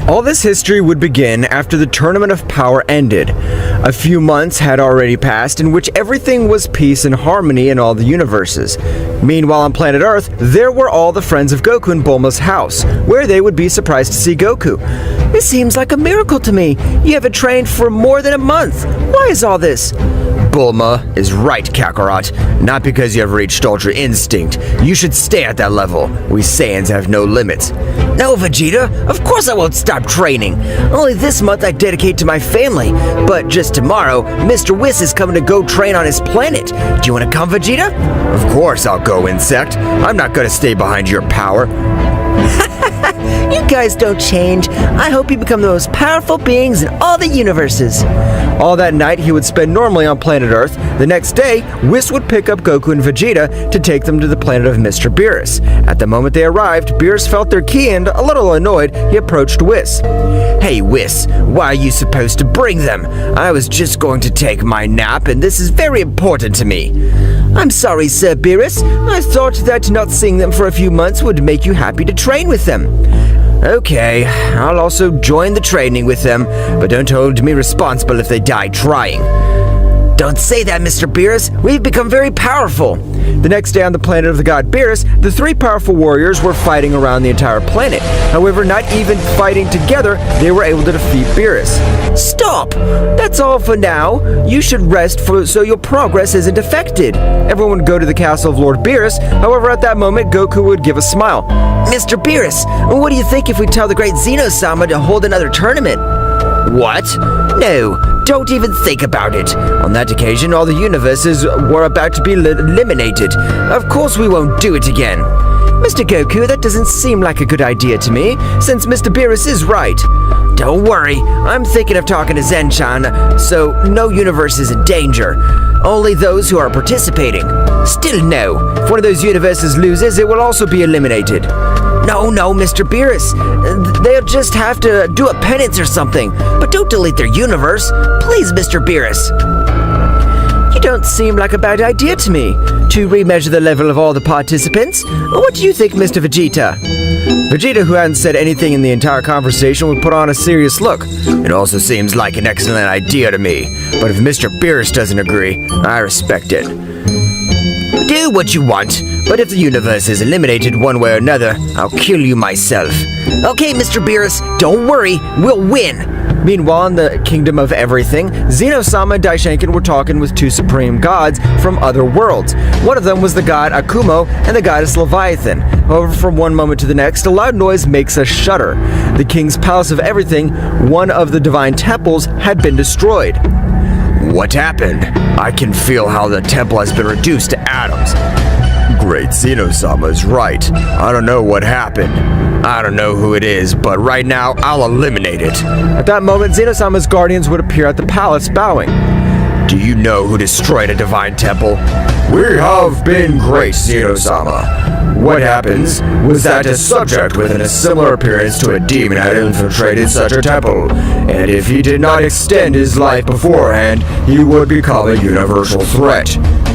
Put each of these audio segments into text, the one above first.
All this history would begin after the Tournament of Power ended. A few months had already passed in which everything was peace and harmony in all the universes. Meanwhile, on planet Earth, there were all the friends of Goku in Bulma's house, where they would be surprised to see Goku. "This seems like a miracle to me. You haven't trained for more than a month. Why is all this?" Bulma is right, Kakarot. Not because you have reached Ultra Instinct. You should stay at that level. We Saiyans have no limits. No, Vegeta. Of course I won't stop training. Only this month I dedicate to my family. But just tomorrow, Mr. Whis is coming to go train on his planet. Do you want to come, Vegeta? Of course I'll go, Insect. I'm not gonna stay behind your power. You guys don't change. I hope you become the most powerful beings in all the universes. All that night he would spend normally on planet Earth. The next day, Whis would pick up Goku and Vegeta to take them to the planet of Mr. Beerus. At the moment they arrived, Beerus felt their key and, a little annoyed, he approached Whis. Hey Whis, why are you supposed to bring them? I was just going to take my nap and this is very important to me. I'm sorry, Sir Beerus. I thought that not seeing them for a few months would make you happy to train with them. Okay, I'll also join the training with them, but don't hold me responsible if they die trying. Don't say that, Mr. Beerus. We've become very powerful. The next day on the planet of the god Beerus, the three powerful warriors were fighting around the entire planet. However, not even fighting together, they were able to defeat Beerus. Stop! That's all for now. You should rest so your progress isn't affected. Everyone would go to the castle of Lord Beerus. However, at that moment, Goku would give a smile. Mr. Beerus, what do you think if we tell the great Zeno-Sama to hold another tournament? What? No, don't even think about it. On that occasion, all the universes were about to be eliminated. Of course we won't do it again. Mr. Goku, that doesn't seem like a good idea to me, since Mr. Beerus is right. Don't worry, I'm thinking of talking to Zen-chan, so no universe is in danger. Only those who are participating. Still no. If one of those universes loses, it will also be eliminated. No, Mr. Beerus. They'll just have to do a penance or something. But don't delete their universe. Please, Mr. Beerus. You don't seem like a bad idea to me. To remeasure the level of all the participants. What do you think, Mr. Vegeta? Vegeta, who hadn't said anything in the entire conversation, would put on a serious look. It also seems like an excellent idea to me. But if Mr. Beerus doesn't agree, I respect it. Do what you want, but if the universe is eliminated one way or another, I'll kill you myself. Okay, Mr. Beerus, don't worry, we'll win. Meanwhile, in the Kingdom of Everything, Zeno-Sama and Daishenkin were talking with two supreme gods from other worlds. One of them was the god Akumo and the goddess Leviathan. However, from one moment to the next, a loud noise makes us shudder. The king's palace of everything, one of the divine temples, had been destroyed. What happened? I can feel how the temple has been reduced to atoms. Great Zeno-Sama is right. I don't know what happened. I don't know who it is, but right now, I'll eliminate it. At that moment, Zeno-Sama's guardians would appear at the palace, bowing. Do you know who destroyed a divine temple? We have been great, Zeno-Sama. What happens was that a subject with a similar appearance to a demon had infiltrated such a temple, and if he did not extend his life beforehand, he would become a universal threat.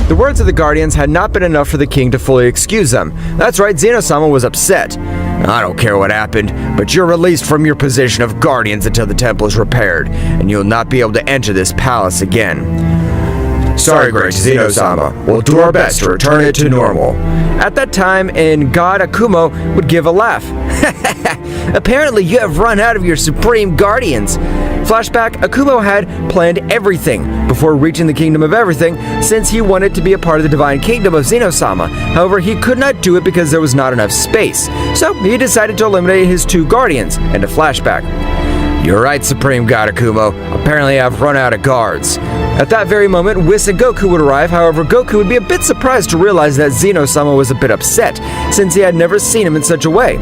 The words of the Guardians had not been enough for the king to fully excuse them. That's right, Zeno-Sama was upset. I don't care what happened, but you're released from your position of Guardians until the temple is repaired, and you'll not be able to enter this palace again. Sorry, great Zeno-Sama. We'll do our best to return it to normal. At that time, God Akumo would give a laugh. Apparently you have run out of your supreme guardians. Flashback, Akumo had planned everything before reaching the Kingdom of Everything, since he wanted to be a part of the Divine Kingdom of Zeno-Sama. However, he could not do it because there was not enough space. So he decided to eliminate his two guardians. And a flashback. You're right, Supreme God Akumo. Apparently I've run out of guards. At that very moment, Whis and Goku would arrive. However, Goku would be a bit surprised to realize that Zeno-Sama was a bit upset, since he had never seen him in such a way.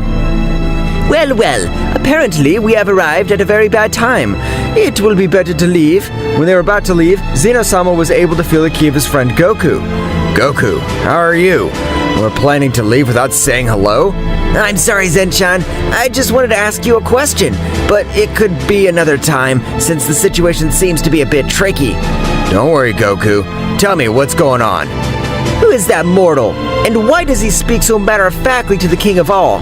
Well, apparently we have arrived at a very bad time. It will be better to leave. When they were about to leave, Zeno-Sama was able to feel the key of his friend Goku. Goku, how are you? We're planning to leave without saying hello? I'm sorry, Zen-chan. I just wanted to ask you a question, but it could be another time, since the situation seems to be a bit tricky. Don't worry, Goku. Tell me what's going on. Who is that mortal? And why does he speak so matter-of-factly to the king of all?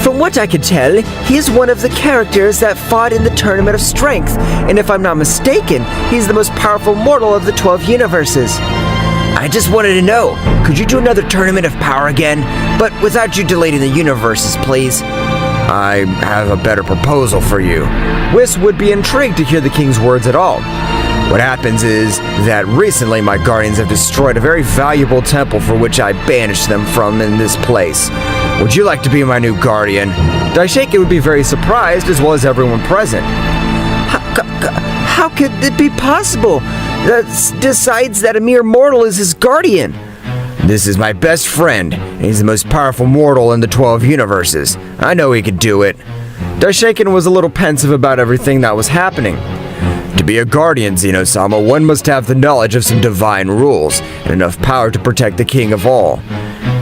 From what I can tell, he's one of the characters that fought in the Tournament of Strength, and if I'm not mistaken, he's the most powerful mortal of the 12 universes. I just wanted to know, could you do another Tournament of Power again, but without you deleting the universes, please? I have a better proposal for you. Whis would be intrigued to hear the king's words at all. What happens is that recently my guardians have destroyed a very valuable temple for which I banished them from in this place. Would you like to be my new guardian? Daisuke would be very surprised, as well as everyone present. How could it be possible? That decides that a mere mortal is his guardian. This is my best friend, and he's the most powerful mortal in the 12 universes. I know he could do it. Daisuke was a little pensive about everything that was happening. To be a guardian, Zeno-Sama, one must have the knowledge of some divine rules and enough power to protect the king of all.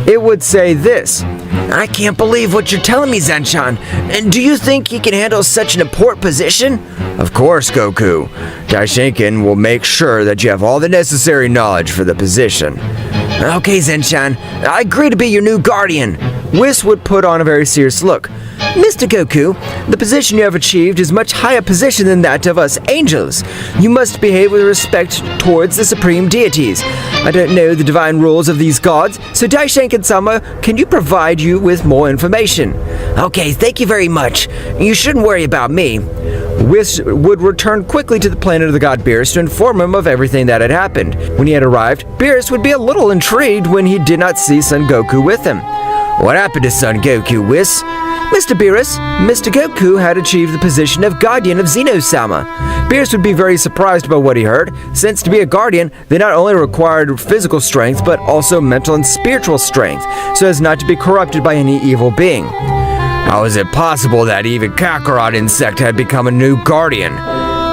It would say this. I can't believe what you're telling me, Zenchan. And do you think he can handle such an important position? Of course, Goku. Daishinken will make sure that you have all the necessary knowledge for the position. Okay, Zenchan. I agree to be your new guardian. Whis would put on a very serious look. Mr. Goku, the position you have achieved is much higher position than that of us angels. You must behave with respect towards the supreme deities. I don't know the divine rules of these gods, so Daishinken-sama, can you provide you with more information? Okay, thank you very much. You shouldn't worry about me. Whis would return quickly to the planet of the god Beerus to inform him of everything that had happened. When he had arrived, Beerus would be a little intrigued when he did not see Son Goku with him. What happened to Son Goku, Whis? Mr. Beerus, Mr. Goku had achieved the position of guardian of Zeno-Sama. Beerus would be very surprised by what he heard, since to be a guardian, they not only required physical strength, but also mental and spiritual strength, so as not to be corrupted by any evil being. How is it possible that even Kakarot insect had become a new guardian?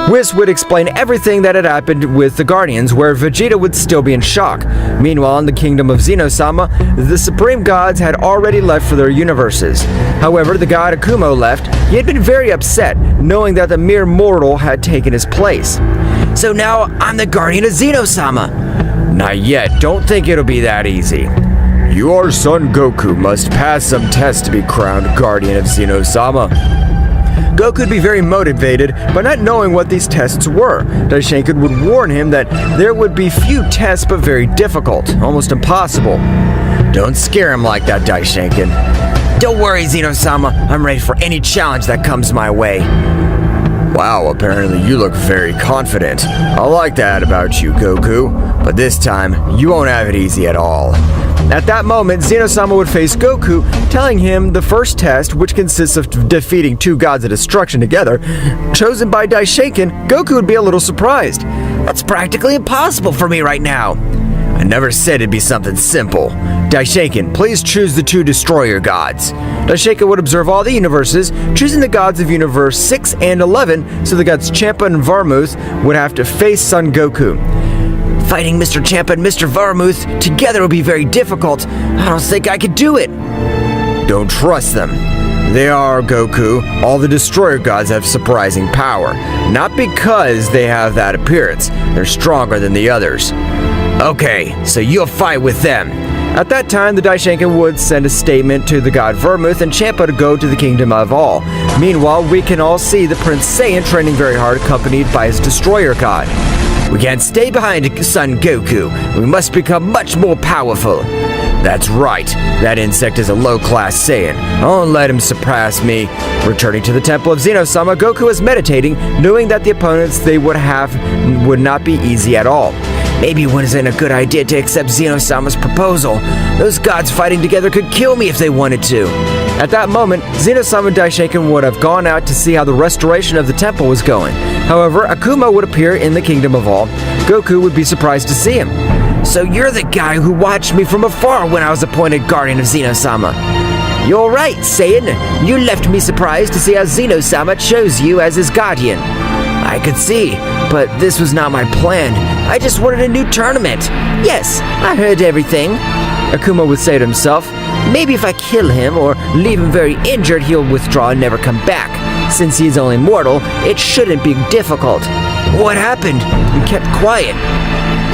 Whis would explain everything that had happened with the Guardians, where Vegeta would still be in shock. Meanwhile, in the kingdom of Zeno-Sama, the supreme gods had already left for their universes. However, the god Akumo left. He had been very upset, knowing that the mere mortal had taken his place. So now I'm the guardian of Zeno-Sama. Not yet. Don't think it'll be that easy. Your son Goku must pass some tests to be crowned guardian of Zeno-Sama. Goku would be very motivated by not knowing what these tests were. Daishinken would warn him that there would be few tests but very difficult, almost impossible. Don't scare him like that, Daishinken. Don't worry, Zeno-Sama. I'm ready for any challenge that comes my way. Wow, apparently you look very confident. I like that about you, Goku. But this time, you won't have it easy at all. At that moment, Zeno-Sama would face Goku, telling him the first test, which consists of defeating two gods of destruction together, chosen by Daishinken. Goku would be a little surprised. That's practically impossible for me right now. I never said it'd be something simple. Daishinken, please choose the two destroyer gods. Daishinken would observe all the universes, choosing the gods of universe 6 and 11, so the gods Champa and Varmuth would have to face Son Goku. Fighting Mr. Champa and Mr. Varmuth together would be very difficult. I don't think I could do it. Don't trust them. They are, Goku. All the destroyer gods have surprising power. Not because they have that appearance. They're stronger than the others. Okay, so you'll fight with them. At that time, the Daishinken would send a statement to the god Vermouth and Champa to go to the kingdom of all. Meanwhile, we can all see the Prince Saiyan training very hard, accompanied by his destroyer god. We can't stay behind Son Goku. We must become much more powerful. That's right. That insect is a low-class Saiyan. I won't let him surpass me. Returning to the temple of Zeno-Sama, Goku was meditating, knowing that the opponents they would have would not be easy at all. Maybe it wasn't a good idea to accept Zeno-Sama's proposal. Those gods fighting together could kill me if they wanted to. At that moment, Zeno-Sama and Daishinken would have gone out to see how the restoration of the temple was going. However, Akumo would appear in the Kingdom of All. Goku would be surprised to see him. So you're the guy who watched me from afar when I was appointed guardian of Zeno-Sama. You're right, Saiyan. You left me surprised to see how Zeno-Sama chose you as his guardian. I could see, but this was not my plan. I just wanted a new tournament. Yes, I heard everything. Akumo would say to himself, maybe if I kill him or leave him very injured, he'll withdraw and never come back. Since he's only mortal, it shouldn't be difficult. What happened? You kept quiet.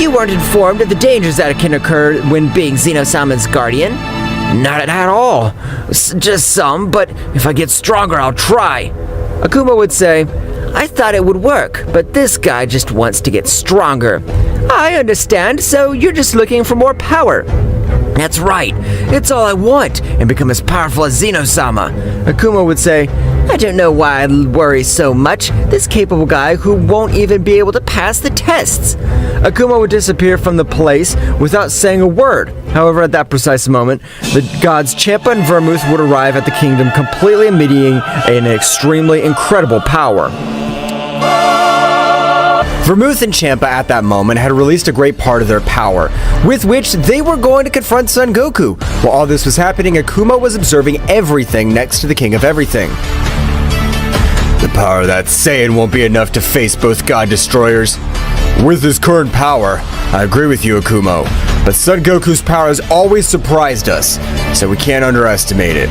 You weren't informed of the dangers that can occur when being Zeno-Sama's guardian. Not at all. Just some, but if I get stronger, I'll try. Akumo would say, I thought it would work, but this guy just wants to get stronger. I understand, so you're just looking for more power. That's right. It's all I want, and become as powerful as Zeno-Sama. Akumo would say, I don't know why I worry so much. This capable guy who won't even be able to pass the tests. Akumo would disappear from the place without saying a word. However, at that precise moment, the gods Champa and Vermouth would arrive at the kingdom, completely emanating an extremely incredible power. Vermouth and Champa at that moment had released a great part of their power, with which they were going to confront Son Goku. While all this was happening, Akumo was observing everything next to the King of Everything. The power of that Saiyan won't be enough to face both God Destroyers. With his current power, I agree with you, Akumo, but Son Goku's power has always surprised us, so we can't underestimate it.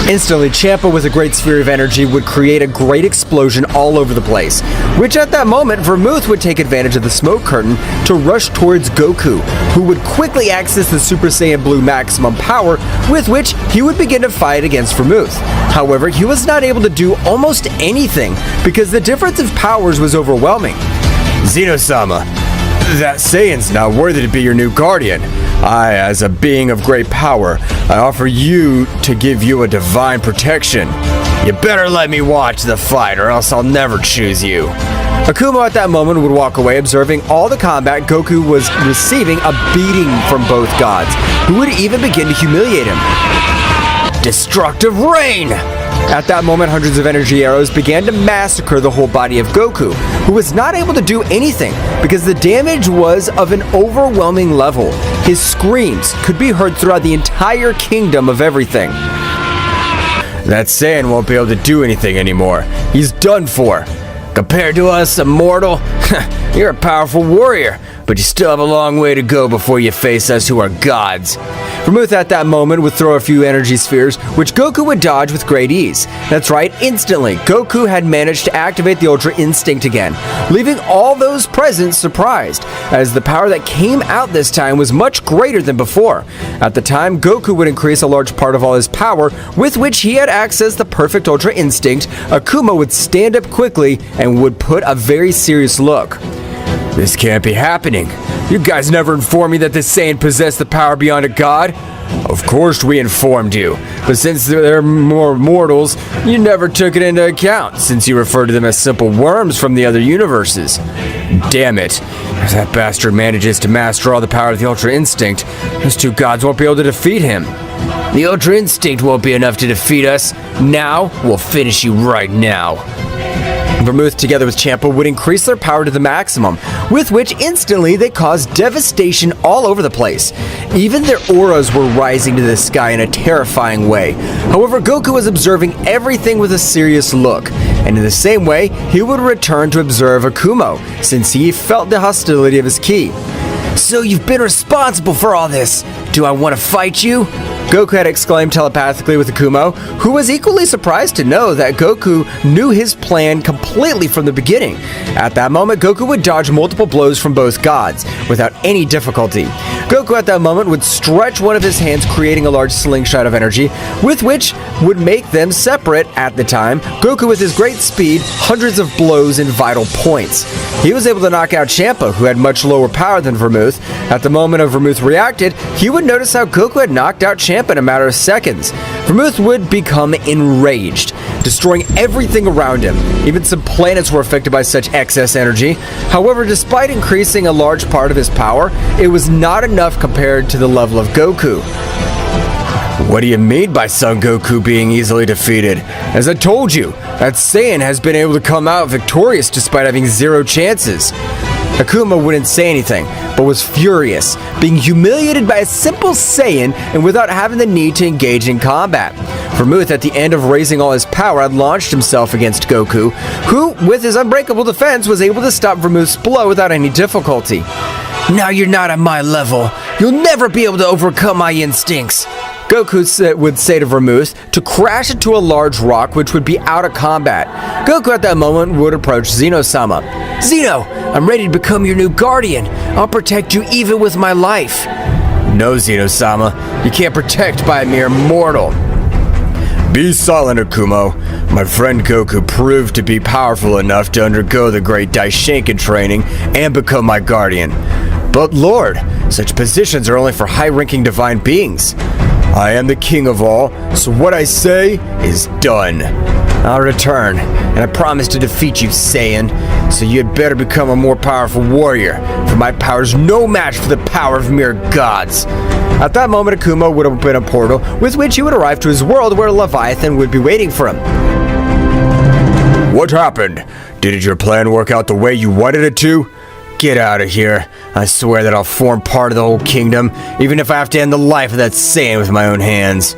Instantly, Champa with a great sphere of energy would create a great explosion all over the place, which at that moment, Vermouth would take advantage of the smoke curtain to rush towards Goku, who would quickly access the Super Saiyan Blue maximum power, with which he would begin to fight against Vermouth. However, he was not able to do almost anything, because the difference of powers was overwhelming. Zeno-Sama, that Saiyan's not worthy to be your new guardian. I, as a being of great power, I offer you to give you a divine protection. You better let me watch the fight, or else I'll never choose you. Akumo at that moment would walk away, observing all the combat. Goku was receiving a beating from both gods, who would even begin to humiliate him. Destructive Rain! At that moment, hundreds of energy arrows began to massacre the whole body of Goku, who was not able to do anything because the damage was of an overwhelming level. His screams could be heard throughout the entire kingdom of everything. That Saiyan won't be able to do anything anymore. He's done for. Compared to us, a mortal, you're a powerful warrior, but you still have a long way to go before you face us who are gods. Vermouth at that moment would throw a few energy spheres, which Goku would dodge with great ease. That's right, instantly, Goku had managed to activate the Ultra Instinct again, leaving all those present surprised, as the power that came out this time was much greater than before. At the time, Goku would increase a large part of all his power, with which he had accessed the perfect Ultra Instinct. Akumo would stand up quickly and would put a very serious look. This can't be happening. You guys never informed me that this Saiyan possessed the power beyond a god. Of course we informed you, but since they're more mortals, you never took it into account, since you referred to them as simple worms from the other universes. Damn it. If that bastard manages to master all the power of the Ultra Instinct, those two gods won't be able to defeat him. The Ultra Instinct won't be enough to defeat us. Now, we'll finish you right now. Vermouth together with Champa would increase their power to the maximum, with which instantly they caused devastation all over the place. Even their auras were rising to the sky in a terrifying way. However, Goku was observing everything with a serious look, and in the same way, he would return to observe Akumo, since he felt the hostility of his ki. So you've been responsible for all this. Do I want to fight you? Goku had exclaimed telepathically with Akumo, who was equally surprised to know that Goku knew his plan completely from the beginning. At that moment, Goku would dodge multiple blows from both gods without any difficulty. Goku at that moment would stretch one of his hands, creating a large slingshot of energy, with which would make them separate at the time. Goku with his great speed, hundreds of blows in vital points. He was able to knock out Champa, who had much lower power than Vermouth. At the moment of Vermouth reacted, he would notice how Goku had knocked out Champa in a matter of seconds. Vermouth would become enraged, destroying everything around him. Even some planets were affected by such excess energy. However, despite increasing a large part of his power, it was not enough compared to the level of Goku. What do you mean by Son Goku being easily defeated? As I told you, that Saiyan has been able to come out victorious despite having zero chances. Akumo wouldn't say anything, but was furious, being humiliated by a simple Saiyan and without having the need to engage in combat. Vermouth, at the end of raising all his power, had launched himself against Goku, who, with his unbreakable defense, was able to stop Vermouth's blow without any difficulty. Now you're not at my level. You'll never be able to overcome my instincts. Goku would say to Vermouth to crash into a large rock which would be out of combat. Goku at that moment would approach Zeno-Sama. Zeno, I'm ready to become your new guardian. I'll protect you even with my life. No, Zeno-Sama, you can't protect by a mere mortal. Be silent, Akumo. My friend Goku proved to be powerful enough to undergo the great Daishinkan training and become my guardian. But Lord, such positions are only for high-ranking divine beings. I am the king of all, so what I say is done. I'll return, and I promise to defeat you, Saiyan, so you had better become a more powerful warrior, for my power's no match for the power of mere gods. At that moment, Akumo would open a portal, with which he would arrive to his world where Leviathan would be waiting for him. What happened? Did your plan work out the way you wanted it to? Get out of here. I swear that I'll form part of the whole kingdom, even if I have to end the life of that Saiyan with my own hands.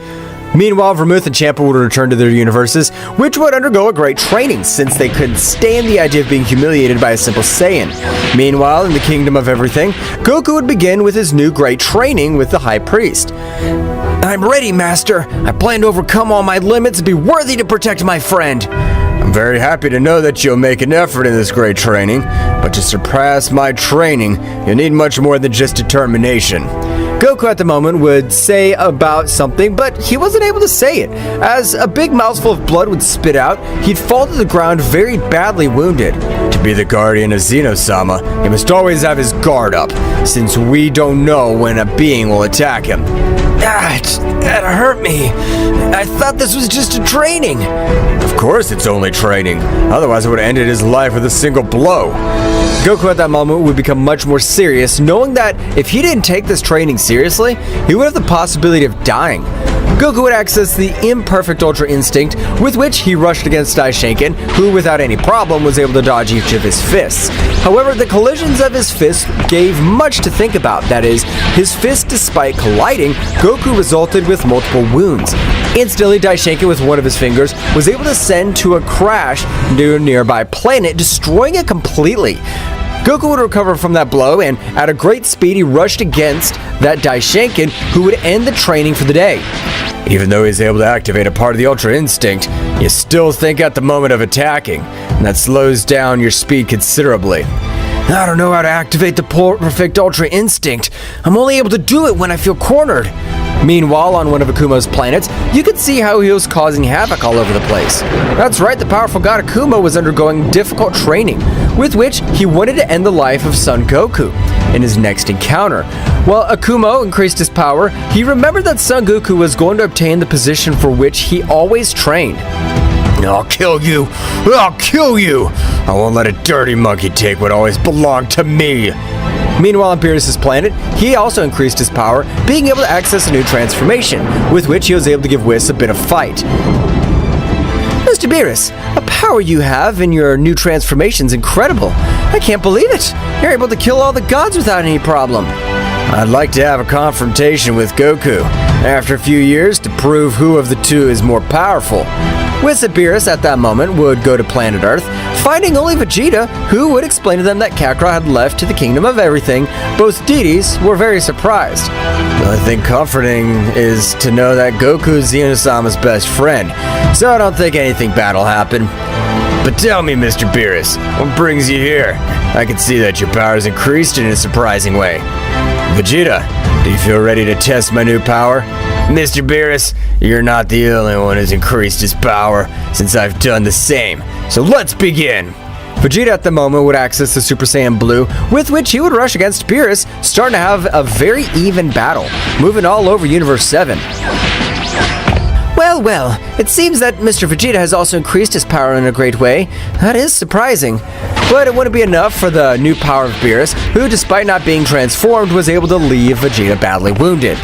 Meanwhile, Vermouth and Champa would return to their universes, which would undergo a great training since they couldn't stand the idea of being humiliated by a simple Saiyan. Meanwhile, in the Kingdom of Everything, Goku would begin with his new great training with the High Priest. I'm ready, Master. I plan to overcome all my limits and be worthy to protect my friend. I'm very happy to know that you'll make an effort in this great training, but to surpass my training, you'll need much more than just determination. Goku at the moment would say about something, but he wasn't able to say it. As a big mouthful of blood would spit out, he'd fall to the ground very badly wounded. To be the guardian of Zeno-Sama, he must always have his guard up, since we don't know when a being will attack him. That hurt me. I thought this was just a training. Of course it's only training. Otherwise it would have ended his life with a single blow. Goku at that moment would become much more serious, knowing that if he didn't take this training seriously, he would have the possibility of dying. Goku would access the imperfect Ultra Instinct, with which he rushed against Daishinkan, who without any problem was able to dodge each of his fists. However, the collisions of his fists gave much to think about. That is, his fists, despite colliding, Goku resulted with multiple wounds. Instantly, Daishinkan, with one of his fingers, was able to send to a crash to a nearby planet, destroying it completely. Goku would recover from that blow, and at a great speed he rushed against that Daishinkan, who would end the training for the day. Even though he's able to activate a part of the Ultra Instinct, you still think at the moment of attacking, and that slows down your speed considerably. I don't know how to activate the perfect Ultra Instinct. I'm only able to do it when I feel cornered. Meanwhile, on one of Akumo's planets, you could see how he was causing havoc all over the place. That's right, the powerful god Akumo was undergoing difficult training, with which he wanted to end the life of Son Goku in his next encounter. While Akumo increased his power, he remembered that Son Goku was going to obtain the position for which he always trained. I'll kill you! I'll kill you! I won't let a dirty monkey take what always belonged to me! Meanwhile, on Beerus' planet, he also increased his power, being able to access a new transformation, with which he was able to give Whis a bit of fight. Mr. Beerus, the power you have in your new transformation's incredible. I can't believe it. You're able to kill all the gods without any problem. I'd like to have a confrontation with Goku, after a few years, to prove who of the two is more powerful. Whis and Beerus at that moment would go to planet Earth, finding only Vegeta, who would explain to them that Kakarot had left to the Kingdom of Everything. Both deities were very surprised. The only thing comforting is to know that Goku is Zeno-Sama's best friend, so I don't think anything bad will happen. But tell me, Mr. Beerus, what brings you here? I can see that your power has increased in a surprising way. Vegeta, do you feel ready to test my new power? Mr. Beerus, you're not the only one who's increased his power, since I've done the same. So let's begin! Vegeta at the moment would access the Super Saiyan Blue, with which he would rush against Beerus, starting to have a very even battle, moving all over Universe 7. Well, it seems that Mr. Vegeta has also increased his power in a great way. That is surprising. But it wouldn't be enough for the new power of Beerus, who, despite not being transformed, was able to leave Vegeta badly wounded.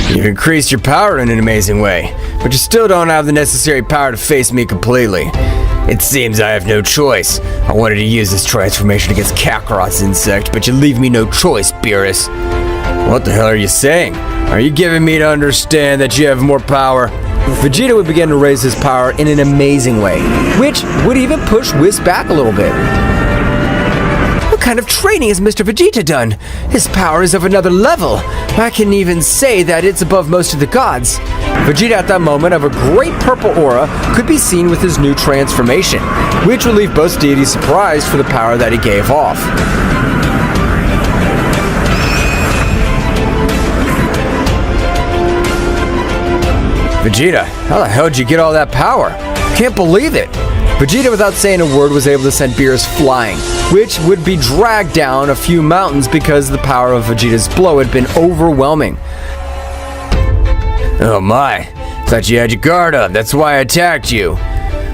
You've increased your power in an amazing way, but you still don't have the necessary power to face me completely. It seems I have no choice. I wanted to use this transformation against Kakarot's insect, but you leave me no choice, Beerus. What the hell are you saying? Are you giving me to understand that you have more power? Vegeta would begin to raise his power in an amazing way, which would even push Whis back a little bit. What kind of training has Mr. Vegeta done? His power is of another level. I can even say that it's above most of the gods. Vegeta at that moment of a great purple aura could be seen with his new transformation, which would leave both deities surprised for the power that he gave off. Vegeta, how the hell did you get all that power? Can't believe it. Vegeta, without saying a word, was able to send Beerus flying, which would be dragged down a few mountains because the power of Vegeta's blow had been overwhelming. Oh my, thought you had your guard up, that's why I attacked you.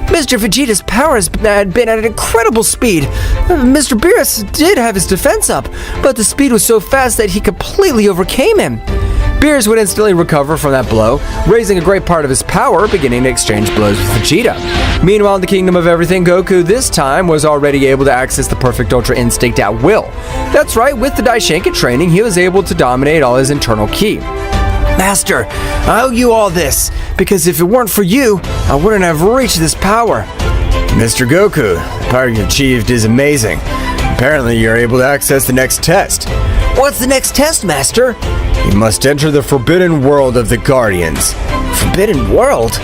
Mr. Vegeta's power had been at an incredible speed. Mr. Beerus did have his defense up, but the speed was so fast that he completely overcame him. Beerus would instantly recover from that blow, raising a great part of his power, beginning to exchange blows with Vegeta. Meanwhile, in the Kingdom of Everything, Goku this time was already able to access the perfect Ultra Instinct at will. That's right, with the Daishinkan training, he was able to dominate all his internal ki. Master, I owe you all this, because if it weren't for you, I wouldn't have reached this power. Mr. Goku, the power you achieved is amazing. Apparently, you're able to access the next test. What's the next test, Master? You must enter the forbidden world of the Guardians. Forbidden world?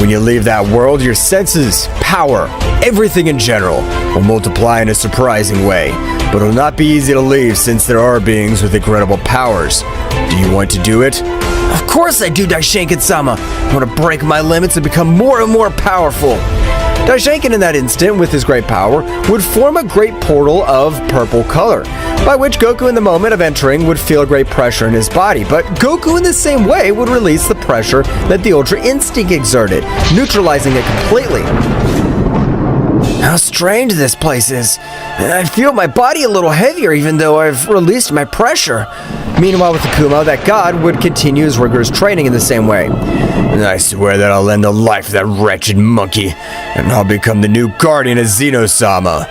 When you leave that world, your senses, power, everything in general will multiply in a surprising way. But it will not be easy to leave since there are beings with incredible powers. Do you want to do it? Of course I do, Daishinkan-sama. I want to break my limits and become more and more powerful. Daishinkan in that instant, with his great power, would form a great portal of purple color, by which Goku in the moment of entering would feel a great pressure in his body, but Goku in the same way would release the pressure that the Ultra Instinct exerted, neutralizing it completely. How strange this place is. I feel my body a little heavier even though I've released my pressure. Meanwhile, with Akumo, that god would continue his rigorous training in the same way. I swear that I'll end the life of that wretched monkey, and I'll become the new guardian of Zeno-Sama.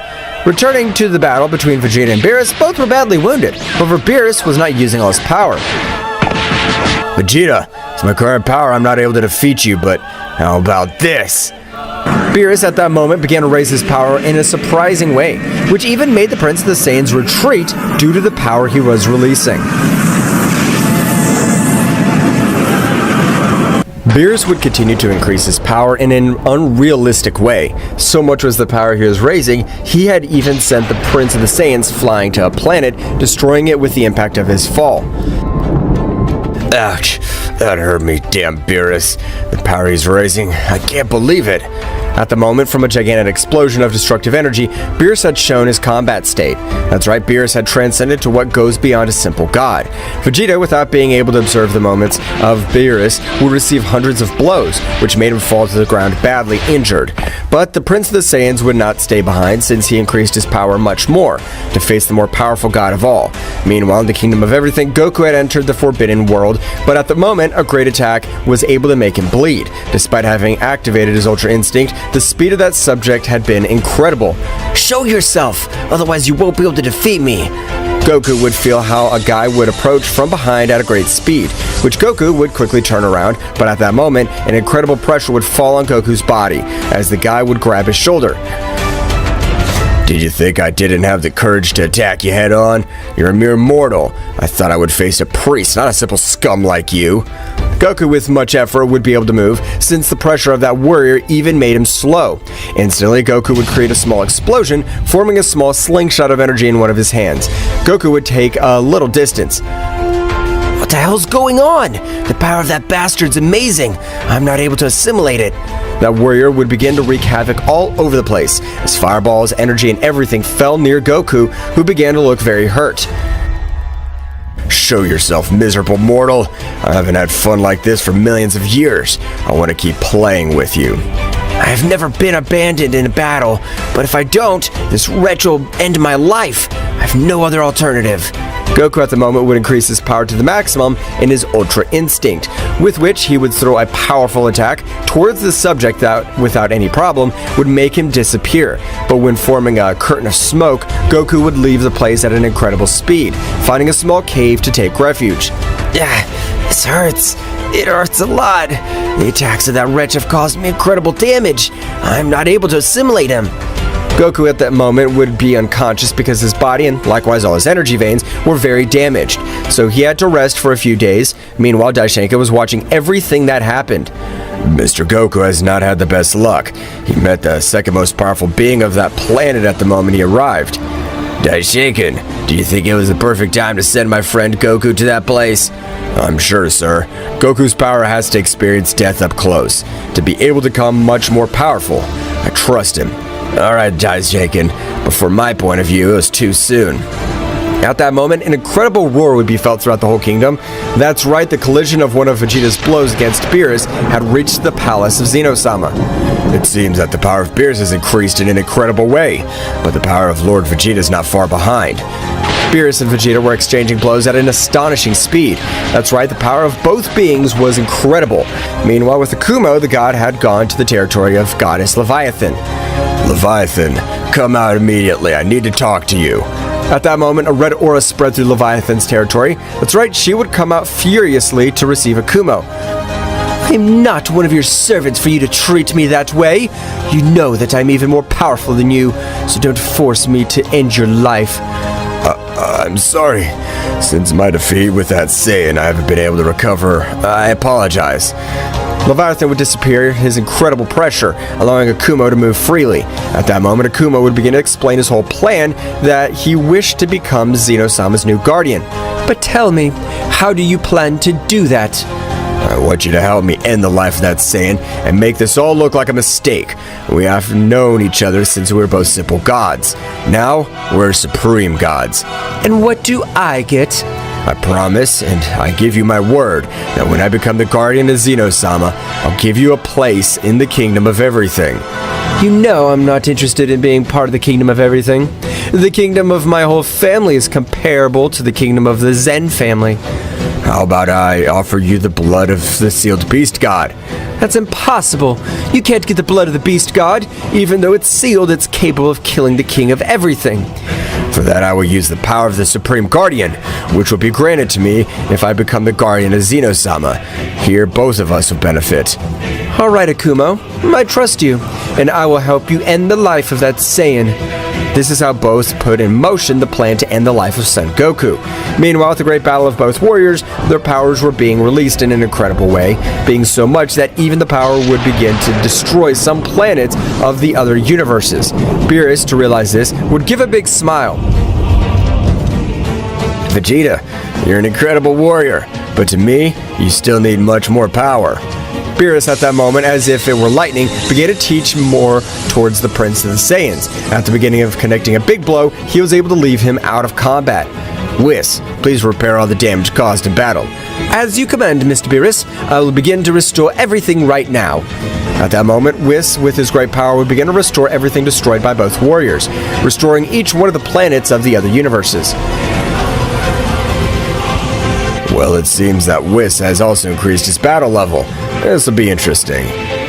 Returning to the battle between Vegeta and Beerus, both were badly wounded. However, Beerus was not using all his power. Vegeta, with my current power, I'm not able to defeat you, but how about this? Beerus at that moment began to raise his power in a surprising way, which even made the Prince of the Saiyans retreat due to the power he was releasing. Beerus would continue to increase his power in an unrealistic way. So much was the power he was raising, he had even sent the Prince of the Saiyans flying to a planet, destroying it with the impact of his fall. Ouch, that hurt me, damn Beerus. The power he's raising, I can't believe it. At the moment, from a gigantic explosion of destructive energy, Beerus had shown his combat state. That's right, Beerus had transcended to what goes beyond a simple god. Vegeta, without being able to observe the moments of Beerus, would receive hundreds of blows, which made him fall to the ground badly injured. But the Prince of the Saiyans would not stay behind since he increased his power much more, to face the more powerful god of all. Meanwhile, in the Kingdom of Everything, Goku had entered the Forbidden World, but at the moment, a great attack was able to make him bleed. Despite having activated his Ultra Instinct, the speed of that subject had been incredible. Show yourself, otherwise you won't be able to defeat me. Goku would feel how a guy would approach from behind at a great speed, which Goku would quickly turn around, but at that moment, an incredible pressure would fall on Goku's body, as the guy would grab his shoulder. Did you think I didn't have the courage to attack you head on? You're a mere mortal. I thought I would face a priest, not a simple scum like you. Goku, with much effort, would be able to move, since the pressure of that warrior even made him slow. Instantly, Goku would create a small explosion, forming a small slingshot of energy in one of his hands. Goku would take a little distance. What the hell's going on? The power of that bastard's amazing. I'm not able to assimilate it. That warrior would begin to wreak havoc all over the place, as fireballs, energy, and everything fell near Goku, who began to look very hurt. Show yourself, miserable mortal. I haven't had fun like this for millions of years. I want to keep playing with you. I have never been abandoned in a battle, but if I don't, this wretch will end my life. I have no other alternative. Goku at the moment would increase his power to the maximum in his Ultra Instinct, with which he would throw a powerful attack towards the subject that, without any problem, would make him disappear. But when forming a curtain of smoke, Goku would leave the place at an incredible speed, finding a small cave to take refuge. This hurts. It hurts a lot. The attacks of that wretch have caused me incredible damage. I'm not able to assimilate him. Goku at that moment would be unconscious because his body and likewise all his energy veins were very damaged, so he had to rest for a few days. Meanwhile, Daishinkan was watching everything that happened. Mr. Goku has not had the best luck. He met the second most powerful being of that planet at the moment he arrived. Daishinkan, Do you think it was the perfect time to send my friend Goku to that place? I'm sure, sir. Goku's power has to experience death up close to be able to become much more powerful. I trust him. Alright, Daisuken, but from my point of view, it was too soon. At that moment, an incredible roar would be felt throughout the whole kingdom. That's right, the collision of one of Vegeta's blows against Beerus had reached the palace of Zeno-Sama. It seems that the power of Beerus has increased in an incredible way, but the power of Lord Vegeta is not far behind. Beerus and Vegeta were exchanging blows at an astonishing speed. That's right, the power of both beings was incredible. Meanwhile, with Akumo, the god had gone to the territory of goddess Leviathan. Leviathan, come out immediately. I need to talk to you. At that moment, a red aura spread through Leviathan's territory. That's right, she would come out furiously to receive Akumo. I'm not one of your servants for you to treat me that way. You know that I'm even more powerful than you, so don't force me to end your life. I'm sorry. Since my defeat with that Saiyan, I haven't been able to recover. I apologize. Leviathan would disappear, his incredible pressure, allowing Akumo to move freely. At that moment, Akumo would begin to explain his whole plan that he wished to become Zeno-Sama's new guardian. But tell me, how do you plan to do that? I want you to help me end the life of that Saiyan and make this all look like a mistake. We have known each other since we were both simple gods. Now, we're supreme gods. And what do I get? I promise, and I give you my word, that when I become the guardian of Zeno-Sama, I'll give you a place in the kingdom of everything. You know I'm not interested in being part of the kingdom of everything. The kingdom of my whole family is comparable to the kingdom of the Zen family. How about I offer you the blood of the sealed beast god? That's impossible. You can't get the blood of the beast god. Even though it's sealed, it's capable of killing the king of everything. For that, I will use the power of the Supreme Guardian, which will be granted to me if I become the guardian of Zeno-Sama. Here, both of us will benefit. All right, Akumo. I trust you, and I will help you end the life of that Saiyan. This is how both put in motion the plan to end the life of Son Goku. Meanwhile, at the great battle of both warriors, their powers were being released in an incredible way, being so much that even the power would begin to destroy some planets of the other universes. Beerus, to realize this, would give a big smile. Vegeta, you're an incredible warrior, but to me, you still need much more power. Beerus, at that moment, as if it were lightning, began to teach more towards the Prince of the Saiyans. At the beginning of connecting a big blow, he was able to leave him out of combat. Whis, please repair all the damage caused in battle. As you command, Mr. Beerus, I will begin to restore everything right now. At that moment, Whis, with his great power, would begin to restore everything destroyed by both warriors, restoring each one of the planets of the other universes. Well, it seems that Whis has also increased his battle level. This will be interesting.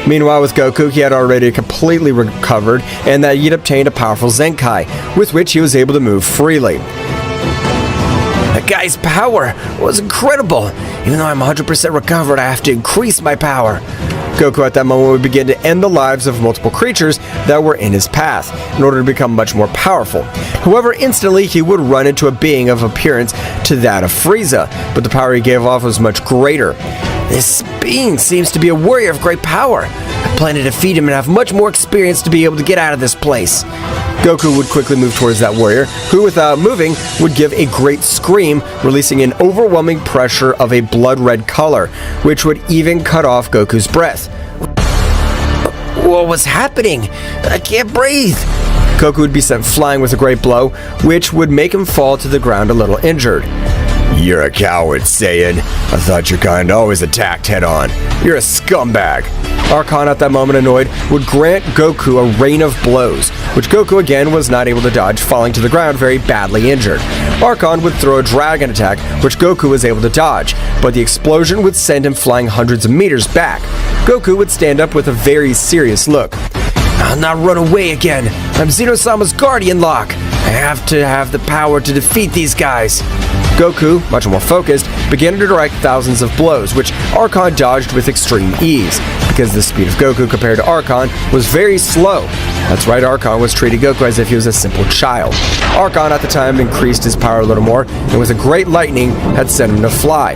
Meanwhile, with Goku, he had already completely recovered, and that he'd obtained a powerful Zenkai, with which he was able to move freely. That guy's power was incredible. Even though I'm 100% recovered, I have to increase my power. Goku at that moment would begin to end the lives of multiple creatures that were in his path, in order to become much more powerful. However, instantly he would run into a being of appearance to that of Frieza, but the power he gave off was much greater. This being seems to be a warrior of great power. I plan to defeat him and have much more experience to be able to get out of this place. Goku would quickly move towards that warrior, who without moving would give a great scream, releasing an overwhelming pressure of a blood-red color, which would even cut off Goku's breath. What was happening? I can't breathe. Goku would be sent flying with a great blow, which would make him fall to the ground a little injured. You're a coward, Saiyan. I thought your kind always attacked head-on. You're a scumbag. Archon, at that moment annoyed, would grant Goku a rain of blows, which Goku again was not able to dodge, falling to the ground very badly injured. Archon would throw a dragon attack, which Goku was able to dodge, but the explosion would send him flying hundreds of meters back. Goku would stand up with a very serious look. I'll not run away again. I'm Zeno-Sama's guardian lock. I have to have the power to defeat these guys. Goku, much more focused, began to direct thousands of blows, which Archon dodged with extreme ease, because the speed of Goku compared to Archon was very slow. That's right, Archon was treating Goku as if he was a simple child. Archon at the time increased his power a little more, and with a great lightning had sent him to fly.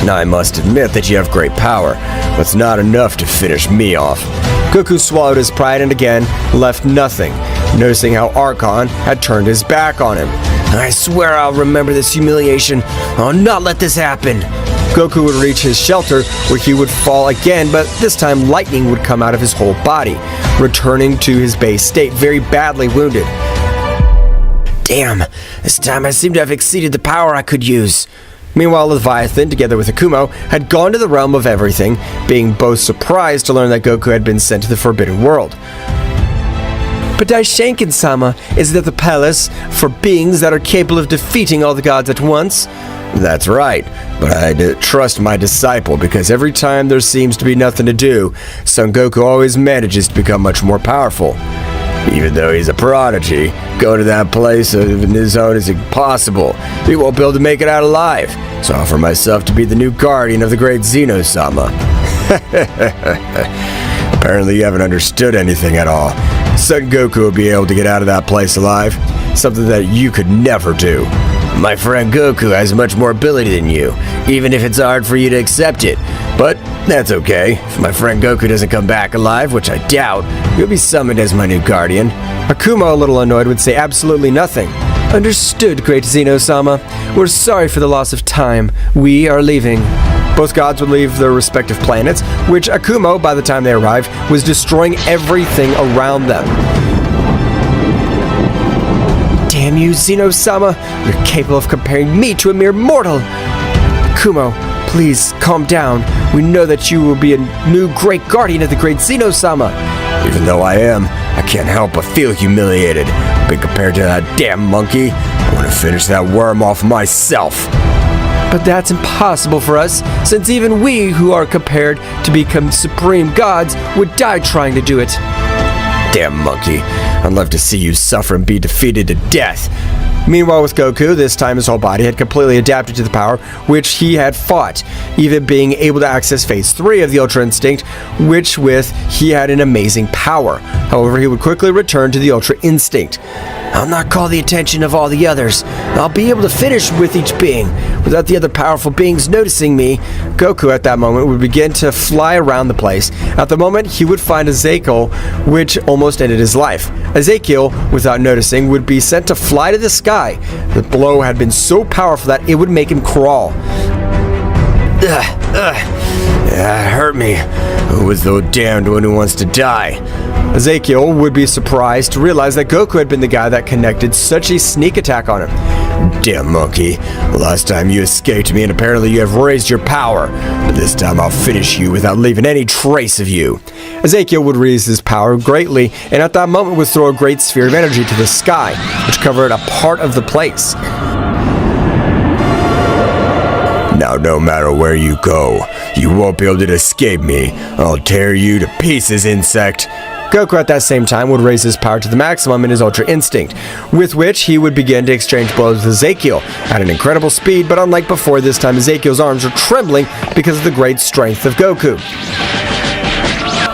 Now I must admit that you have great power, but it's not enough to finish me off. Goku swallowed his pride and again left nothing. noticing how Archon had turned his back on him. I swear I'll remember this humiliation. I'll not let this happen. Goku would reach his shelter, where he would fall again, but this time lightning would come out of his whole body, returning to his base state, very badly wounded. Damn, this time I seem to have exceeded the power I could use. Meanwhile, Leviathan, together with Akumo, had gone to the realm of everything, being both surprised to learn that Goku had been sent to the Forbidden World. But Daishenkin-sama, is that the palace for beings that are capable of defeating all the gods at once? That's right, but I trust my disciple because every time there seems to be nothing to do, Son Goku always manages to become much more powerful. Even though he's a prodigy, going to that place on his own is impossible. He won't be able to make it out alive, so I offer myself to be the new guardian of the great Zeno-Sama. Apparently you haven't understood anything at all. Son Goku will be able to get out of that place alive, something that you could never do. My friend Goku has much more ability than you, even if it's hard for you to accept it. But that's okay. If my friend Goku doesn't come back alive, which I doubt, he'll be summoned as my new guardian. Akumo, a little annoyed, would say absolutely nothing. Understood, great Zeno-Sama. We're sorry for the loss of time. We are leaving. Both gods would leave their respective planets, which Akumo, by the time they arrived, was destroying everything around them. Damn you, Zeno-Sama! You're capable of comparing me to a mere mortal! Akumo, please, calm down. We know that you will be a new great guardian of the great Zeno-Sama. Even though I am, I can't help but feel humiliated. But compared to that damn monkey, I want to finish that worm off myself. But that's impossible for us, since even we who are compared to become supreme gods would die trying to do it. Damn monkey. I'd love to see you suffer and be defeated to death. Meanwhile, with Goku, this time his whole body had completely adapted to the power which he had fought, even being able to access Phase 3 of the Ultra Instinct, which with he had an amazing power. However, he would quickly return to the Ultra Instinct. I'll not call the attention of all the others. I'll be able to finish with each being, without the other powerful beings noticing me. Goku at that moment would begin to fly around the place. At the moment, he would find Ezekiel, which almost ended his life. Ezekiel, without noticing, would be sent to fly to the sky. The blow had been so powerful that it would make him crawl. That hurt me. Who is the damned one who wants to die? Ezekiel would be surprised to realize that Goku had been the guy that connected such a sneak attack on him. Damn monkey. Last time you escaped me and apparently you have raised your power. But this time I'll finish you without leaving any trace of you. Ezekiel would raise his power greatly, and at that moment would throw a great sphere of energy to the sky, which covered a part of the place. Now no matter where you go, you won't be able to escape me. I'll tear you to pieces, insect. Goku at that same time would raise his power to the maximum in his Ultra Instinct, with which he would begin to exchange blows with Ezekiel at an incredible speed, but unlike before, this time Ezekiel's arms were trembling because of the great strength of Goku.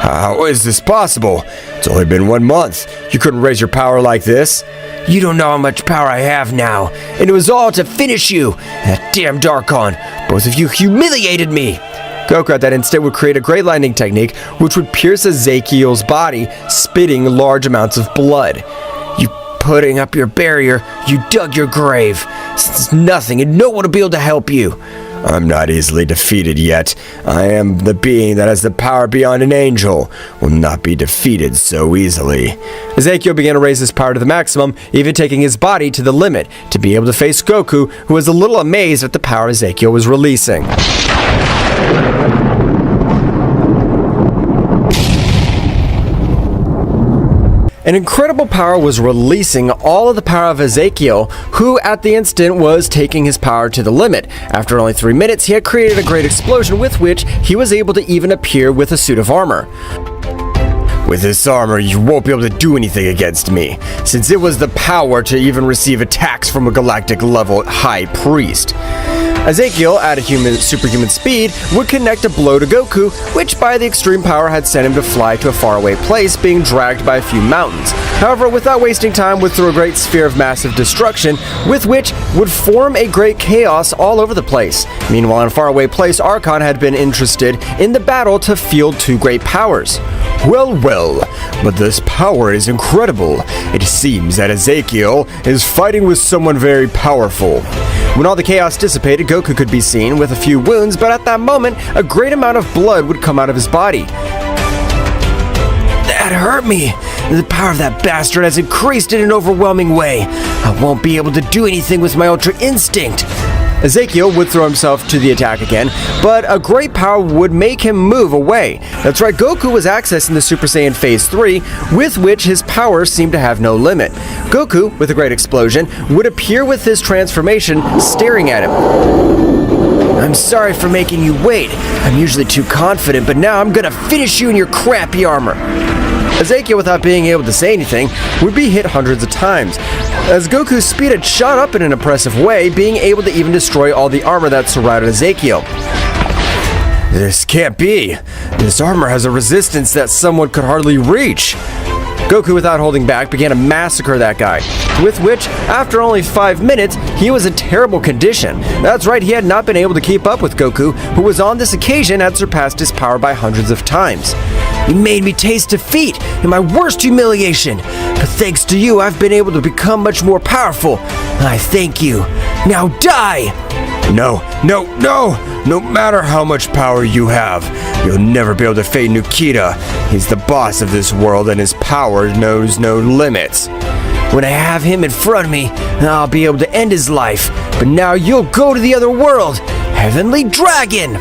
How is this possible? It's only been 1 month. You couldn't raise your power like this. You don't know how much power I have now, and it was all to finish you. That damn Archon. Both of you humiliated me. Goku at that instant would create a great lightning technique which would pierce Ezekiel's body, spitting large amounts of blood. You putting up your barrier, you dug your grave. Since nothing and no one will be able to help you. I'm not easily defeated yet. I am the being that has the power beyond an angel. Will not be defeated so easily. Ezekiel began to raise his power to the maximum, even taking his body to the limit, to be able to face Goku, who was a little amazed at the power Ezekiel was releasing. An incredible power was releasing all of the power of Ezekiel, who at the instant was taking his power to the limit. After only 3 minutes, he had created a great explosion with which he was able to even appear with a suit of armor. With this armor, you won't be able to do anything against me, since it was the power to even receive attacks from a galactic level high priest. Ezekiel, at a superhuman speed, would connect a blow to Goku, which by the extreme power had sent him to fly to a faraway place, being dragged by a few mountains. However, without wasting time, would throw a great sphere of massive destruction, with which would form a great chaos all over the place. Meanwhile, in a faraway place, Archon had been interested in the battle to field two great powers. Well, but this power is incredible. It seems that Ezekiel is fighting with someone very powerful. When all the chaos dissipated, Goku could be seen with a few wounds, but at that moment, a great amount of blood would come out of his body. That hurt me. The power of that bastard has increased in an overwhelming way. I won't be able to do anything with my Ultra Instinct. Ezekiel would throw himself to the attack again, but a great power would make him move away. That's right, Goku was accessing the Super Saiyan Phase 3, with which his powers seemed to have no limit. Goku, with a great explosion, would appear with his transformation, staring at him. I'm sorry for making you wait. I'm usually too confident, but now I'm gonna finish you in your crappy armor. Ezekiel, without being able to say anything, would be hit hundreds of times, as Goku's speed had shot up in an impressive way, being able to even destroy all the armor that surrounded Ezekiel. This can't be. This armor has a resistance that someone could hardly reach. Goku, without holding back, began to massacre that guy, with which, after only 5 minutes, he was in terrible condition. That's right, he had not been able to keep up with Goku, who was on this occasion had surpassed his power by hundreds of times. You made me taste defeat in my worst humiliation, but thanks to you, I've been able to become much more powerful. I thank you. Now die! No. No matter how much power you have, you'll never be able to defeat Nikita. He's the boss of this world and his power knows no limits. When I have him in front of me, I'll be able to end his life. But now you'll go to the other world. Heavenly Dragon!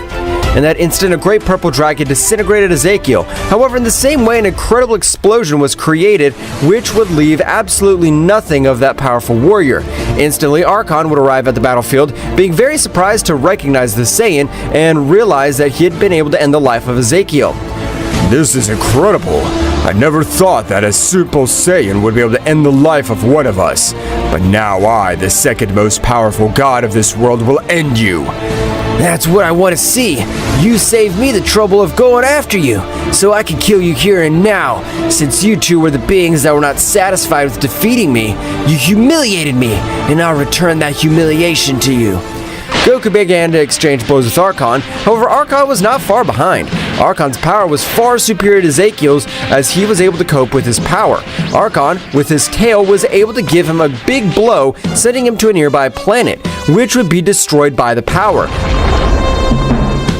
In that instant, a great purple dragon disintegrated Ezekiel. However, in the same way, an incredible explosion was created, which would leave absolutely nothing of that powerful warrior. Instantly, Archon would arrive at the battlefield, being very surprised to recognize the Saiyan and realize that he had been able to end the life of Ezekiel. This is incredible. I never thought that a Super Saiyan would be able to end the life of one of us. But now I, the second most powerful god of this world, will end you. That's what I want to see. You saved me the trouble of going after you, so I can kill you here and now. Since you two were the beings that were not satisfied with defeating me, you humiliated me, and I'll return that humiliation to you. Goku began to exchange blows with Archon. However, Archon was not far behind. Archon's power was far superior to Ezekiel's, as he was able to cope with his power. Archon, with his tail, was able to give him a big blow, sending him to a nearby planet, which would be destroyed by the power.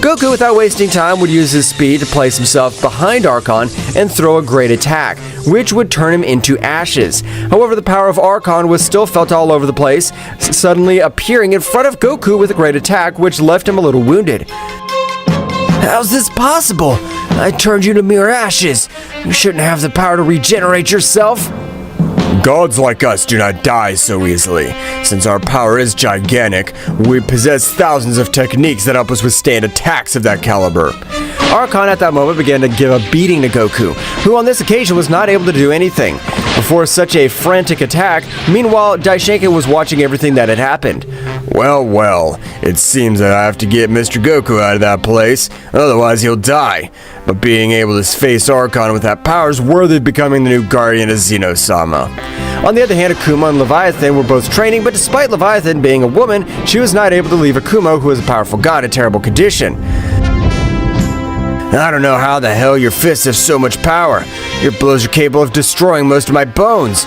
Goku, without wasting time, would use his speed to place himself behind Archon and throw a great attack, which would turn him into ashes. However, the power of Archon was still felt all over the place, suddenly appearing in front of Goku with a great attack, which left him a little wounded. How's this possible? I turned you to mere ashes. You shouldn't have the power to regenerate yourself. Gods like us do not die so easily. Since our power is gigantic, we possess thousands of techniques that help us withstand attacks of that caliber. Archon at that moment began to give a beating to Goku, who on this occasion was not able to do anything. Before such a frantic attack, meanwhile, Daishenkin was watching everything that had happened. Well, it seems that I have to get Mr. Goku out of that place, otherwise he'll die. But being able to face Archon with that power is worthy of becoming the new guardian of Zeno-Sama. On the other hand, Akumo and Leviathan were both training, but despite Leviathan being a woman, she was not able to leave Akumo, who is a powerful god, in terrible condition. I don't know how the hell your fists have so much power. Your blows are capable of destroying most of my bones.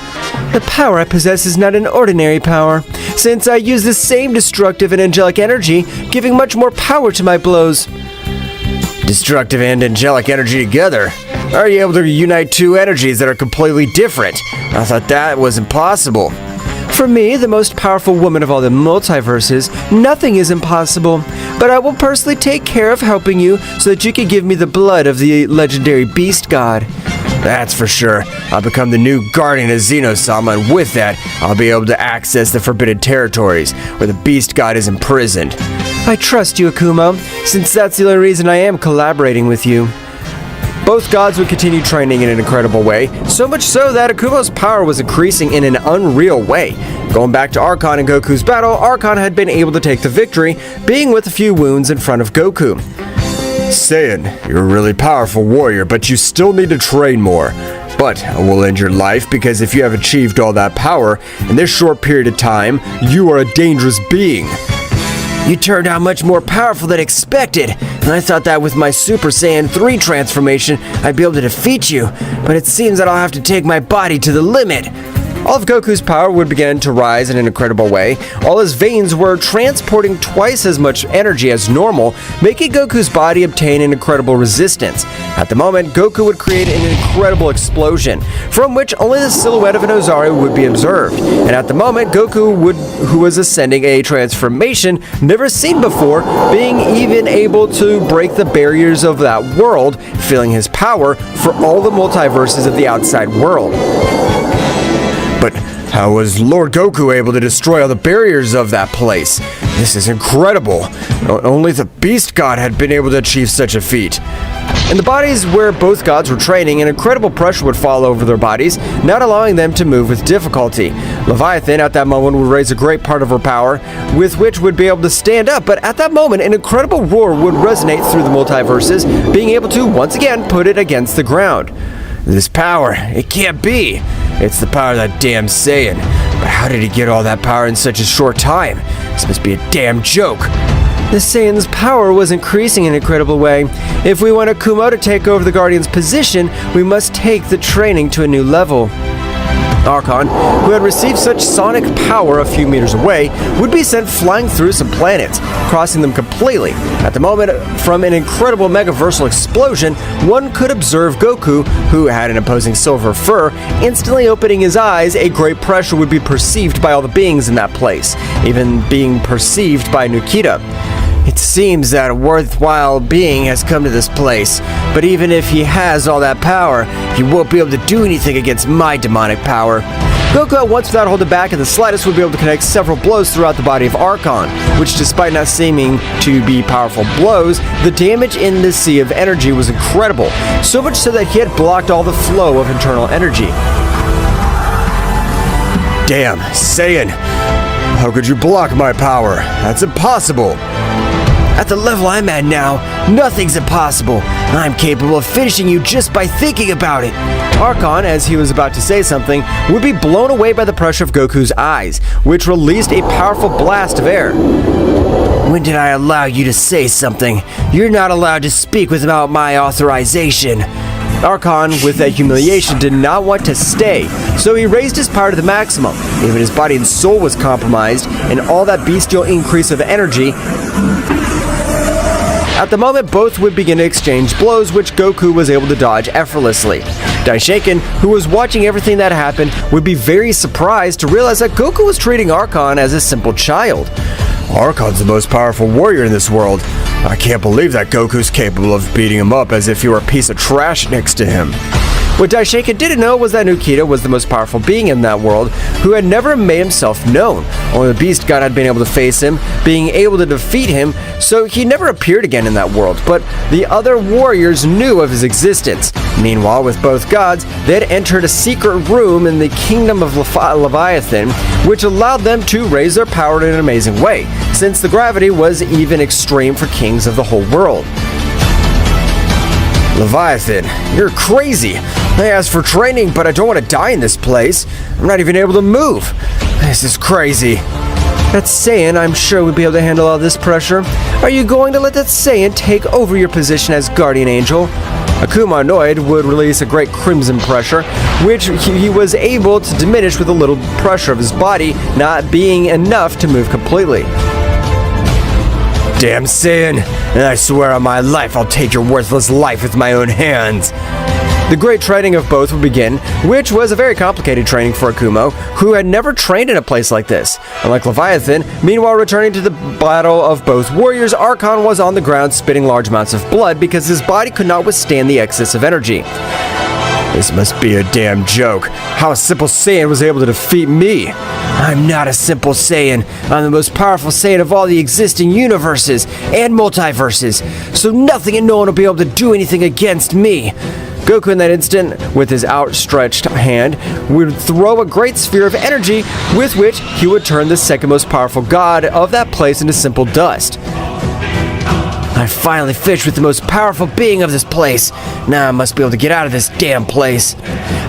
The power I possess is not an ordinary power, since I use the same destructive and angelic energy, giving much more power to my blows. Destructive and angelic energy together? Are you able to unite two energies that are completely different? I thought that was impossible. For me, the most powerful woman of all the multiverses, nothing is impossible. But I will personally take care of helping you so that you can give me the blood of the legendary beast god. That's for sure. I'll become the new guardian of Zeno-Sama, and with that, I'll be able to access the forbidden territories where the beast god is imprisoned. I trust you, Akumo, since that's the only reason I am collaborating with you. Both gods would continue training in an incredible way, so much so that Akumo's power was increasing in an unreal way. Going back to Archon and Goku's battle, Archon had been able to take the victory, being with a few wounds in front of Goku. Saiyan, you're a really powerful warrior, but you still need to train more. But I will end your life because if you have achieved all that power in this short period of time, you are a dangerous being. You turned out much more powerful than expected, and I thought that with my Super Saiyan 3 transformation, I'd be able to defeat you, but it seems that I'll have to take my body to the limit. All of Goku's power would begin to rise in an incredible way. All his veins were transporting twice as much energy as normal, making Goku's body obtain an incredible resistance. At the moment, Goku would create an incredible explosion, from which only the silhouette of an Ozaru would be observed. And at the moment, Goku who was ascending a transformation never seen before, being even able to break the barriers of that world, feeling his power for all the multiverses of the outside world. But how was Lord Goku able to destroy all the barriers of that place? This is incredible. Only the Beast God had been able to achieve such a feat. In the bodies where both gods were training, an incredible pressure would fall over their bodies, not allowing them to move with difficulty. Leviathan at that moment would raise a great part of her power, with which would be able to stand up, but at that moment an incredible roar would resonate through the multiverses, being able to once again put it against the ground. This power, it can't be. It's the power of that damn Saiyan. But how did he get all that power in such a short time? This must be a damn joke. The Saiyan's power was increasing in an incredible way. If we want Akumo to take over the Guardian's position, we must take the training to a new level. Archon, who had received such sonic power a few meters away, would be sent flying through some planets, crossing them completely. At the moment, from an incredible megaversal explosion, one could observe Goku, who had an imposing silver fur, instantly opening his eyes. A great pressure would be perceived by all the beings in that place, even being perceived by Nuka. It seems that a worthwhile being has come to this place, but even if he has all that power, he won't be able to do anything against my demonic power. Goku at once, without holding back in the slightest, would be able to connect several blows throughout the body of Archon, which, despite not seeming to be powerful blows, the damage in the sea of energy was incredible, so much so that he had blocked all the flow of internal energy. Damn, Saiyan! How could you block my power? That's impossible! At the level I'm at now, nothing's impossible. I'm capable of finishing you just by thinking about it. Archon, as he was about to say something, would be blown away by the pressure of Goku's eyes, which released a powerful blast of air. When did I allow you to say something? You're not allowed to speak without my authorization. Archon, with that humiliation, did not want to stay, so he raised his power to the maximum. Even his body and soul was compromised, and all that bestial increase of energy. At the moment, both would begin to exchange blows, which Goku was able to dodge effortlessly. Daishoken, who was watching everything that happened, would be very surprised to realize that Goku was treating Archon as a simple child. Archon's the most powerful warrior in this world. I can't believe that Goku's capable of beating him up as if he were a piece of trash next to him. What Daishoken didn't know was that Nuka was the most powerful being in that world, who had never made himself known. Only the Beast God had been able to face him, being able to defeat him, so he never appeared again in that world, but the other warriors knew of his existence. Meanwhile, with both gods, they had entered a secret room in the kingdom of Leviathan, which allowed them to raise their power in an amazing way, since the gravity was even extreme for kings of the whole world. Leviathan, you're crazy. I asked for training, but I don't want to die in this place. I'm not even able to move. This is crazy. That Saiyan, I'm sure, would be able to handle all this pressure. Are you going to let that Saiyan take over your position as Guardian Angel? Akumo, annoyed, would release a great crimson pressure, which he was able to diminish with a little pressure of his body, not being enough to move completely. Damn Saiyan, and I swear on my life I'll take your worthless life with my own hands. The great training of both would begin, which was a very complicated training for Akumo, who had never trained in a place like this. Unlike Leviathan, meanwhile returning to the battle of both warriors, Archon was on the ground spitting large amounts of blood because his body could not withstand the excess of energy. This must be a damn joke. How a simple Saiyan was able to defeat me. I'm not a simple Saiyan. I'm the most powerful Saiyan of all the existing universes and multiverses, so nothing and no one will be able to do anything against me. Goku in that instant, with his outstretched hand, would throw a great sphere of energy with which he would turn the second most powerful god of that place into simple dust. I finally fished with the most powerful being of this place. Now I must be able to get out of this damn place.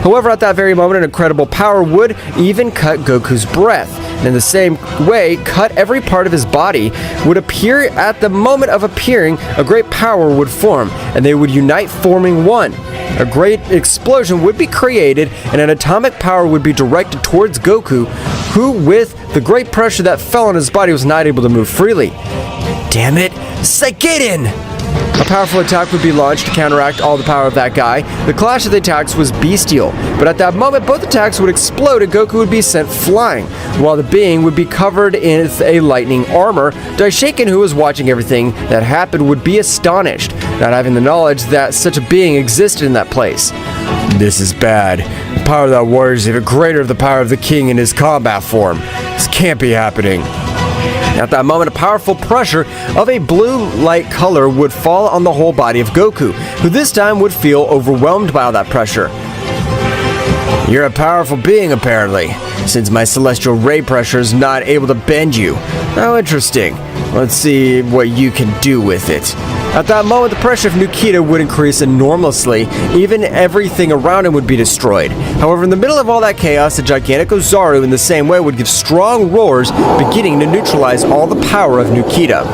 However, at that very moment, an incredible power would even cut Goku's breath. And in the same way, cut every part of his body would appear at the moment of appearing, a great power would form, and they would unite, forming one. A great explosion would be created, and an atomic power would be directed towards Goku, who, with the great pressure that fell on his body, was not able to move freely. Damn it! Sayayin! A powerful attack would be launched to counteract all the power of that guy. The clash of the attacks was bestial, but at that moment both attacks would explode and Goku would be sent flying, while the being would be covered in a lightning armor. Daishiken, who was watching everything that happened, would be astonished, not having the knowledge that such a being existed in that place. This is bad. The power of that warrior is even greater than the power of the king in his combat form. This can't be happening. At that moment, a powerful pressure of a blue light color would fall on the whole body of Goku, who this time would feel overwhelmed by all that pressure. You're a powerful being, apparently, since my celestial ray pressure is not able to bend you. How interesting. Let's see what you can do with it. At that moment, the pressure of Nikita would increase enormously. Even everything around him would be destroyed. However, in the middle of all that chaos, a gigantic Ozaru in the same way would give strong roars, beginning to neutralize all the power of Nikita.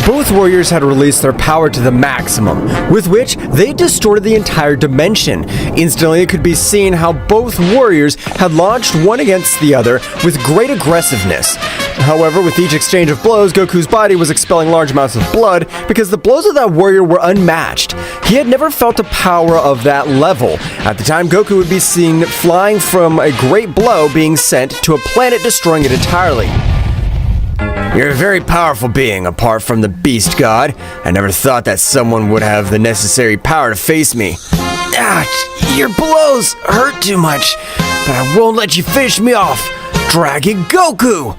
Both warriors had released their power to the maximum, with which they distorted the entire dimension. Instantly, it could be seen how both warriors had launched one against the other with great aggressiveness. However, with each exchange of blows, Goku's body was expelling large amounts of blood because the blows of that warrior were unmatched. He had never felt the power of that level. At the time, Goku would be seen flying from a great blow being sent to a planet, destroying it entirely. You're a very powerful being, apart from the beast god. I never thought that someone would have the necessary power to face me. Your blows hurt too much, but I won't let you finish me off. Dragon Goku!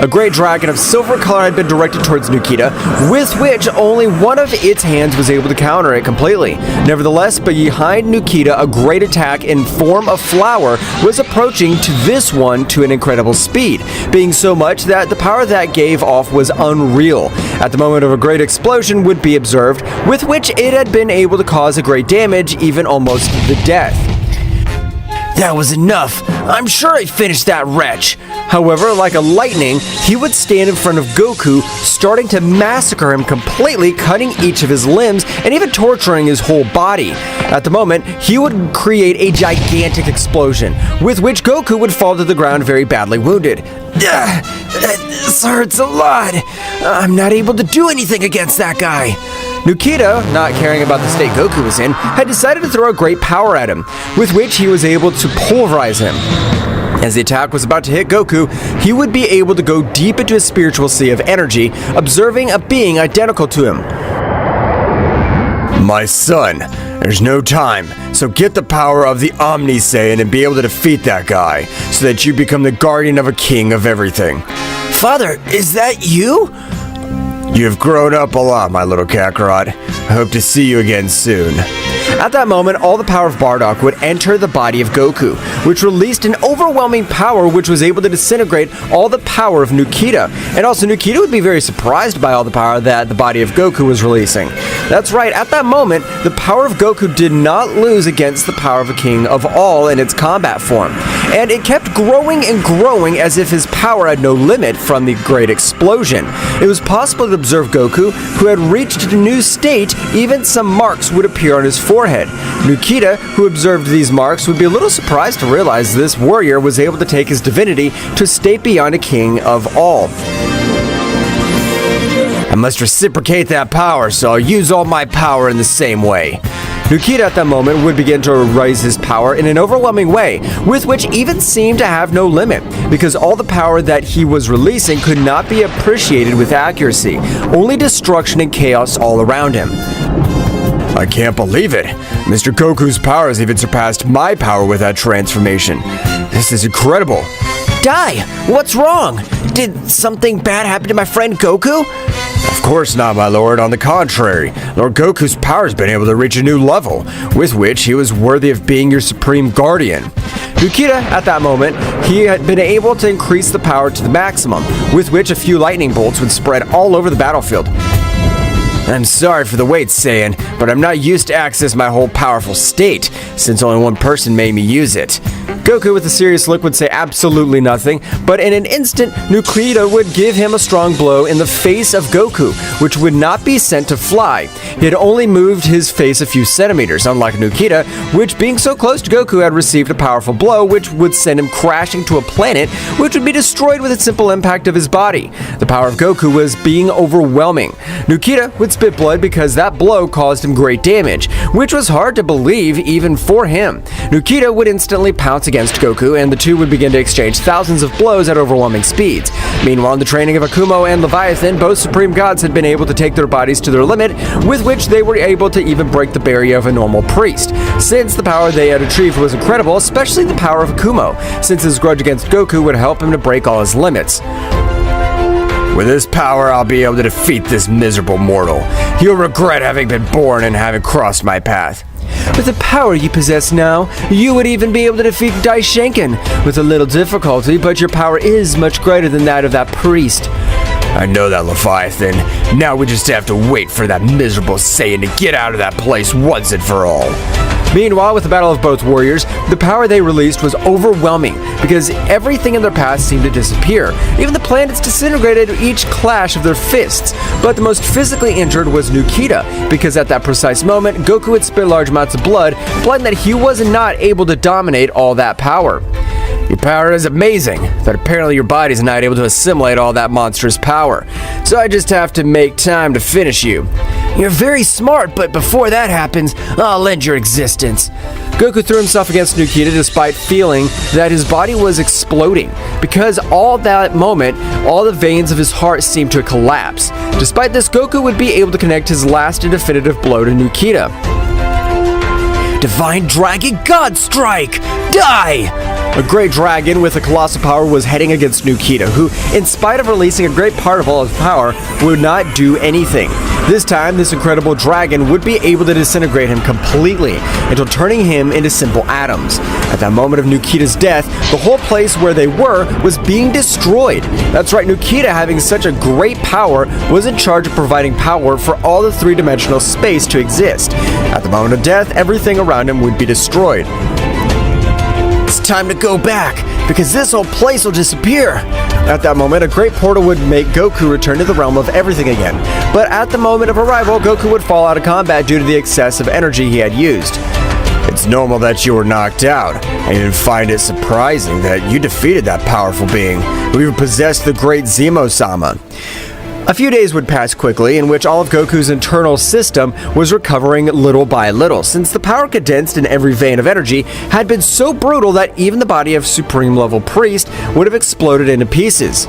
A great dragon of silver color had been directed towards Nikita, with which only one of its hands was able to counter it completely. Nevertheless, behind Nikita, a great attack in form of flower was approaching to this one to an incredible speed, being so much that the power that gave off was unreal. At the moment of a great explosion would be observed, with which it had been able to cause a great damage, even almost the death. That was enough. I'm sure I finished that wretch. However, like a lightning, he would stand in front of Goku, starting to massacre him completely, cutting each of his limbs and even torturing his whole body. At the moment, he would create a gigantic explosion, with which Goku would fall to the ground very badly wounded. This hurts a lot. I'm not able to do anything against that guy. Nikita, not caring about the state Goku was in, had decided to throw a great power at him, with which he was able to pulverize him. As the attack was about to hit Goku, he would be able to go deep into his spiritual sea of energy, observing a being identical to him. My son, there's no time, so get the power of the Omni Saiyan and be able to defeat that guy, so that you become the guardian of a king of everything. Father, is that you? You've grown up a lot, my little Kakarot. I hope to see you again soon. At that moment, all the power of Bardock would enter the body of Goku, which released an overwhelming power which was able to disintegrate all the power of Nikita. And also, Nikita would be very surprised by all the power that the body of Goku was releasing. That's right, at that moment, the power of Goku did not lose against the power of a king of all in its combat form. And it kept growing and growing as if his power had no limit from the great explosion. It was possible to observe Goku, who had reached a new state. Even some marks would appear on his forehead. Nikita, who observed these marks, would be a little surprised to realize this warrior was able to take his divinity to a state beyond a king of all. I must reciprocate that power, so I'll use all my power in the same way. Gogeta at that moment would begin to raise his power in an overwhelming way, with which even seemed to have no limit, because all the power that he was releasing could not be appreciated with accuracy, only destruction and chaos all around him. I can't believe it. Mr. Goku's power has even surpassed my power with that transformation. This is incredible. Die! What's wrong? Did something bad happen to my friend Goku? Of course not, my lord. On the contrary, Lord Goku's power has been able to reach a new level, with which he was worthy of being your supreme guardian. Gogeta, at that moment, he had been able to increase the power to the maximum, with which a few lightning bolts would spread all over the battlefield. I'm sorry for the wait, Saiyan, but I'm not used to access my whole powerful state, since only one person made me use it. Goku, with a serious look, would say absolutely nothing, but in an instant, Gogeta would give him a strong blow in the face of Goku, which would not be sent to fly. He had only moved his face a few centimeters, unlike Gogeta, which, being so close to Goku, had received a powerful blow, which would send him crashing to a planet, which would be destroyed with a simple impact of his body. The power of Goku was being overwhelming. Gogeta would spit blood because that blow caused him great damage, which was hard to believe even for him. Gogeta would instantly pounce against Goku, and the two would begin to exchange thousands of blows at overwhelming speeds. Meanwhile, in the training of Akumo and Leviathan, both supreme gods had been able to take their bodies to their limit, with which they were able to even break the barrier of a normal priest. Since the power they had achieved was incredible, especially the power of Akumo, since his grudge against Goku would help him to break all his limits. With this power, I'll be able to defeat this miserable mortal. He'll regret having been born and having crossed my path. With the power you possess now, you would even be able to defeat Daishenkin with a little difficulty, but your power is much greater than that of that priest. I know that, Leviathan. Now we just have to wait for that miserable Saiyan to get out of that place once and for all. Meanwhile, with the battle of both warriors, the power they released was overwhelming because everything in their path seemed to disappear. Even the planets disintegrated at each clash of their fists. But the most physically injured was Gogeta, because at that precise moment, Goku would spit large amounts of blood, implying that he was not able to dominate all that power. Your power is amazing, but apparently your body's not able to assimilate all that monstrous power. So I just have to make time to finish you. You're very smart, but before that happens, I'll end your existence. Goku threw himself against Gogeta despite feeling that his body was exploding, because all that moment, all the veins of his heart seemed to collapse. Despite this, Goku would be able to connect his last and definitive blow to Gogeta. Divine Dragon God Strike! Die! A great dragon with a colossal power was heading against Gogeta, who, in spite of releasing a great part of all his power, would not do anything. This time, this incredible dragon would be able to disintegrate him completely, until turning him into simple atoms. At that moment of Gogeta's death, the whole place where they were was being destroyed. That's right, Gogeta, having such a great power, was in charge of providing power for all the three-dimensional space to exist. At the moment of death, everything around him would be destroyed. It's time to go back, because this whole place will disappear. At that moment, a great portal would make Goku return to the realm of everything again. But at the moment of arrival, Goku would fall out of combat due to the excessive energy he had used. It's normal that you were knocked out. I even find it surprising that you defeated that powerful being who even possessed the great Zeno-Sama. A few days would pass quickly, in which all of Goku's internal system was recovering little by little, since the power condensed in every vein of energy had been so brutal that even the body of Supreme Level Priest would have exploded into pieces.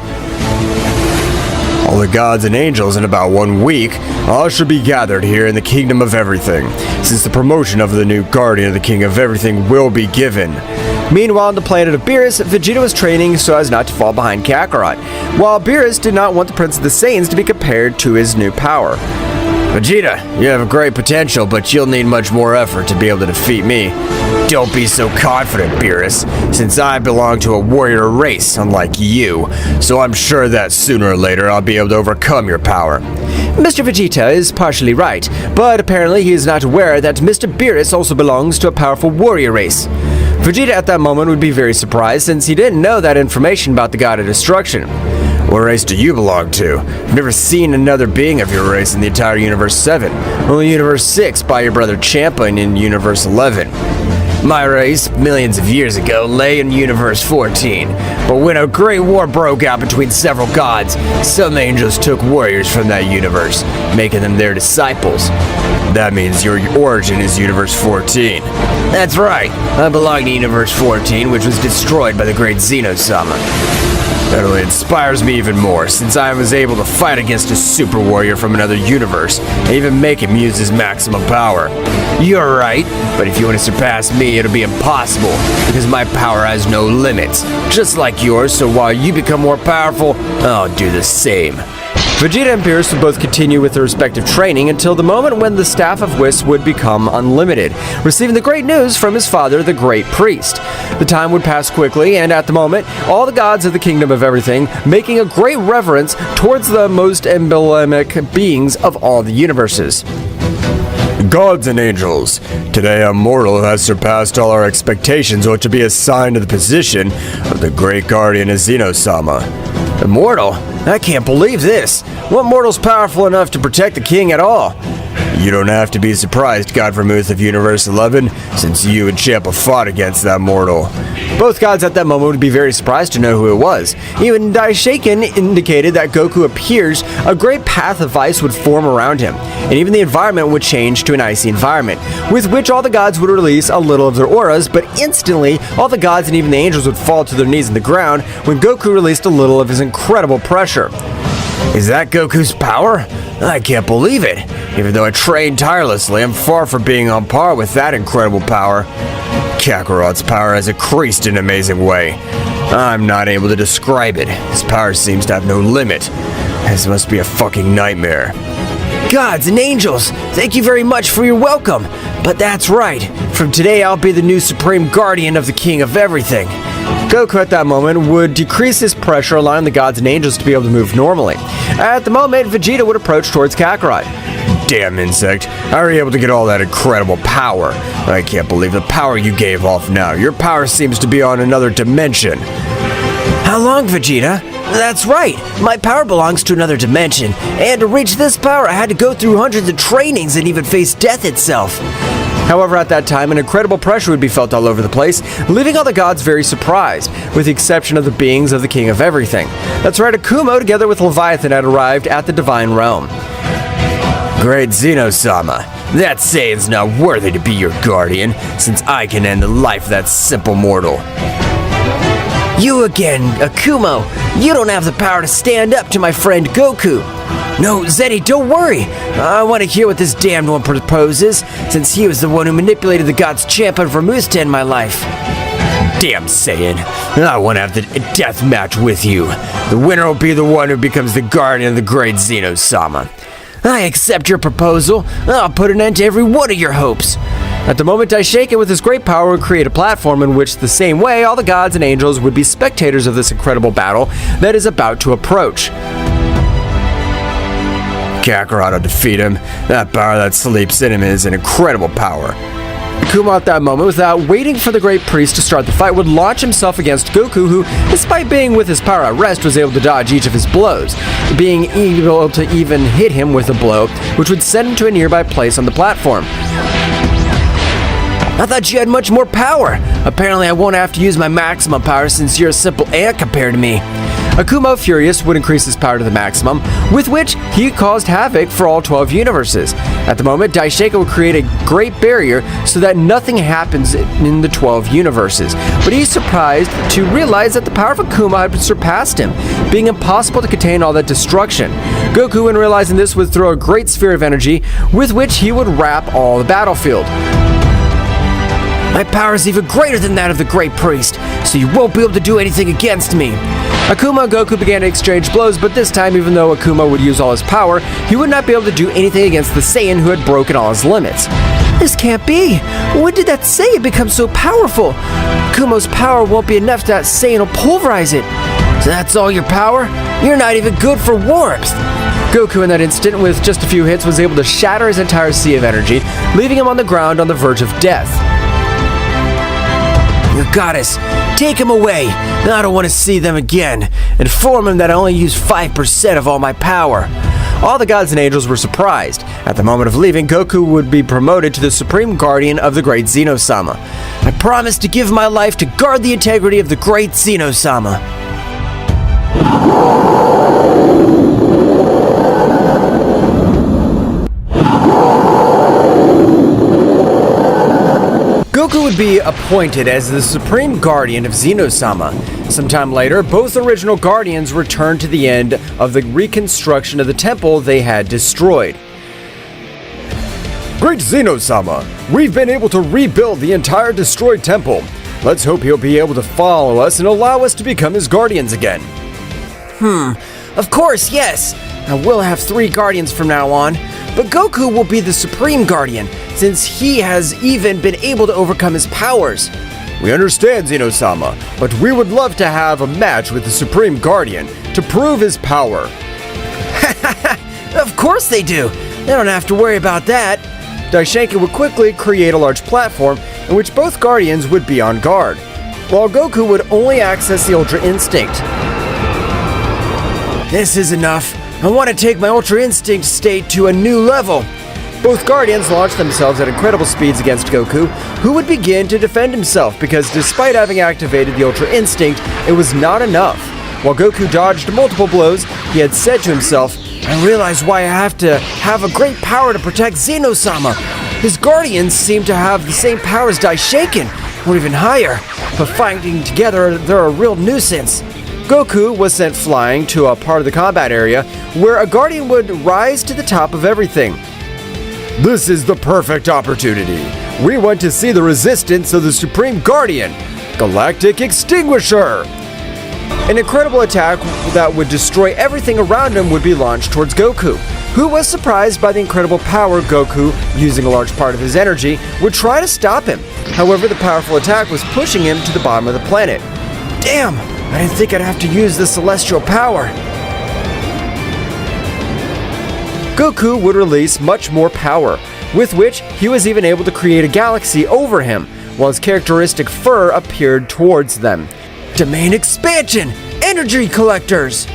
All the gods and angels in about 1 week, all should be gathered here in the Kingdom of Everything, since the promotion of the new Guardian of the King of Everything will be given. Meanwhile, on the planet of Beerus, Vegeta was training so as not to fall behind Kakarot, while Beerus did not want the Prince of the Saiyans to be compared to his new power. Vegeta, you have great potential, but you'll need much more effort to be able to defeat me. Don't be so confident, Beerus, since I belong to a warrior race, unlike you, so I'm sure that sooner or later I'll be able to overcome your power. Mr. Vegeta is partially right, but apparently he is not aware that Mr. Beerus also belongs to a powerful warrior race. Vegeta at that moment would be very surprised, since he didn't know that information about the God of Destruction. What race do you belong to? I've never seen another being of your race in the entire Universe 7. Only Universe 6 by your brother Champa in Universe 11. My race, millions of years ago, lay in Universe 14. But when a great war broke out between several gods, some angels took warriors from that universe, making them their disciples. That means your origin is Universe 14. That's right. I belong to Universe 14, which was destroyed by the great Zeno-Sama. That only inspires me even more, since I was able to fight against a super warrior from another universe, and even make him use his maximum power. You're right, but if you want to surpass me, it'll be impossible, because my power has no limits, just like yours, so while you become more powerful, I'll do the same. Vegeta and Beerus would both continue with their respective training until the moment when the Staff of Whis would become unlimited, receiving the great news from his father, the Great Priest. The time would pass quickly, and at the moment, all the gods of the Kingdom of Everything making a great reverence towards the most emblematic beings of all the universes. Gods and angels, today a mortal has surpassed all our expectations or to be assigned to the position of the great guardian Zeno-Sama. Immortal? I can't believe this. What mortal's powerful enough to protect the king at all? You don't have to be surprised, God Vermouth of Universe 11, since you and Champa fought against that mortal. Both gods at that moment would be very surprised to know who it was. Even Daishaken indicated that Goku appears a great path of ice would form around him, and even the environment would change to an icy environment, with which all the gods would release a little of their auras, but instantly, all the gods and even the angels would fall to their knees in the ground when Goku released a little of his incredible pressure. Is that Goku's power? I can't believe it. Even though I trained tirelessly, I'm far from being on par with that incredible power. Kakarot's power has increased in an amazing way. I'm not able to describe it. His power seems to have no limit. This must be a fucking nightmare. Gods and angels, thank you very much for your welcome. But that's right. From today, I'll be the new Supreme Guardian of the King of Everything. Goku at that moment would decrease his pressure, allowing the gods and angels to be able to move normally. At the moment, Vegeta would approach towards Kakarot. Damn insect, how are you able to get all that incredible power? I can't believe the power you gave off now. Your power seems to be on another dimension. How long, Vegeta? That's right, my power belongs to another dimension, and to reach this power I had to go through hundreds of trainings and even face death itself. However, at that time, an incredible pressure would be felt all over the place, leaving all the gods very surprised, with the exception of the beings of the King of Everything. That's right, Akumo, together with Leviathan, had arrived at the Divine Realm. Great Zeno-Sama, that Saiyan's not worthy to be your guardian, since I can end the life of that simple mortal. You again, Akumo. You don't have the power to stand up to my friend Goku. No, Zeddy, don't worry. I want to hear what this damned one proposes, since he was the one who manipulated the gods Champa and Vermouth to end my life. Damn Saiyan, I want to have the death match with you. The winner will be the one who becomes the guardian of the great Zeno-Sama. I accept your proposal. I'll put an end to every one of your hopes. At the moment, Daishaken with his great power would create a platform in which the same way all the gods and angels would be spectators of this incredible battle that is about to approach. Kakarot will defeat him. That power that sleeps in him is an incredible power. Akumo at that moment, without waiting for the Great Priest to start the fight, would launch himself against Goku, who, despite being with his power at rest, was able to dodge each of his blows, being able to even hit him with a blow, which would send him to a nearby place on the platform. I thought you had much more power. Apparently I won't have to use my maximum power since you're a simple ant compared to me. Akumo, furious, would increase his power to the maximum, with which he caused havoc for all 12 universes. At the moment, Daishaken would create a great barrier so that nothing happens in the 12 universes. But he's surprised to realize that the power of Akumo had surpassed him, being impossible to contain all that destruction. Goku, in realizing this, would throw a great sphere of energy, with which he would wrap all the battlefield. My power is even greater than that of the Great Priest, so you won't be able to do anything against me. Akumo and Goku began to exchange blows, but this time, even though Akumo would use all his power, he would not be able to do anything against the Saiyan who had broken all his limits. This can't be! When did that Saiyan become so powerful? Akumo's power won't be enough that Saiyan will pulverize it. So that's all your power? You're not even good for warmth! Goku in that instant, with just a few hits, was able to shatter his entire sea of energy, leaving him on the ground on the verge of death. You goddess, take him away. I don't want to see them again. Inform him that I only use 5% of all my power. All the gods and angels were surprised. At the moment of leaving, Goku would be promoted to the Supreme Guardian of the Great Zeno-Sama. I promise to give my life to guard the integrity of the Great Zeno-Sama. Goku would be appointed as the Supreme Guardian of Zeno-Sama. Sometime later, both original Guardians returned to the end of the reconstruction of the temple they had destroyed. Great Zeno-Sama, we've been able to rebuild the entire destroyed temple. Let's hope he'll be able to follow us and allow us to become his guardians again. Of course, yes. I will have 3 guardians from now on, but Goku will be the Supreme Guardian, since he has even been able to overcome his powers. We understand, Zeno-Sama, but we would love to have a match with the Supreme Guardian to prove his power. Of course they do. They don't have to worry about that. Daishenki would quickly create a large platform in which both Guardians would be on guard, while Goku would only access the Ultra Instinct. This is enough. I want to take my Ultra Instinct state to a new level. Both Guardians launched themselves at incredible speeds against Goku, who would begin to defend himself because despite having activated the Ultra Instinct, it was not enough. While Goku dodged multiple blows, he had said to himself, I realize why I have to have a great power to protect Zeno-Sama. His Guardians seem to have the same power as Daishenki, or even higher, but fighting together, they're a real nuisance. Goku was sent flying to a part of the combat area where a Guardian would rise to the top of everything. This is the perfect opportunity. We want to see the resistance of the Supreme Guardian, Galactic Extinguisher. An incredible attack that would destroy everything around him would be launched towards Goku, who was surprised by the incredible power Goku, using a large part of his energy, would try to stop him. However, the powerful attack was pushing him to the bottom of the planet. Damn, I didn't think I'd have to use the celestial power. Goku would release much more power, with which he was even able to create a galaxy over him, while his characteristic fur appeared towards them. Domain expansion! Energy collectors!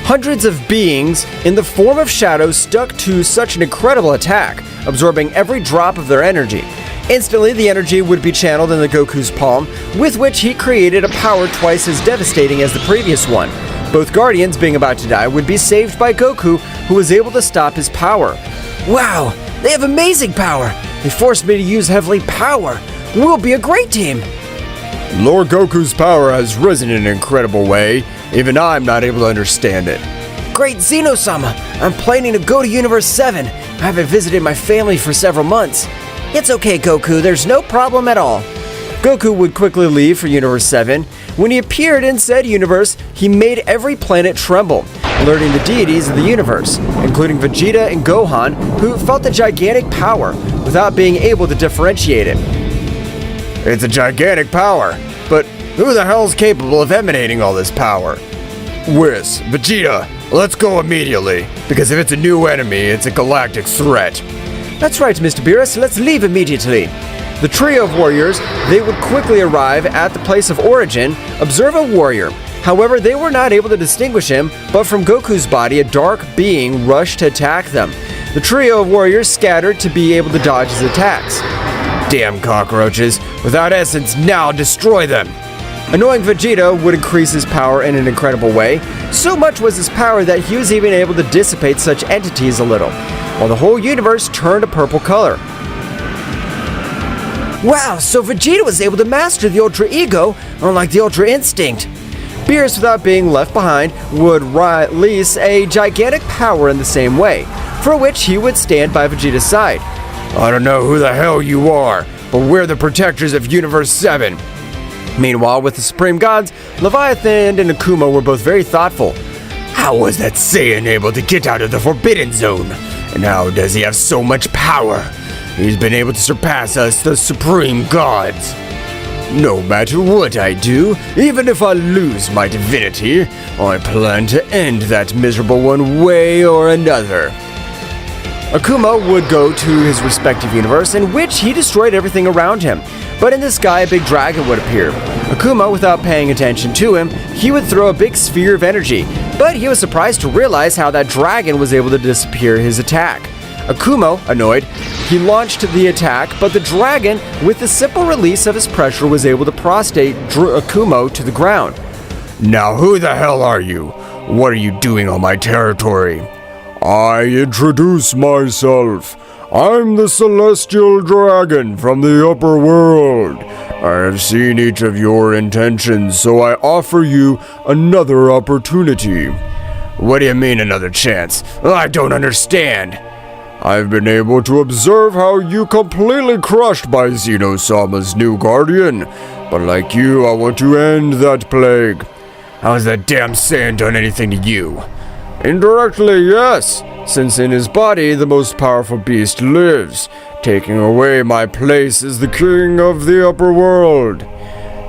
Hundreds of beings in the form of shadows stuck to such an incredible attack, absorbing every drop of their energy. Instantly, the energy would be channeled into Goku's palm, with which he created a power twice as devastating as the previous one. Both Guardians, being about to die, would be saved by Goku, who was able to stop his power. Wow, they have amazing power! They forced me to use heavenly power! We'll be a great team! Lord Goku's power has risen in an incredible way. Even I'm not able to understand it. Great Zeno-Sama, I'm planning to go to Universe 7. I haven't visited my family for several months. It's okay, Goku, there's no problem at all. Goku would quickly leave for Universe 7. When he appeared in said universe, he made every planet tremble, alerting the deities of the universe, including Vegeta and Gohan, who felt the gigantic power without being able to differentiate it. It's a gigantic power, but who the hell is capable of emanating all this power? Whis, Vegeta, let's go immediately, because if it's a new enemy, it's a galactic threat. That's right, Mr. Beerus, let's leave immediately. The trio of warriors, they would quickly arrive at the place of origin, observe a warrior. However, they were not able to distinguish him, but from Goku's body, a dark being rushed to attack them. The trio of warriors scattered to be able to dodge his attacks. Damn cockroaches, without essence, now destroy them! Annoying Vegeta would increase his power in an incredible way. So much was his power that he was even able to dissipate such entities a little, while the whole universe turned a purple color. Wow, so Vegeta was able to master the Ultra Ego, unlike the Ultra Instinct. Beerus, without being left behind, would release a gigantic power in the same way, for which he would stand by Vegeta's side. I don't know who the hell you are, but we're the protectors of Universe 7. Meanwhile, with the Supreme Gods, Leviathan and Akumo were both very thoughtful. How was that Saiyan able to get out of the Forbidden Zone? And how does he have so much power? He's been able to surpass us, the Supreme Gods. No matter what I do, even if I lose my divinity, I plan to end that miserable one way or another. Akumo would go to his respective universe, in which he destroyed everything around him. But in the sky, a big dragon would appear. Akumo, without paying attention to him, he would throw a big sphere of energy, but he was surprised to realize how that dragon was able to disappear his attack. Akumo, annoyed, he launched the attack, but the dragon, with the simple release of his pressure, was able to prostrate Akumo to the ground. Now who the hell are you? What are you doing on my territory? I introduce myself. I'm the celestial dragon from the upper world. I have seen each of your intentions, so I offer you another opportunity. What do you mean another chance? I don't understand. I've been able to observe how you completely crushed by Zeno-Sama's new guardian, but like you, I want to end that plague. How has that damn Saiyan done anything to you? Indirectly, yes, since in his body the most powerful beast lives, taking away my place as the king of the upper world.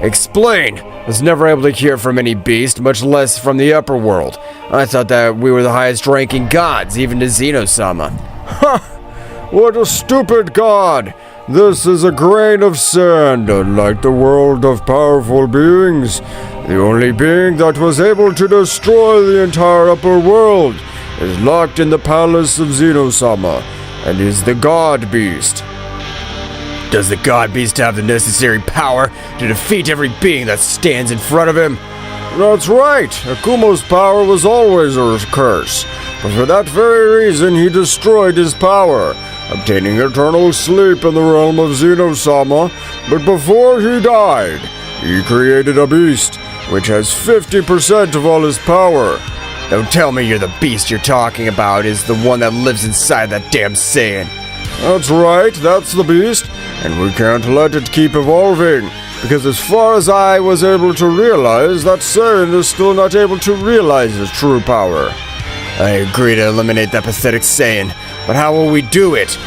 Explain! I was never able to hear from any beast, much less from the upper world. I thought that we were the highest ranking gods, even to Zeno-Sama. Ha! What a stupid god! This is a grain of sand, unlike the world of powerful beings. The only being that was able to destroy the entire upper world is locked in the palace of Zeno-Sama, and is the God Beast. Does the God Beast have the necessary power to defeat every being that stands in front of him? That's right. Akumo's power was always a curse, but for that very reason he destroyed his power, obtaining eternal sleep in the realm of Zeno-Sama. But before he died, he created a beast, which has 50% of all his power. Don't tell me you're the beast you're talking about is the one that lives inside that damn Saiyan. That's right, that's the beast, and we can't let it keep evolving, because as far as I was able to realize, that Saiyan is still not able to realize his true power. I agree to eliminate that pathetic Saiyan, but how will we do it?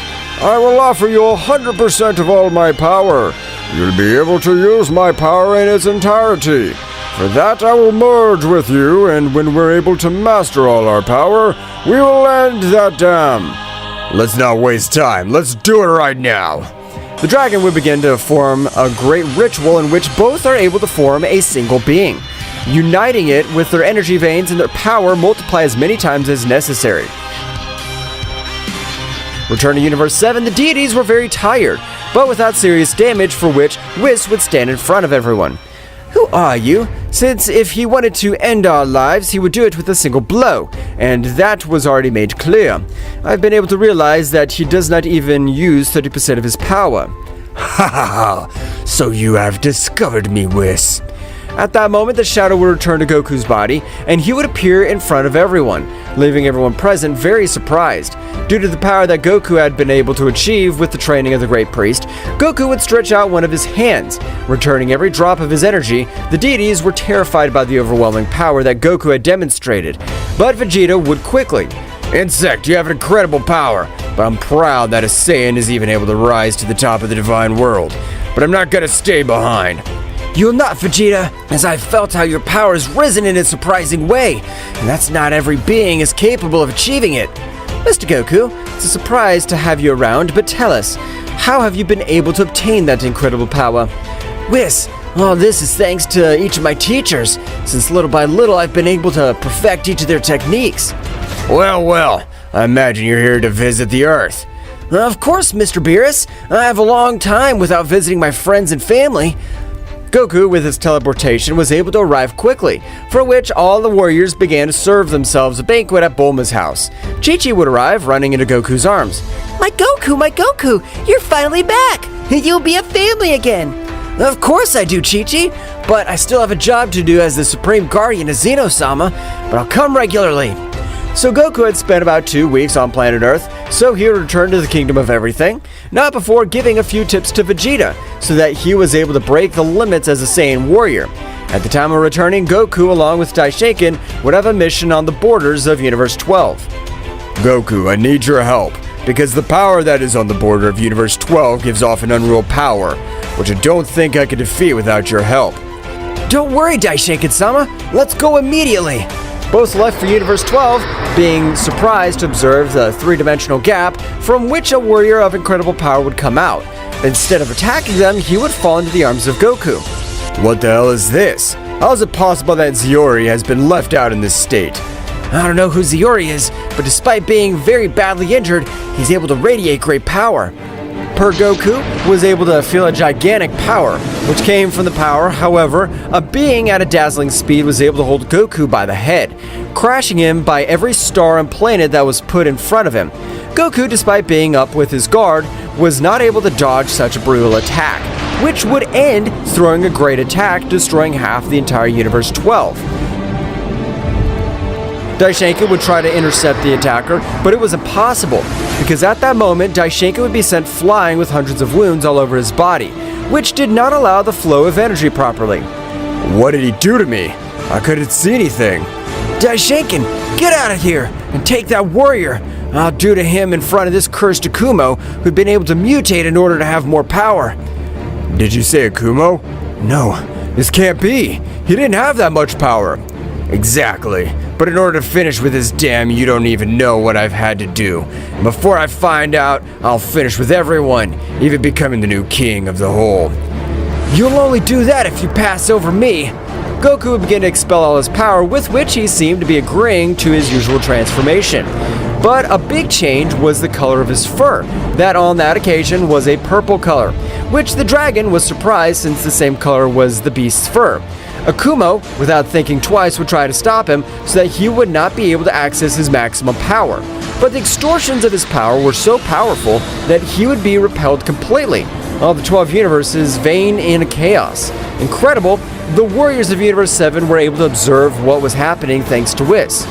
I will offer you 100% of all my power. You'll be able to use my power in its entirety. For that I will merge with you, and when we're able to master all our power, we will end that dam. Let's not waste time. Let's do it right now. The dragon would begin to form a great ritual in which both are able to form a single being, uniting it with their energy veins and their power multiply as many times as necessary. Returning to Universe 7, the deities were very tired, but without serious damage, for which Whis would stand in front of everyone. Who are you? Since if he wanted to end our lives, he would do it with a single blow, and that was already made clear. I've been able to realize that he does not even use 30% of his power. Ha ha ha! So you have discovered me, Whis. At that moment, the shadow would return to Goku's body, and he would appear in front of everyone, leaving everyone present very surprised. Due to the power that Goku had been able to achieve with the training of the Great Priest, Goku would stretch out one of his hands, returning every drop of his energy. The deities were terrified by the overwhelming power that Goku had demonstrated, but Vegeta would quickly. Insect, you have incredible power, but I'm proud that a Saiyan is even able to rise to the top of the divine world. But I'm not gonna stay behind. You'll not, Vegeta, as I've felt how your power has risen in a surprising way, and that's not every being is capable of achieving it. Mr. Goku, it's a surprise to have you around, but tell us, how have you been able to obtain that incredible power? Whis, all this is thanks to each of my teachers, since little by little I've been able to perfect each of their techniques. Well, I imagine you're here to visit the Earth. Of course, Mr. Beerus. I have a long time without visiting my friends and family. Goku, with his teleportation, was able to arrive quickly, for which all the warriors began to serve themselves a banquet at Bulma's house. Chi-Chi would arrive, running into Goku's arms. My Goku, you're finally back! You'll be a family again! Of course I do, Chi-Chi, but I still have a job to do as the Supreme Guardian of Zeno-Sama, but I'll come regularly. So Goku had spent about 2 weeks on planet Earth, so he would return to the Kingdom of Everything, not before giving a few tips to Vegeta, so that he was able to break the limits as a Saiyan warrior. At the time of returning, Goku, along with Daishinkan, would have a mission on the borders of Universe 12. Goku, I need your help, because the power that is on the border of Universe 12 gives off an unreal power, which I don't think I could defeat without your help. Don't worry, Daishinkan-sama, let's go immediately. Both left for Universe 12, being surprised to observe the three-dimensional gap from which a warrior of incredible power would come out. Instead of attacking them, he would fall into the arms of Goku. What the hell is this? How is it possible that Ziori has been left out in this state? I don't know who Ziori is, but despite being very badly injured, he's able to radiate great power. Per Goku was able to feel a gigantic power, which came from the power. However, a being at a dazzling speed was able to hold Goku by the head, crashing him by every star and planet that was put in front of him. Goku, despite being up with his guard, was not able to dodge such a brutal attack, which would end throwing a great attack, destroying half the entire Universe 12. Daishenka would try to intercept the attacker, but it was impossible, because at that moment, Daishenka would be sent flying with hundreds of wounds all over his body, which did not allow the flow of energy properly. What did he do to me? I couldn't see anything. Daishenkin, get out of here and take that warrior. I'll do to him in front of this cursed Akumo, who'd been able to mutate in order to have more power. Did you say Akumo? No, this can't be. He didn't have that much power. Exactly. But in order to finish with this dam, you don't even know what I've had to do. And before I find out, I'll finish with everyone, even becoming the new king of the whole. You'll only do that if you pass over me. Goku would begin to expel all his power, with which he seemed to be agreeing to his usual transformation. But a big change was the color of his fur, that on that occasion was a purple color, which the dragon was surprised since the same color was the beast's fur. Akumo, without thinking twice, would try to stop him so that he would not be able to access his maximum power. But the extortions of his power were so powerful that he would be repelled completely. All the 12 universes vein in chaos. Incredible, the warriors of Universe 7 were able to observe what was happening thanks to Whis.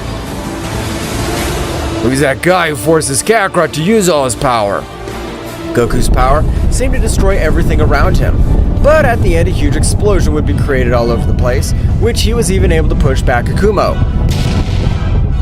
Who's that guy who forces Kakarot to use all his power? Goku's power seemed to destroy everything around him. But at the end, a huge explosion would be created all over the place, which he was even able to push back Akumo.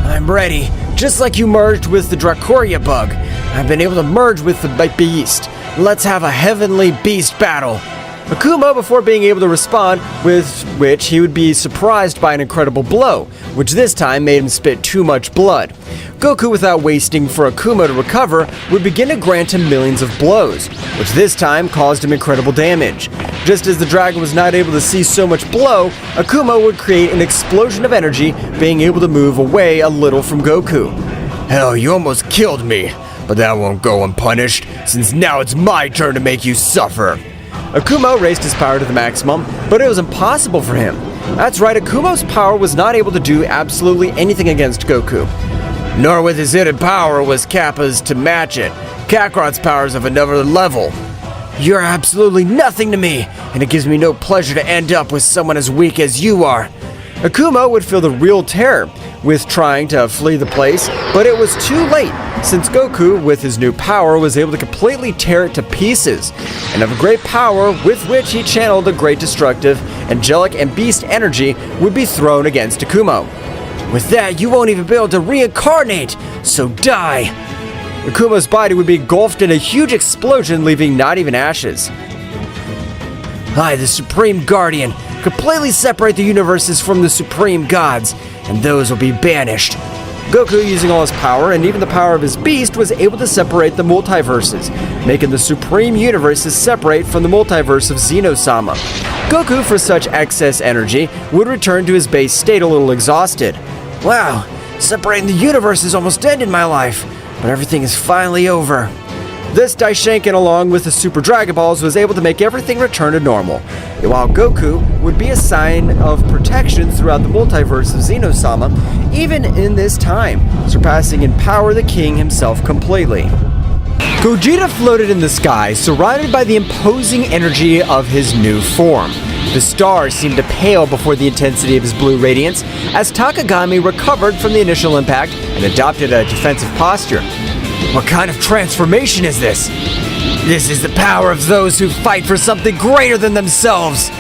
I'm ready. Just like you merged with the Dracoria bug, I've been able to merge with the beast. Let's have a heavenly beast battle. Akumo, before being able to respond, with which he would be surprised by an incredible blow, which this time made him spit too much blood. Goku, without wasting for Akumo to recover, would begin to grant him millions of blows, which this time caused him incredible damage. Just as the dragon was not able to see so much blow, Akumo would create an explosion of energy, being able to move away a little from Goku. Hell, you almost killed me, but that won't go unpunished, since now it's my turn to make you suffer. Akumo raised his power to the maximum, but it was impossible for him. That's right, Akumo's power was not able to do absolutely anything against Goku. Nor with his hidden power was Kappa's to match it. Kakarot's power is of another level. You're absolutely nothing to me, and it gives me no pleasure to end up with someone as weak as you are. Akumo would feel the real terror with trying to flee the place, but it was too late, since Goku, with his new power, was able to completely tear it to pieces, and of a great power with which he channeled a great destructive, angelic, and beast energy would be thrown against Akumo. With that, you won't even be able to reincarnate, so die! Akumo's body would be engulfed in a huge explosion, leaving not even ashes. I, the Supreme Guardian, completely separate the universes from the Supreme Gods, and those will be banished. Goku, using all his power and even the power of his beast, was able to separate the multiverses, making the Supreme Universes separate from the multiverse of Zeno-Sama. Goku, for such excess energy, would return to his base state a little exhausted. Wow, separating the universes almost ended my life, but everything is finally over. This Daishenkin, along with the Super Dragon Balls, was able to make everything return to normal, while Goku would be a sign of protection throughout the multiverse of Zeno-Sama, even in this time, surpassing in power the king himself completely. Gogeta floated in the sky, surrounded by the imposing energy of his new form. The stars seemed to pale before the intensity of his blue radiance, as Takagami recovered from the initial impact and adopted a defensive posture. What kind of transformation is this? This is the power of those who fight for something greater than themselves.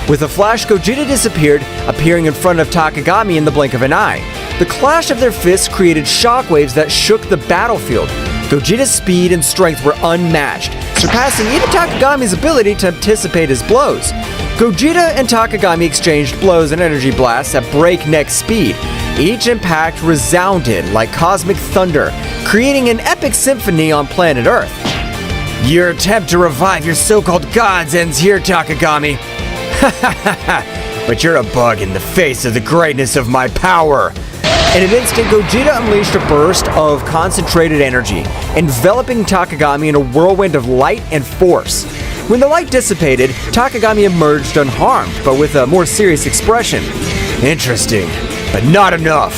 With a flash, Gogeta disappeared, appearing in front of Takagami in the blink of an eye. The clash of their fists created shockwaves that shook the battlefield. Gogeta's speed and strength were unmatched, surpassing even Takagami's ability to anticipate his blows. Gogeta and Takagami exchanged blows and energy blasts at breakneck speed. Each impact resounded like cosmic thunder, creating an epic symphony on planet Earth. Your attempt to revive your so-called gods ends here, Takagami. But you're a bug in the face of the greatness of my power. In an instant, Gogeta unleashed a burst of concentrated energy, enveloping Takagami in a whirlwind of light and force. When the light dissipated, Takagami emerged unharmed, but with a more serious expression. Interesting, but not enough.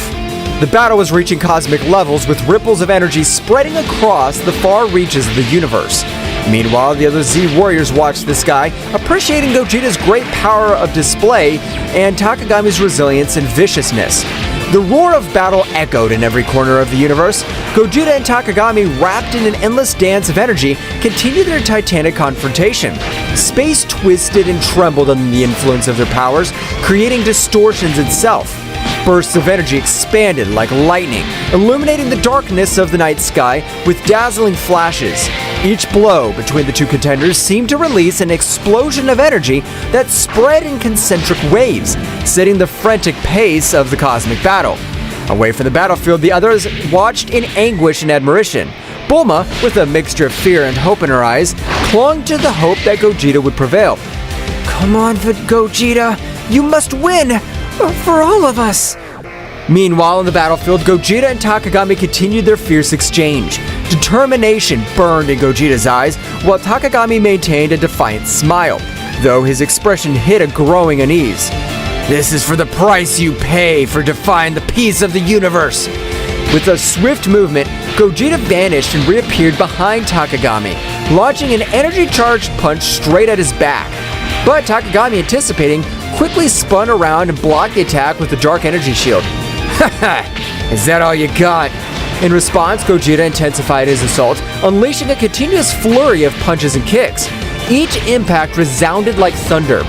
The battle was reaching cosmic levels, with ripples of energy spreading across the far reaches of the universe. Meanwhile, the other Z warriors watched the sky, appreciating Gogeta's great power of display and Takagami's resilience and viciousness. The roar of battle echoed in every corner of the universe. Gogeta and Takagami, wrapped in an endless dance of energy, continued their titanic confrontation. Space twisted and trembled under the influence of their powers, creating distortions itself. Bursts of energy expanded like lightning, illuminating the darkness of the night sky with dazzling flashes. Each blow between the two contenders seemed to release an explosion of energy that spread in concentric waves, setting the frantic pace of the cosmic battle. Away from the battlefield, the others watched in anguish and admiration. Bulma, with a mixture of fear and hope in her eyes, clung to the hope that Gogeta would prevail. Come on, Gogeta, you must win! For all of us! Meanwhile, on the battlefield, Gogeta and Takagami continued their fierce exchange. Determination burned in Gogeta's eyes, while Takagami maintained a defiant smile, though his expression hid a growing unease. This is for the price you pay for defying the peace of the universe. With a swift movement, Gogeta vanished and reappeared behind Takagami, launching an energy-charged punch straight at his back. But Takagami, anticipating, quickly spun around and blocked the attack with the dark energy shield. Haha, is that all you got? In response, Gogeta intensified his assault, unleashing a continuous flurry of punches and kicks. Each impact resounded like thunder.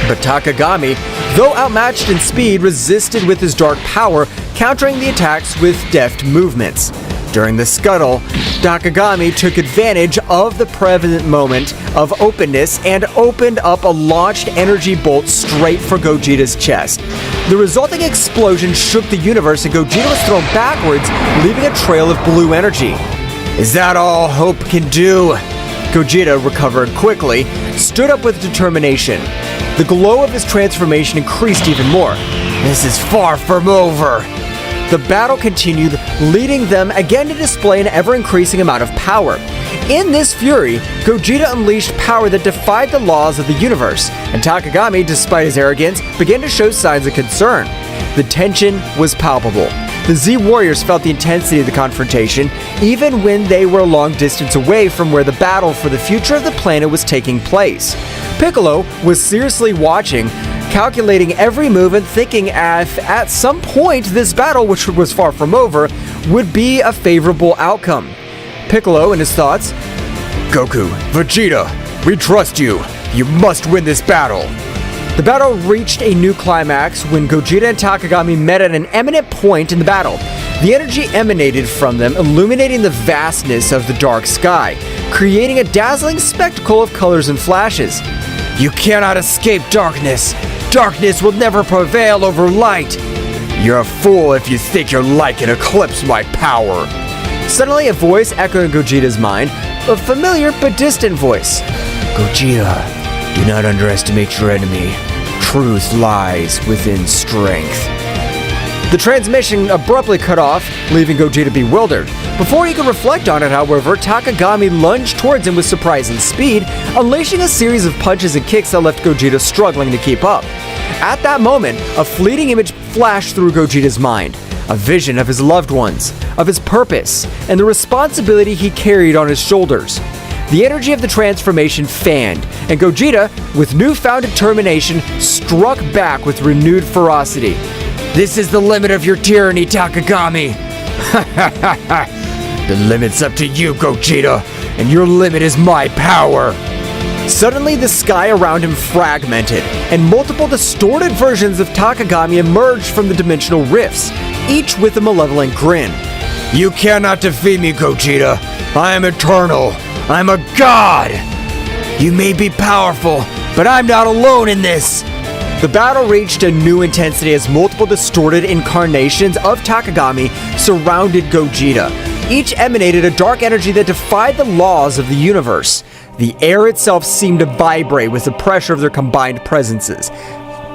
But Takagami, though outmatched in speed, resisted with his dark power, countering the attacks with deft movements. During the scuttle, Takagami took advantage of the prevalent moment of openness and opened up a launched energy bolt straight for Gogeta's chest. The resulting explosion shook the universe and Gogeta was thrown backwards, leaving a trail of blue energy. Is that all hope can do? Gogeta recovered quickly, stood up with determination. The glow of his transformation increased even more. This is far from over. The battle continued, leading them again to display an ever-increasing amount of power. In this fury, Gogeta unleashed power that defied the laws of the universe, and Takagami, despite his arrogance, began to show signs of concern. The tension was palpable. The Z warriors felt the intensity of the confrontation, even when they were a long distance away from where the battle for the future of the planet was taking place. Piccolo was seriously watching, calculating every move and thinking at some point this battle, which was far from over, would be a favorable outcome. Piccolo, in his thoughts, Goku, Vegeta, we trust you. You must win this battle. The battle reached a new climax when Gogeta and Takagami met at an eminent point in the battle. The energy emanated from them, illuminating the vastness of the dark sky, creating a dazzling spectacle of colors and flashes. You cannot escape darkness. Darkness will never prevail over light. You're a fool if you think your light can eclipse my power. Suddenly, a voice echoed in Gogeta's mind, a familiar but distant voice. Gogeta, do not underestimate your enemy. Truth lies within strength. The transmission abruptly cut off, leaving Gogeta bewildered. Before he could reflect on it, however, Takagami lunged towards him with surprising speed, unleashing a series of punches and kicks that left Gogeta struggling to keep up. At that moment, a fleeting image flashed through Gogeta's mind, a vision of his loved ones, of his purpose, and the responsibility he carried on his shoulders. The energy of the transformation fanned, and Gogeta, with newfound determination, struck back with renewed ferocity. This is the limit of your tyranny, Takagami. The limit's up to you, Gogeta, and your limit is my power. Suddenly, the sky around him fragmented, and multiple distorted versions of Takagami emerged from the dimensional rifts, each with a malevolent grin. You cannot defeat me, Gogeta. I am eternal. I'm a god. You may be powerful, but I'm not alone in this. The battle reached a new intensity as multiple distorted incarnations of Takagami surrounded Gogeta. Each emanated a dark energy that defied the laws of the universe. The air itself seemed to vibrate with the pressure of their combined presences.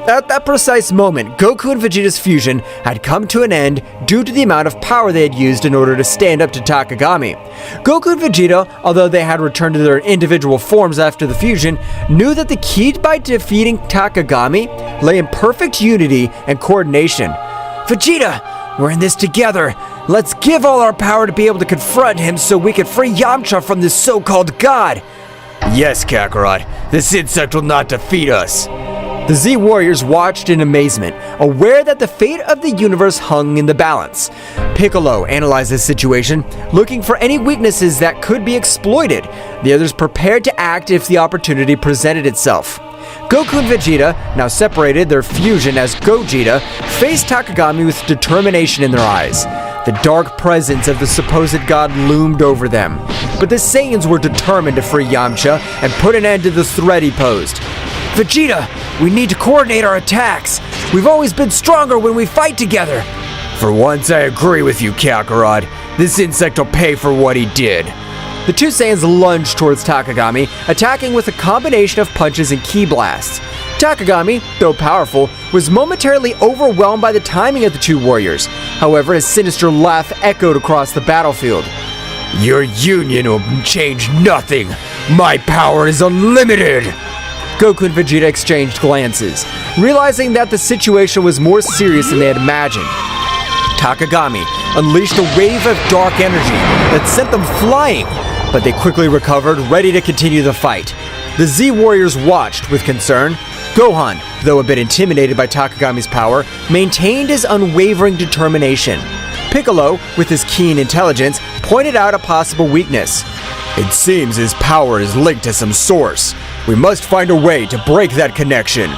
At that precise moment, Goku and Vegeta's fusion had come to an end due to the amount of power they had used in order to stand up to Takagami. Goku and Vegeta, although they had returned to their individual forms after the fusion, knew that the key by defeating Takagami lay in perfect unity and coordination. Vegeta, we're in this together. Let's give all our power to be able to confront him so we can free Yamcha from this so-called god. Yes, Kakarot, this insect will not defeat us. The Z Warriors watched in amazement, aware that the fate of the universe hung in the balance. Piccolo analyzed the situation, looking for any weaknesses that could be exploited. The others prepared to act if the opportunity presented itself. Goku and Vegeta, now separated, their fusion as Gogeta, faced Takagami with determination in their eyes. The dark presence of the supposed god loomed over them, but the Saiyans were determined to free Yamcha and put an end to the threat he posed. Vegeta, we need to coordinate our attacks. We've always been stronger when we fight together. For once, I agree with you, Kakarot. This insect will pay for what he did. The two Saiyans lunged towards Takagami, attacking with a combination of punches and ki blasts. Takagami, though powerful, was momentarily overwhelmed by the timing of the two warriors. However, his sinister laugh echoed across the battlefield. Your union will change nothing. My power is unlimited. Goku and Vegeta exchanged glances, realizing that the situation was more serious than they had imagined. Takagami unleashed a wave of dark energy that sent them flying, but they quickly recovered, ready to continue the fight. The Z Warriors watched with concern. Gohan, though a bit intimidated by Takagami's power, maintained his unwavering determination. Piccolo, with his keen intelligence, pointed out a possible weakness. It seems his power is linked to some source. We must find a way to break that connection.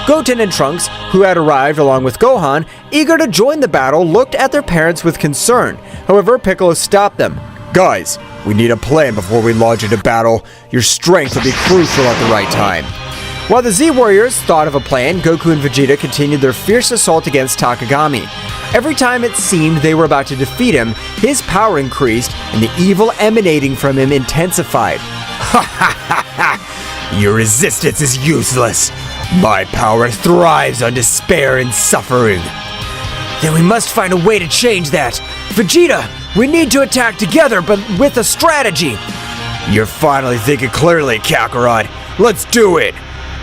Goten and Trunks, who had arrived along with Gohan, eager to join the battle, looked at their parents with concern. However, Piccolo stopped them. Guys, we need a plan before we launch into battle. Your strength will be crucial at the right time. While the Z Warriors thought of a plan, Goku and Vegeta continued their fierce assault against Takagami. Every time it seemed they were about to defeat him, his power increased and the evil emanating from him intensified. Ha ha ha ha! Your resistance is useless. My power thrives on despair and suffering. Then we must find a way to change that. Vegeta, we need to attack together, but with a strategy. You're finally thinking clearly, Kakarot. Let's do it!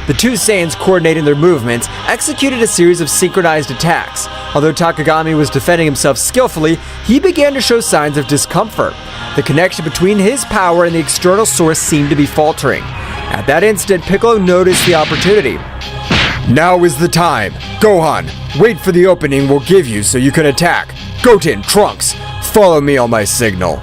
The two Saiyans, coordinating their movements, executed a series of synchronized attacks. Although Takagami was defending himself skillfully, he began to show signs of discomfort. The connection between his power and the external source seemed to be faltering. At that instant, Piccolo noticed the opportunity. Now is the time. Gohan, wait for the opening we'll give you so you can attack. Goten, Trunks, follow me on my signal.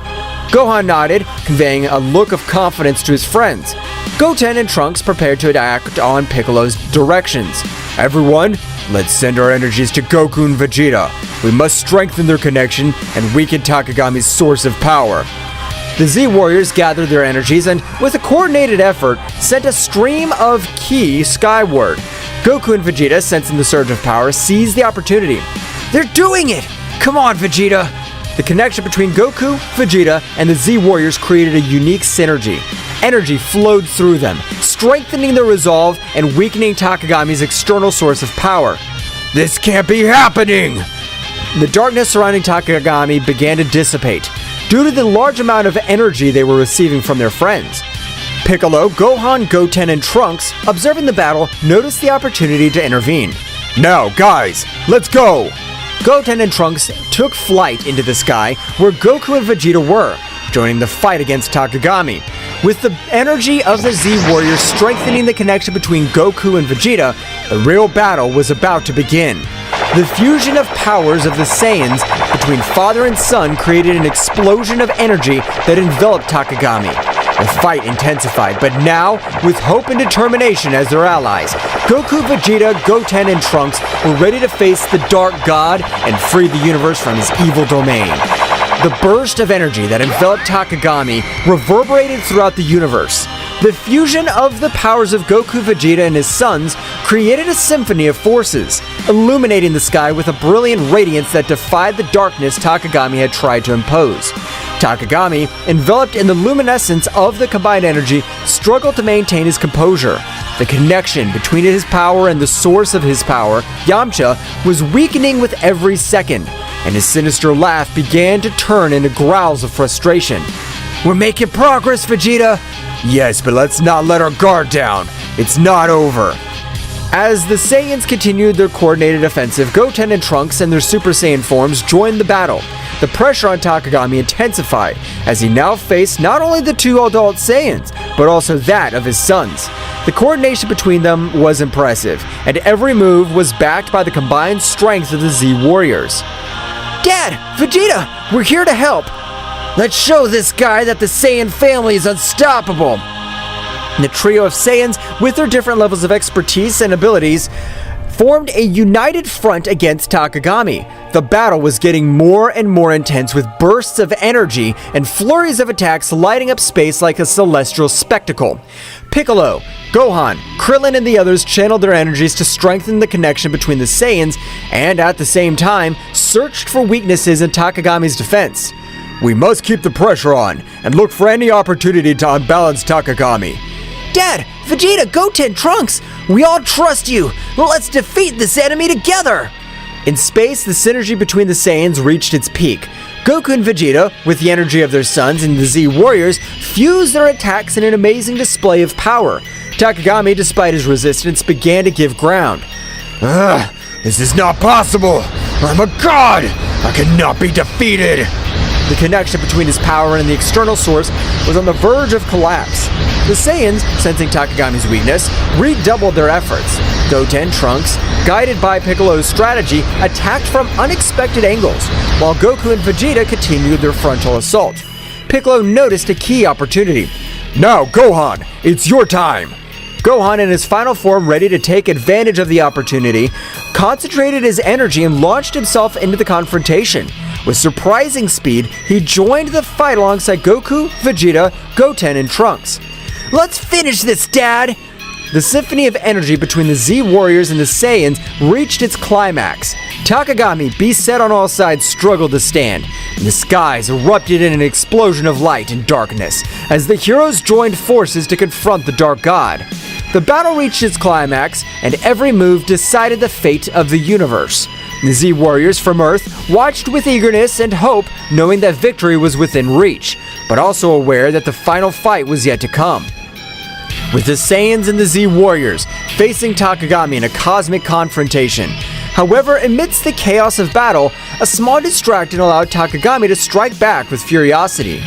Gohan nodded, conveying a look of confidence to his friends. Goten and Trunks prepared to act on Piccolo's directions. Everyone, let's send our energies to Goku and Vegeta. We must strengthen their connection and weaken Takagami's source of power. The Z Warriors gathered their energies and, with a coordinated effort, sent a stream of ki skyward. Goku and Vegeta, sensing the surge of power, seized the opportunity. They're doing it! Come on, Vegeta! The connection between Goku, Vegeta, and the Z Warriors created a unique synergy. Energy flowed through them, strengthening their resolve and weakening Takagami's external source of power. This can't be happening! The darkness surrounding Takagami began to dissipate, due to the large amount of energy they were receiving from their friends. Piccolo, Gohan, Goten, and Trunks, observing the battle, noticed the opportunity to intervene. Now, guys, let's go! Goten and Trunks took flight into the sky where Goku and Vegeta were, joining the fight against Takagami. With the energy of the Z Warriors strengthening the connection between Goku and Vegeta, the real battle was about to begin. The fusion of powers of the Saiyans between father and son created an explosion of energy that enveloped Takagami. The fight intensified, but now, with hope and determination as their allies, Goku, Vegeta, Goten, and Trunks were ready to face the Dark God and free the universe from his evil domain. The burst of energy that enveloped Takagami reverberated throughout the universe. The fusion of the powers of Goku, Vegeta, and his sons created a symphony of forces, illuminating the sky with a brilliant radiance that defied the darkness Takagami had tried to impose. Takagami, enveloped in the luminescence of the combined energy, struggled to maintain his composure. The connection between his power and the source of his power, Yamcha, was weakening with every second, and his sinister laugh began to turn into growls of frustration. We're making progress, Vegeta! Yes, but let's not let our guard down. It's not over. As the Saiyans continued their coordinated offensive, Goten and Trunks and their Super Saiyan forms joined the battle. The pressure on Takagami intensified, as he now faced not only the two adult Saiyans, but also that of his sons. The coordination between them was impressive, and every move was backed by the combined strength of the Z Warriors. Dad! Vegeta! We're here to help! Let's show this guy that the Saiyan family is unstoppable! The trio of Saiyans, with their different levels of expertise and abilities, formed a united front against Takagami. The battle was getting more and more intense, with bursts of energy and flurries of attacks lighting up space like a celestial spectacle. Piccolo, Gohan, Krillin, and the others channeled their energies to strengthen the connection between the Saiyans and, at the same time, searched for weaknesses in Takagami's defense. We must keep the pressure on and look for any opportunity to unbalance Takagami. Dad! Vegeta! Goten! Trunks! We all trust you! Let's defeat this enemy together! In space, the synergy between the Saiyans reached its peak. Goku and Vegeta, with the energy of their sons and the Z Warriors, fused their attacks in an amazing display of power. Takagami, despite his resistance, began to give ground. This is not possible! I'm a god! I cannot be defeated! The connection between his power and the external source was on the verge of collapse. The Saiyans, sensing Takagami's weakness, redoubled their efforts. Goten, Trunks, guided by Piccolo's strategy, attacked from unexpected angles, while Goku and Vegeta continued their frontal assault. Piccolo noticed a key opportunity. Now, Gohan, it's your time! Gohan, in his final form ready to take advantage of the opportunity, concentrated his energy and launched himself into the confrontation. With surprising speed, he joined the fight alongside Goku, Vegeta, Goten, and Trunks. Let's finish this, Dad! The symphony of energy between the Z Warriors and the Saiyans reached its climax. Takagami, beset on all sides, struggled to stand, and the skies erupted in an explosion of light and darkness as the heroes joined forces to confront the Dark God. The battle reached its climax, and every move decided the fate of the universe. The Z Warriors from Earth watched with eagerness and hope, knowing that victory was within reach, but also aware that the final fight was yet to come. With the Saiyans and the Z Warriors facing Takagami in a cosmic confrontation. However, amidst the chaos of battle, a small distraction allowed Takagami to strike back with furiosity.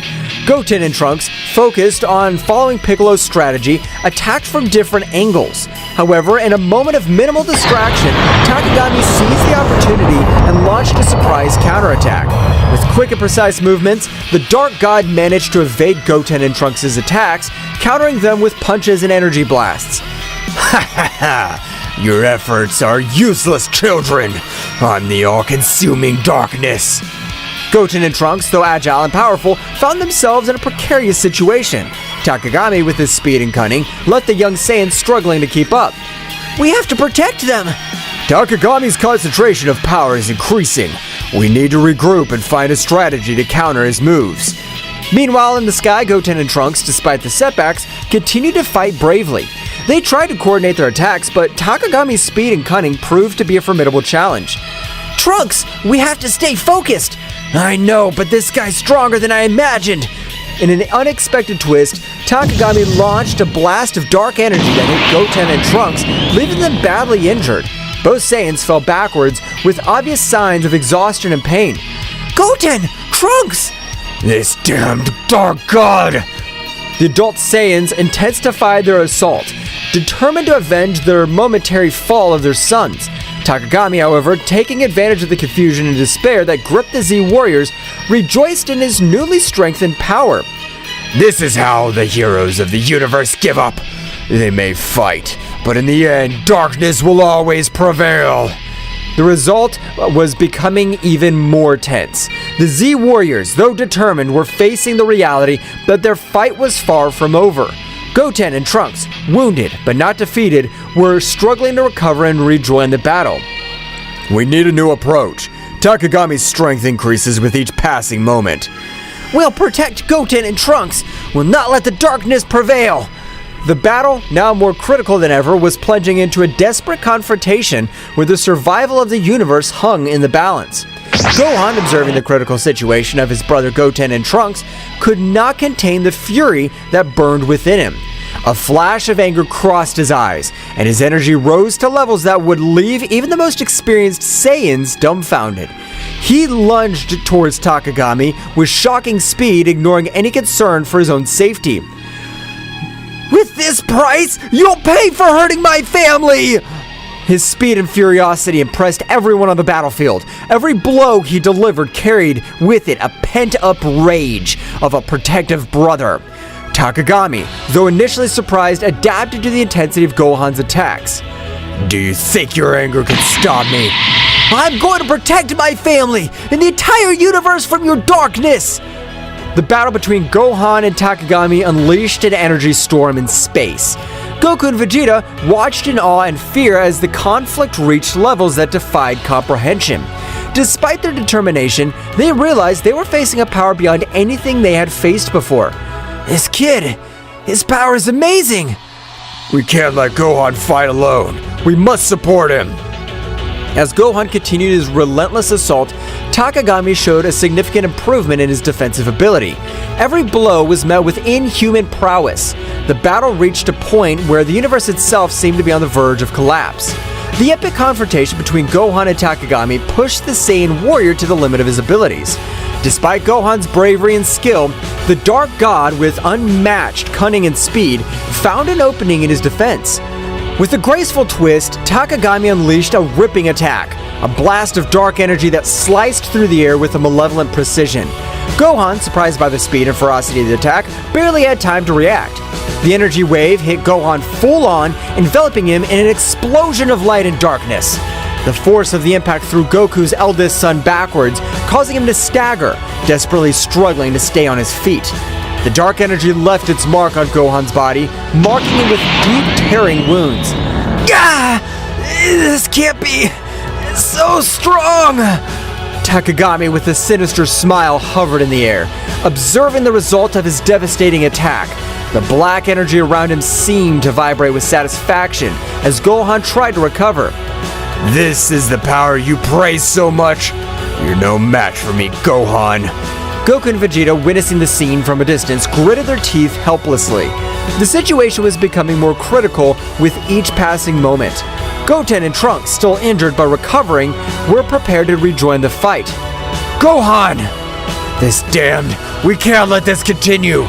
Goten and Trunks, focused on following Piccolo's strategy, attacked from different angles. However, in a moment of minimal distraction, Takagami seized the opportunity and launched a surprise counterattack. With quick and precise movements, the Dark God managed to evade Goten and Trunks' attacks, countering them with punches and energy blasts. Ha ha ha! Your efforts are useless, children! I'm the all-consuming darkness! Goten and Trunks, though agile and powerful, found themselves in a precarious situation. Takagami, with his speed and cunning, left the young Saiyans struggling to keep up. We have to protect them! Takagami's concentration of power is increasing. We need to regroup and find a strategy to counter his moves. Meanwhile, in the sky, Goten and Trunks, despite the setbacks, continued to fight bravely. They tried to coordinate their attacks, but Takagami's speed and cunning proved to be a formidable challenge. Trunks, we have to stay focused! I know, but this guy's stronger than I imagined! In an unexpected twist, Takagami launched a blast of dark energy that hit Goten and Trunks, leaving them badly injured. Both Saiyans fell backwards with obvious signs of exhaustion and pain. Goten! Trunks! This damned Dark God! The adult Saiyans intensified their assault, determined to avenge their momentary fall of their sons. Takagami, however, taking advantage of the confusion and despair that gripped the Z Warriors, rejoiced in his newly strengthened power. This is how the heroes of the universe give up. They may fight, but in the end, darkness will always prevail. The result was becoming even more tense. The Z Warriors, though determined, were facing the reality that their fight was far from over. Goten and Trunks, wounded but not defeated, were struggling to recover and rejoin the battle. We need a new approach. Takagami's strength increases with each passing moment. We'll protect Goten and Trunks. We'll not let the darkness prevail. The battle, now more critical than ever, was plunging into a desperate confrontation where the survival of the universe hung in the balance. Gohan, observing the critical situation of his brother Goten and Trunks, could not contain the fury that burned within him. A flash of anger crossed his eyes, and his energy rose to levels that would leave even the most experienced Saiyans dumbfounded. He lunged towards Takagami with shocking speed, ignoring any concern for his own safety. "With this price, you'll pay for hurting my family!" His speed and furiosity impressed everyone on the battlefield. Every blow he delivered carried with it a pent-up rage of a protective brother. Takagami, though initially surprised, adapted to the intensity of Gohan's attacks. Do you think your anger can stop me? I'm going to protect my family and the entire universe from your darkness! The battle between Gohan and Takagami unleashed an energy storm in space. Goku and Vegeta watched in awe and fear as the conflict reached levels that defied comprehension. Despite their determination, they realized they were facing a power beyond anything they had faced before. This kid, his power is amazing! We can't let Gohan fight alone. We must support him. As Gohan continued his relentless assault, Takagami showed a significant improvement in his defensive ability. Every blow was met with inhuman prowess. The battle reached a point where the universe itself seemed to be on the verge of collapse. The epic confrontation between Gohan and Takagami pushed the Saiyan warrior to the limit of his abilities. Despite Gohan's bravery and skill, the Dark God, with unmatched cunning and speed, found an opening in his defense. With a graceful twist, Takagami unleashed a ripping attack, a blast of dark energy that sliced through the air with a malevolent precision. Gohan, surprised by the speed and ferocity of the attack, barely had time to react. The energy wave hit Gohan full on, enveloping him in an explosion of light and darkness. The force of the impact threw Goku's eldest son backwards, causing him to stagger, desperately struggling to stay on his feet. The dark energy left its mark on Gohan's body, marking him with deep, tearing wounds. Gah! This can't be so strong! Takagami, with a sinister smile, hovered in the air, observing the result of his devastating attack. The black energy around him seemed to vibrate with satisfaction as Gohan tried to recover. This is the power you praise so much. You're no match for me, Gohan. Goku and Vegeta, witnessing the scene from a distance, gritted their teeth helplessly. The situation was becoming more critical with each passing moment. Goten and Trunks, still injured but recovering, were prepared to rejoin the fight. Gohan! This damned! We can't let this continue!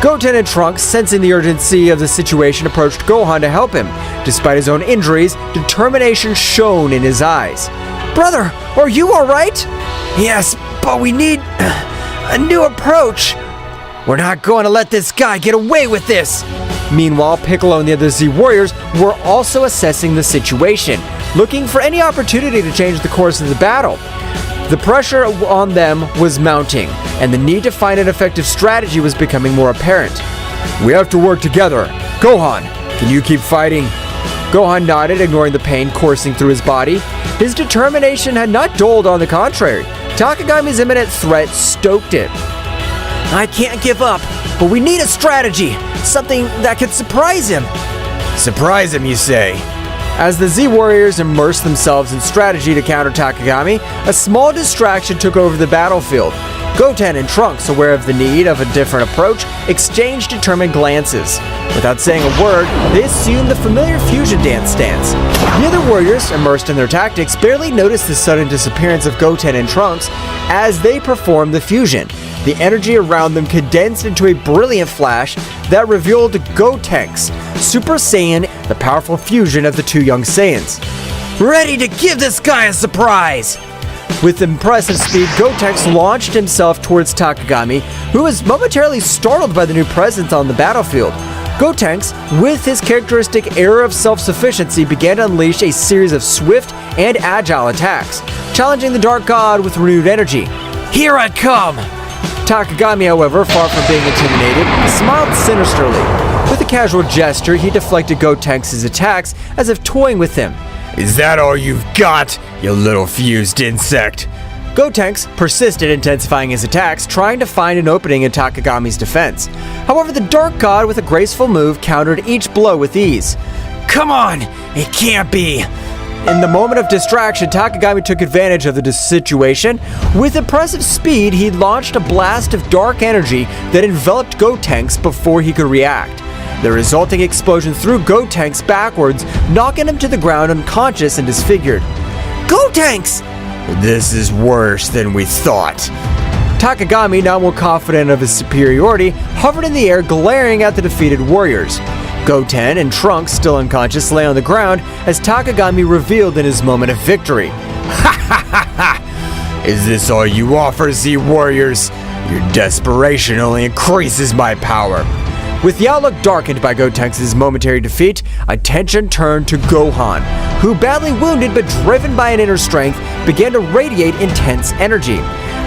Goten and Trunks, sensing the urgency of the situation, approached Gohan to help him. Despite his own injuries, determination shone in his eyes. Brother, are you alright? Yes, but we need a new approach. We're not going to let this guy get away with this. Meanwhile, Piccolo and the other Z warriors were also assessing the situation, looking for any opportunity to change the course of the battle. The pressure on them was mounting, and the need to find an effective strategy was becoming more apparent. We have to work together. Gohan, can you keep fighting? Gohan nodded, ignoring the pain coursing through his body. His determination had not dulled, on the contrary. Takagami's imminent threat stoked it. I can't give up, but we need a strategy, something that could surprise him. Surprise him, you say? As the Z warriors immersed themselves in strategy to counter Takagami, a small distraction took over the battlefield. Goten and Trunks, aware of the need of a different approach, exchanged determined glances. Without saying a word, they assumed the familiar fusion dance stance. The other warriors, immersed in their tactics, barely noticed the sudden disappearance of Goten and Trunks as they performed the fusion. The energy around them condensed into a brilliant flash that revealed Gotenks, Super Saiyan, the powerful fusion of the two young Saiyans. Ready to give this guy a surprise! With impressive speed, Gotenks launched himself towards Takagami, who was momentarily startled by the new presence on the battlefield. Gotenks, with his characteristic air of self-sufficiency, began to unleash a series of swift and agile attacks, challenging the Dark God with renewed energy. Here I come! Takagami, however, far from being intimidated, smiled sinisterly. With a casual gesture, he deflected Gotenks' attacks as if toying with him. Is that all you've got, you little fused insect? Gotenks persisted, intensifying his attacks, trying to find an opening in Takagami's defense. However, the Dark God, with a graceful move, countered each blow with ease. Come on! It can't be! In the moment of distraction, Takagami took advantage of the situation. With impressive speed, he launched a blast of dark energy that enveloped Gotenks before he could react. The resulting explosion threw Gotenks backwards, knocking him to the ground unconscious and disfigured. Gotenks! This is worse than we thought. Takagami, now more confident of his superiority, hovered in the air, glaring at the defeated warriors. Goten and Trunks, still unconscious, lay on the ground as Takagami revealed in his moment of victory. Ha ha ha ha! Is this all you offer, Z Warriors? Your desperation only increases my power. With the outlook darkened by Gotenks' momentary defeat, attention turned to Gohan, who, badly wounded but driven by an inner strength, began to radiate intense energy.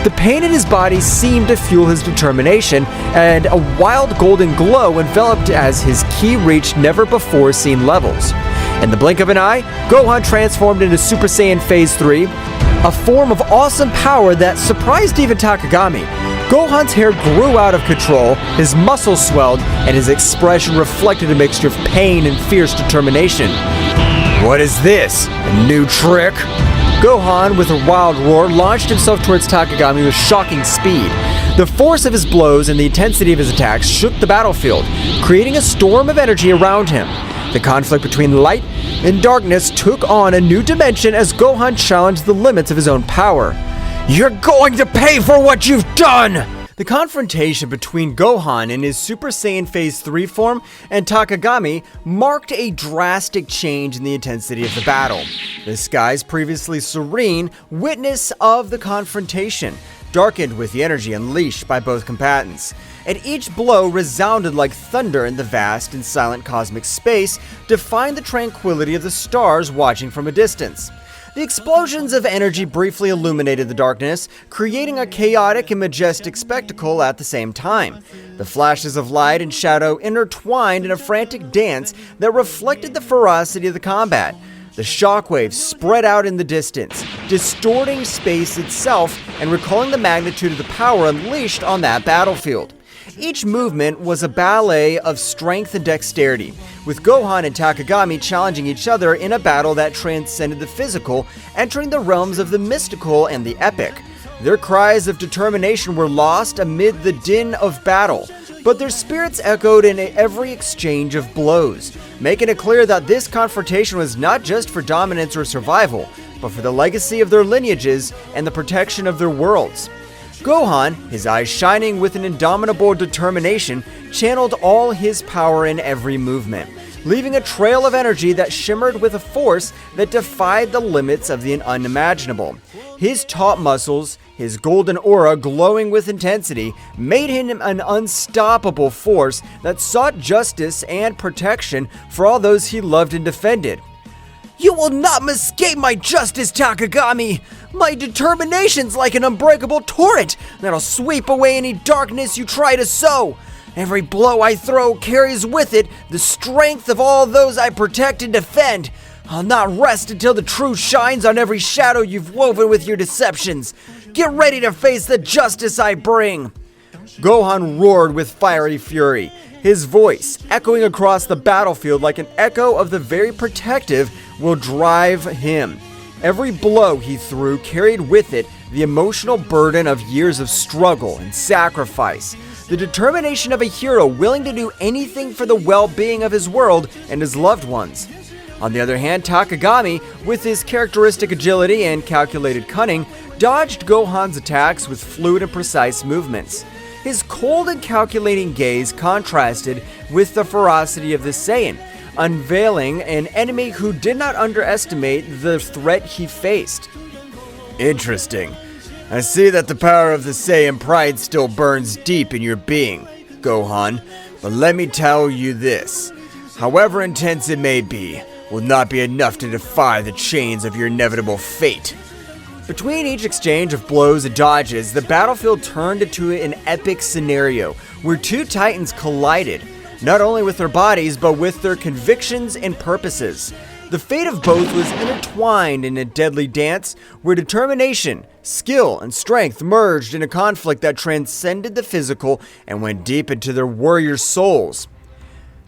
The pain in his body seemed to fuel his determination, and a wild golden glow enveloped as his ki reached never-before-seen levels. In the blink of an eye, Gohan transformed into Super Saiyan Phase 3, a form of awesome power that surprised even Takagami. Gohan's hair grew out of control, his muscles swelled, and his expression reflected a mixture of pain and fierce determination. What is this? A new trick? Gohan, with a wild roar, launched himself towards Takagami with shocking speed. The force of his blows and the intensity of his attacks shook the battlefield, creating a storm of energy around him. The conflict between light and darkness took on a new dimension as Gohan challenged the limits of his own power. You're going to pay for what you've done! The confrontation between Gohan in his Super Saiyan Phase 3 form and Takagami marked a drastic change in the intensity of the battle. The skies, previously serene, witness of the confrontation, darkened with the energy unleashed by both combatants. And each blow resounded like thunder in the vast and silent cosmic space, defying the tranquility of the stars watching from a distance. The explosions of energy briefly illuminated the darkness, creating a chaotic and majestic spectacle at the same time. The flashes of light and shadow intertwined in a frantic dance that reflected the ferocity of the combat. The shockwaves spread out in the distance, distorting space itself and recalling the magnitude of the power unleashed on that battlefield. Each movement was a ballet of strength and dexterity, with Gohan and Takagami challenging each other in a battle that transcended the physical, entering the realms of the mystical and the epic. Their cries of determination were lost amid the din of battle, but their spirits echoed in every exchange of blows, making it clear that this confrontation was not just for dominance or survival, but for the legacy of their lineages and the protection of their worlds. Gohan, his eyes shining with an indomitable determination, channeled all his power in every movement, leaving a trail of energy that shimmered with a force that defied the limits of the unimaginable. His taut muscles, his golden aura glowing with intensity, made him an unstoppable force that sought justice and protection for all those he loved and defended. You will not escape my justice, Takagami! My determination's like an unbreakable torrent that'll sweep away any darkness you try to sow. Every blow I throw carries with it the strength of all those I protect and defend. I'll not rest until the truth shines on every shadow you've woven with your deceptions. Get ready to face the justice I bring. Gohan roared with fiery fury, his voice echoing across the battlefield like an echo of the very protective will drive him. Every blow he threw carried with it the emotional burden of years of struggle and sacrifice, the determination of a hero willing to do anything for the well-being of his world and his loved ones. On the other hand, Takagami, with his characteristic agility and calculated cunning, dodged Gohan's attacks with fluid and precise movements. His cold and calculating gaze contrasted with the ferocity of the Saiyan, unveiling an enemy who did not underestimate the threat he faced. Interesting. I see that the power of the Saiyan pride still burns deep in your being, Gohan, but let me tell you this. However intense it may be, will not be enough to defy the chains of your inevitable fate. Between each exchange of blows and dodges, the battlefield turned into an epic scenario where two titans collided, not only with their bodies, but with their convictions and purposes. The fate of both was intertwined in a deadly dance where determination, skill, and strength merged in a conflict that transcended the physical and went deep into their warriors' souls.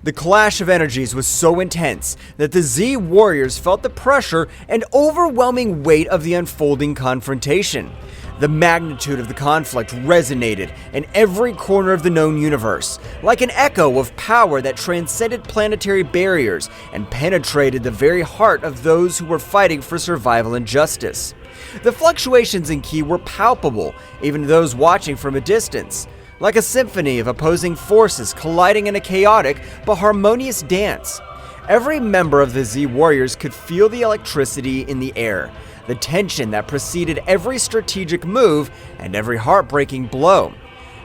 The clash of energies was so intense that the Z warriors felt the pressure and overwhelming weight of the unfolding confrontation. The magnitude of the conflict resonated in every corner of the known universe, like an echo of power that transcended planetary barriers and penetrated the very heart of those who were fighting for survival and justice. The fluctuations in ki were palpable, even to those watching from a distance, like a symphony of opposing forces colliding in a chaotic but harmonious dance. Every member of the Z warriors could feel the electricity in the air, the tension that preceded every strategic move and every heartbreaking blow.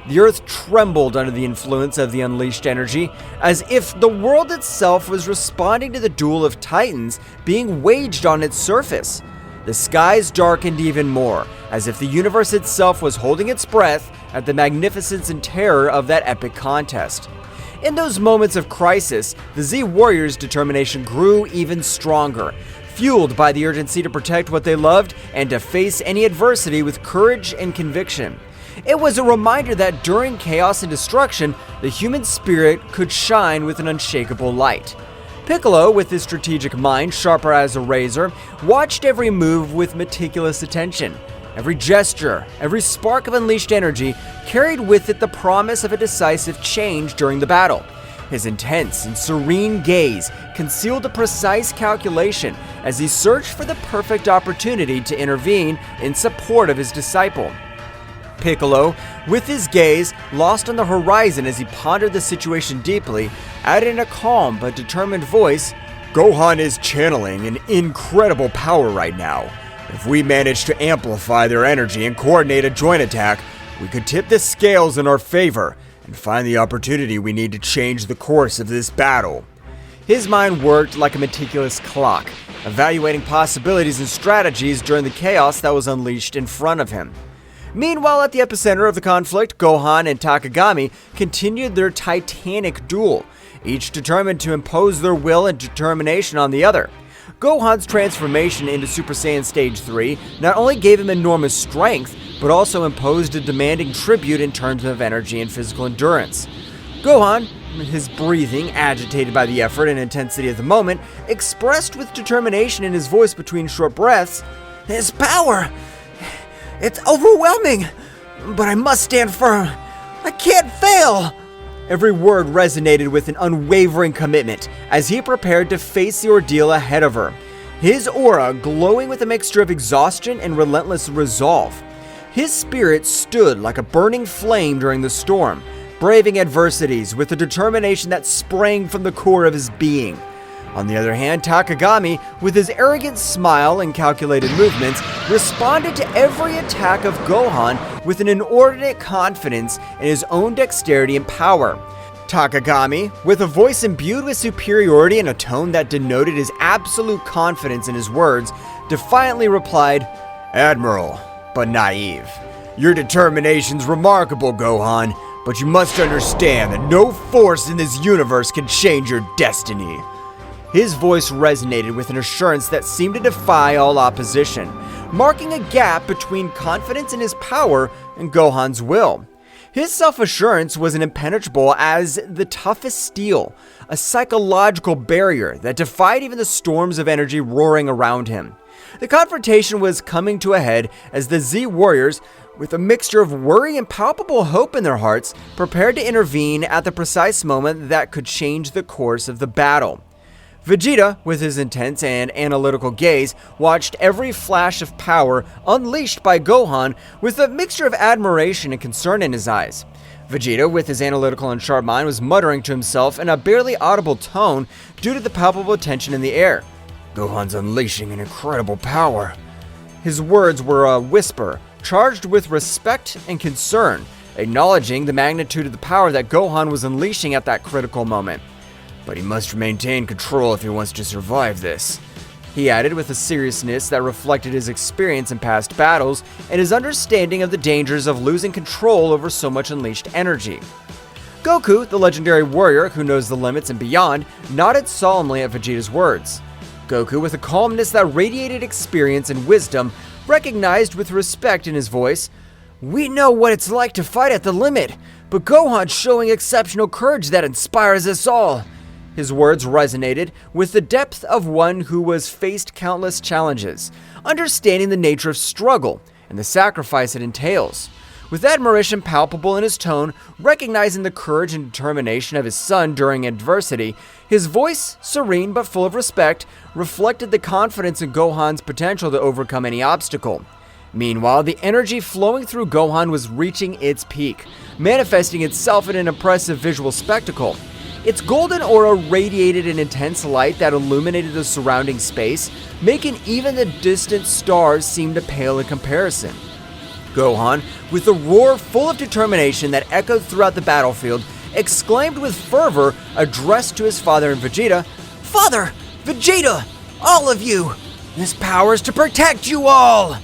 The earth trembled under the influence of the unleashed energy, as if the world itself was responding to the duel of titans being waged on its surface. The skies darkened even more, as if the universe itself was holding its breath at the magnificence and terror of that epic contest. In those moments of crisis, the Z warriors' determination grew even stronger, fueled by the urgency to protect what they loved and to face any adversity with courage and conviction. It was a reminder that during chaos and destruction, the human spirit could shine with an unshakable light. Piccolo, with his strategic mind sharper as a razor, watched every move with meticulous attention. Every gesture, every spark of unleashed energy carried with it the promise of a decisive change during the battle. His intense and serene gaze concealed a precise calculation as he searched for the perfect opportunity to intervene in support of his disciple. Piccolo, with his gaze lost on the horizon as he pondered the situation deeply, added in a calm but determined voice, Gohan is channeling an incredible power right now. If we manage to amplify their energy and coordinate a joint attack, we could tip the scales in our favor and find the opportunity we need to change the course of this battle. His mind worked like a meticulous clock, evaluating possibilities and strategies during the chaos that was unleashed in front of him. Meanwhile, at the epicenter of the conflict, Gohan and Takagami continued their titanic duel, each determined to impose their will and determination on the other. Gohan's transformation into Super Saiyan Stage 3 not only gave him enormous strength, but also imposed a demanding tribute in terms of energy and physical endurance. Gohan, his breathing agitated by the effort and intensity of the moment, expressed with determination in his voice between short breaths, "His power! It's overwhelming! But I must stand firm! I can't fail!" Every word resonated with an unwavering commitment as he prepared to face the ordeal ahead of her, his aura glowing with a mixture of exhaustion and relentless resolve. His spirit stood like a burning flame during the storm, braving adversities with a determination that sprang from the core of his being. On the other hand, Takagami, with his arrogant smile and calculated movements, responded to every attack of Gohan with an inordinate confidence in his own dexterity and power. Takagami, with a voice imbued with superiority and a tone that denoted his absolute confidence in his words, defiantly replied, Admiral, but naive. Your determination's remarkable, Gohan, but you must understand that no force in this universe can change your destiny. His voice resonated with an assurance that seemed to defy all opposition, marking a gap between confidence in his power and Gohan's will. His self-assurance was impenetrable as the toughest steel, a psychological barrier that defied even the storms of energy roaring around him. The confrontation was coming to a head as the Z warriors, with a mixture of worry and palpable hope in their hearts, prepared to intervene at the precise moment that could change the course of the battle. Vegeta, with his intense and analytical gaze, watched every flash of power unleashed by Gohan with a mixture of admiration and concern in his eyes. Vegeta, with his analytical and sharp mind, was muttering to himself in a barely audible tone due to the palpable tension in the air. Gohan's unleashing an incredible power. His words were a whisper, charged with respect and concern, acknowledging the magnitude of the power that Gohan was unleashing at that critical moment. But he must maintain control if he wants to survive this, he added with a seriousness that reflected his experience in past battles and his understanding of the dangers of losing control over so much unleashed energy. Goku, the legendary warrior who knows the limits and beyond, nodded solemnly at Vegeta's words. Goku, with a calmness that radiated experience and wisdom, recognized with respect in his voice, "We know what it's like to fight at the limit, but Gohan's showing exceptional courage that inspires us all." His words resonated with the depth of one who has faced countless challenges, understanding the nature of struggle and the sacrifice it entails. With admiration palpable in his tone, recognizing the courage and determination of his son during adversity, his voice, serene but full of respect, reflected the confidence in Gohan's potential to overcome any obstacle. Meanwhile, the energy flowing through Gohan was reaching its peak, manifesting itself in an impressive visual spectacle. Its golden aura radiated an intense light that illuminated the surrounding space, making even the distant stars seem to pale in comparison. Gohan, with a roar full of determination that echoed throughout the battlefield, exclaimed with fervor, addressed to his father and Vegeta, "Father! Vegeta! All of you! This power is to protect you all!"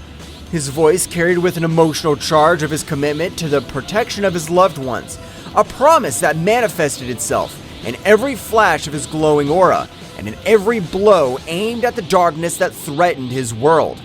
His voice carried with an emotional charge of his commitment to the protection of his loved ones, a promise that manifested itself in every flash of his glowing aura, and in every blow aimed at the darkness that threatened his world.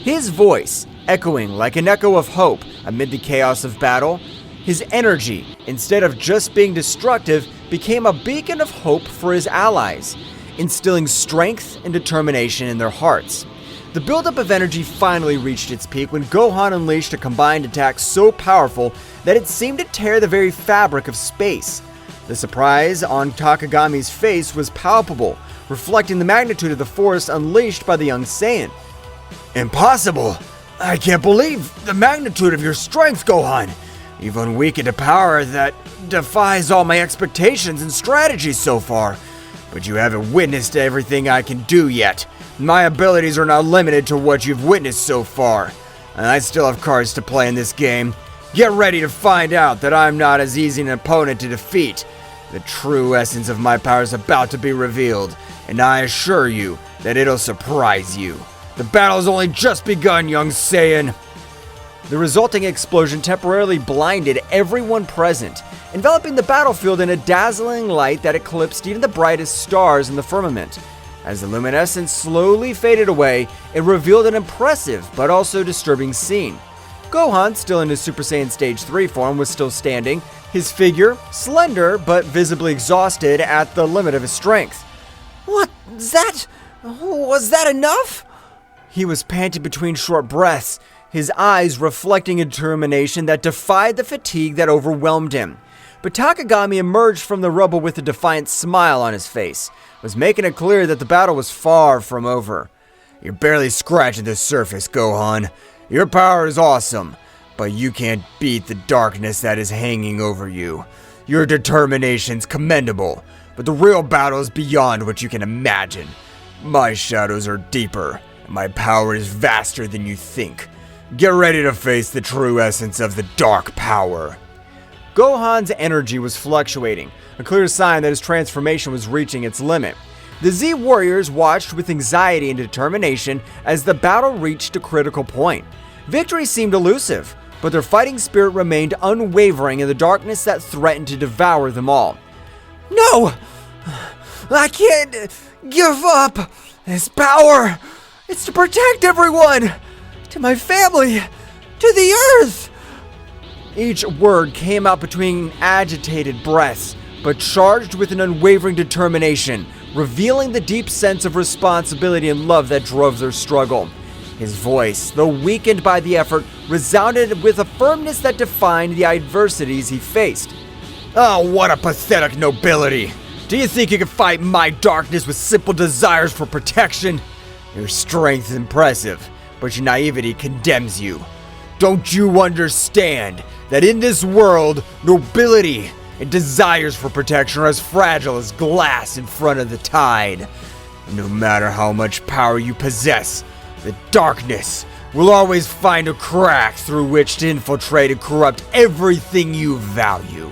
His voice, echoing like an echo of hope amid the chaos of battle, his energy, instead of just being destructive, became a beacon of hope for his allies, instilling strength and determination in their hearts. The buildup of energy finally reached its peak when Gohan unleashed a combined attack so powerful that it seemed to tear the very fabric of space. The surprise on Takagami's face was palpable, reflecting the magnitude of the force unleashed by the young Saiyan. "Impossible! I can't believe the magnitude of your strength, Gohan! You've unweakened a power that defies all my expectations and strategies so far. But you haven't witnessed everything I can do yet. My abilities are not limited to what you've witnessed so far. And I still have cards to play in this game. Get ready to find out that I'm not as easy an opponent to defeat. The true essence of my power is about to be revealed, and I assure you that it'll surprise you. The battle's only just begun, young Saiyan." The resulting explosion temporarily blinded everyone present, enveloping the battlefield in a dazzling light that eclipsed even the brightest stars in the firmament. As the luminescence slowly faded away, it revealed an impressive but also disturbing scene. Gohan, still in his Super Saiyan Stage 3 form, was still standing, his figure slender but visibly exhausted at the limit of his strength. "Was that enough?" He was panting between short breaths, his eyes reflecting a determination that defied the fatigue that overwhelmed him. But Takagami emerged from the rubble with a defiant smile on his face, was making it clear that the battle was far from over. "You're barely scratching the surface, Gohan. Your power is awesome, but you can't beat the darkness that is hanging over you. Your determination's commendable, but the real battle is beyond what you can imagine. My shadows are deeper, and my power is vaster than you think. Get ready to face the true essence of the dark power." Gohan's energy was fluctuating, a clear sign that his transformation was reaching its limit. The Z warriors watched with anxiety and determination as the battle reached a critical point. Victory seemed elusive, but their fighting spirit remained unwavering in the darkness that threatened to devour them all. "No! I can't give up this power! It's to protect everyone! To my family! To the Earth!" Each word came out between agitated breaths, but charged with an unwavering determination, revealing the deep sense of responsibility and love that drove their struggle. His voice, though weakened by the effort, resounded with a firmness that defined the adversities he faced. "Oh, what a pathetic nobility! Do you think you can fight my darkness with simple desires for protection? Your strength is impressive, but your naivety condemns you. Don't you understand that in this world, nobility and desires for protection are as fragile as glass in front of the tide? No matter how much power you possess, the darkness will always find a crack through which to infiltrate and corrupt everything you value.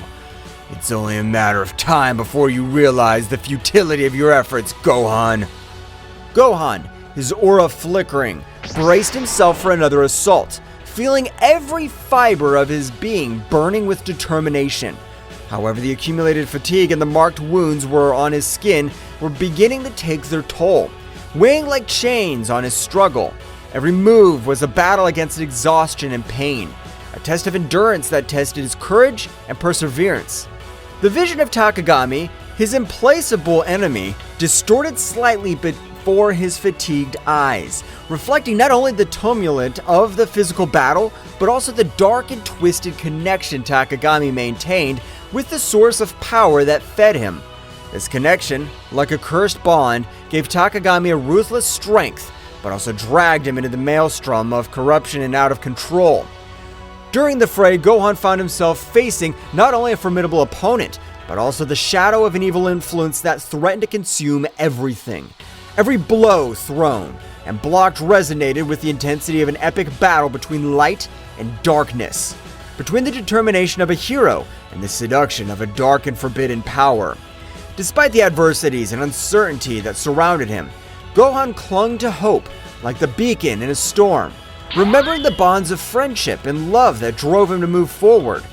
It's only a matter of time before you realize the futility of your efforts, Gohan." Gohan, his aura flickering, braced himself for another assault, feeling every fiber of his being burning with determination. However, the accumulated fatigue and the marked wounds on his skin were beginning to take their toll. weighing like chains on his struggle. Every move was a battle against exhaustion and pain, a test of endurance that tested his courage and perseverance. The vision of Takagami, his implacable enemy, distorted slightly before his fatigued eyes, reflecting not only the tumult of the physical battle, but also the dark and twisted connection Takagami maintained with the source of power that fed him. This connection, like a cursed bond, gave Takagami a ruthless strength, but also dragged him into the maelstrom of corruption and out of control. During the fray, Gohan found himself facing not only a formidable opponent, but also the shadow of an evil influence that threatened to consume everything. Every blow thrown and blocked resonated with the intensity of an epic battle between light and darkness, between the determination of a hero and the seduction of a dark and forbidden power. Despite the adversities and uncertainty that surrounded him, Gohan clung to hope like the beacon in a storm, remembering the bonds of friendship and love that drove him to move forward.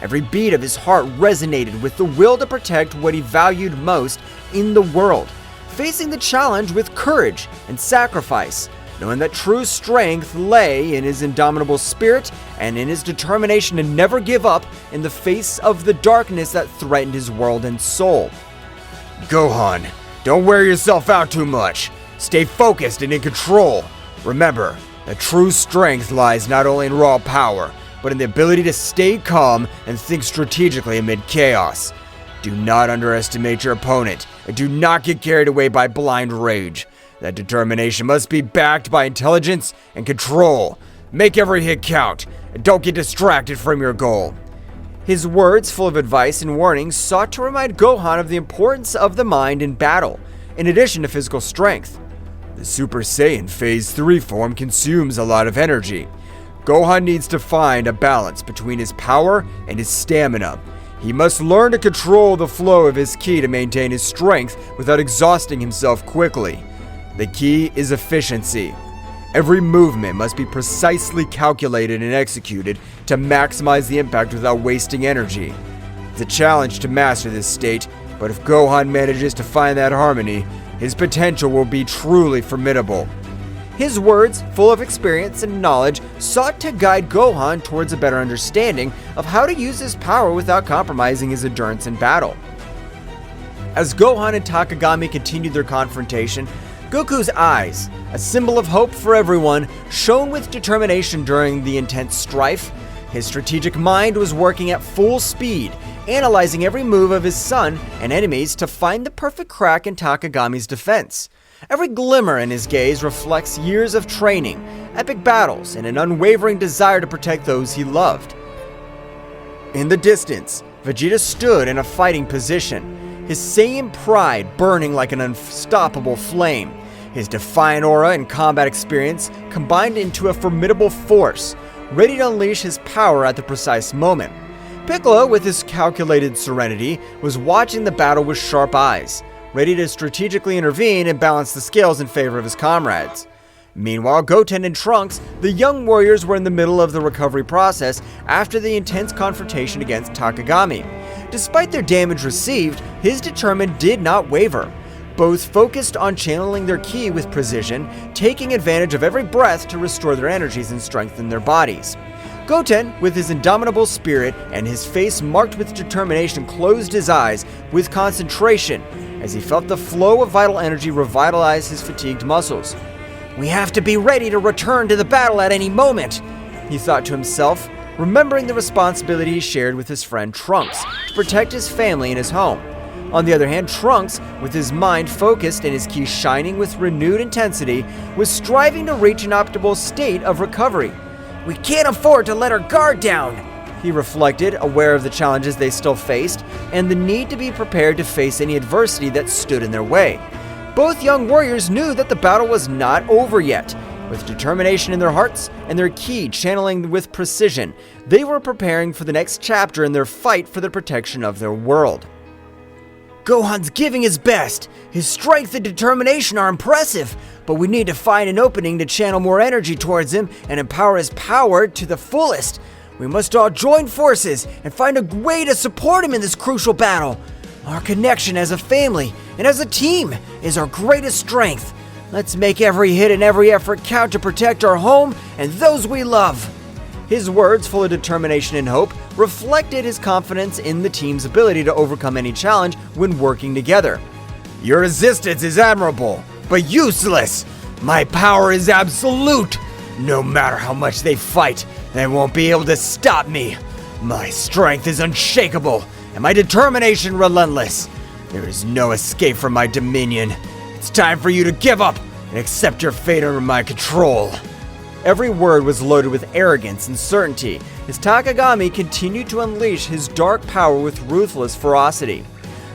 Every beat of his heart resonated with the will to protect what he valued most in the world, facing the challenge with courage and sacrifice, knowing that true strength lay in his indomitable spirit and in his determination to never give up in the face of the darkness that threatened his world and soul. Gohan, don't wear yourself out too much. Stay focused and in control. Remember, that true strength lies not only in raw power, but in the ability to stay calm and think strategically amid chaos. Do not underestimate your opponent, and do not get carried away by blind rage. That determination must be backed by intelligence and control. Make every hit count, and don't get distracted from your goal. His words, full of advice and warnings, sought to remind Gohan of the importance of the mind in battle, in addition to physical strength. The Super Saiyan Phase 3 form consumes a lot of energy. Gohan needs to find a balance between his power and his stamina. He must learn to control the flow of his ki to maintain his strength without exhausting himself quickly. The key is efficiency. Every movement must be precisely calculated and executed to maximize the impact without wasting energy. It's a challenge to master this state, but if Gohan manages to find that harmony, his potential will be truly formidable. His words, full of experience and knowledge, sought to guide Gohan towards a better understanding of how to use his power without compromising his endurance in battle. As Gohan and Takagami continued their confrontation, Goku's eyes, a symbol of hope for everyone, shone with determination during the intense strife. His strategic mind was working at full speed, analyzing every move of his son and enemies to find the perfect crack in Takagami's defense. Every glimmer in his gaze reflects years of training, epic battles, and an unwavering desire to protect those he loved. In the distance, Vegeta stood in a fighting position, his Saiyan pride burning like an unstoppable flame. His defiant aura and combat experience combined into a formidable force, ready to unleash his power at the precise moment. Piccolo, with his calculated serenity, was watching the battle with sharp eyes, ready to strategically intervene and balance the scales in favor of his comrades. Meanwhile, Goten and Trunks, the young warriors, were in the middle of the recovery process after the intense confrontation against Takagami. Despite their damage received, his determination did not waver. Both focused on channeling their ki with precision, taking advantage of every breath to restore their energies and strengthen their bodies. Goten, with his indomitable spirit and his face marked with determination, closed his eyes with concentration as he felt the flow of vital energy revitalize his fatigued muscles. "We have to be ready to return to the battle at any moment," he thought to himself, remembering the responsibility he shared with his friend Trunks to protect his family and his home. On the other hand, Trunks, with his mind focused and his ki shining with renewed intensity, was striving to reach an optimal state of recovery. "We can't afford to let our guard down," he reflected, aware of the challenges they still faced and the need to be prepared to face any adversity that stood in their way. Both young warriors knew that the battle was not over yet. With determination in their hearts and their ki channeling with precision, they were preparing for the next chapter in their fight for the protection of their world. "Gohan's giving his best. His strength and determination are impressive, but we need to find an opening to channel more energy towards him and empower his power to the fullest. We must all join forces and find a way to support him in this crucial battle. Our connection as a family and as a team is our greatest strength. Let's make every hit and every effort count to protect our home and those we love. His words, full of determination and hope, reflected his confidence in the team's ability to overcome any challenge when working together. Your resistance is admirable, but useless. My power is absolute. No matter how much they fight, they won't be able to stop me. My strength is unshakable, and my determination relentless. There is no escape from my dominion. It's time for you to give up and accept your fate under my control. Every word was loaded with arrogance and certainty as Takagami continued to unleash his dark power with ruthless ferocity.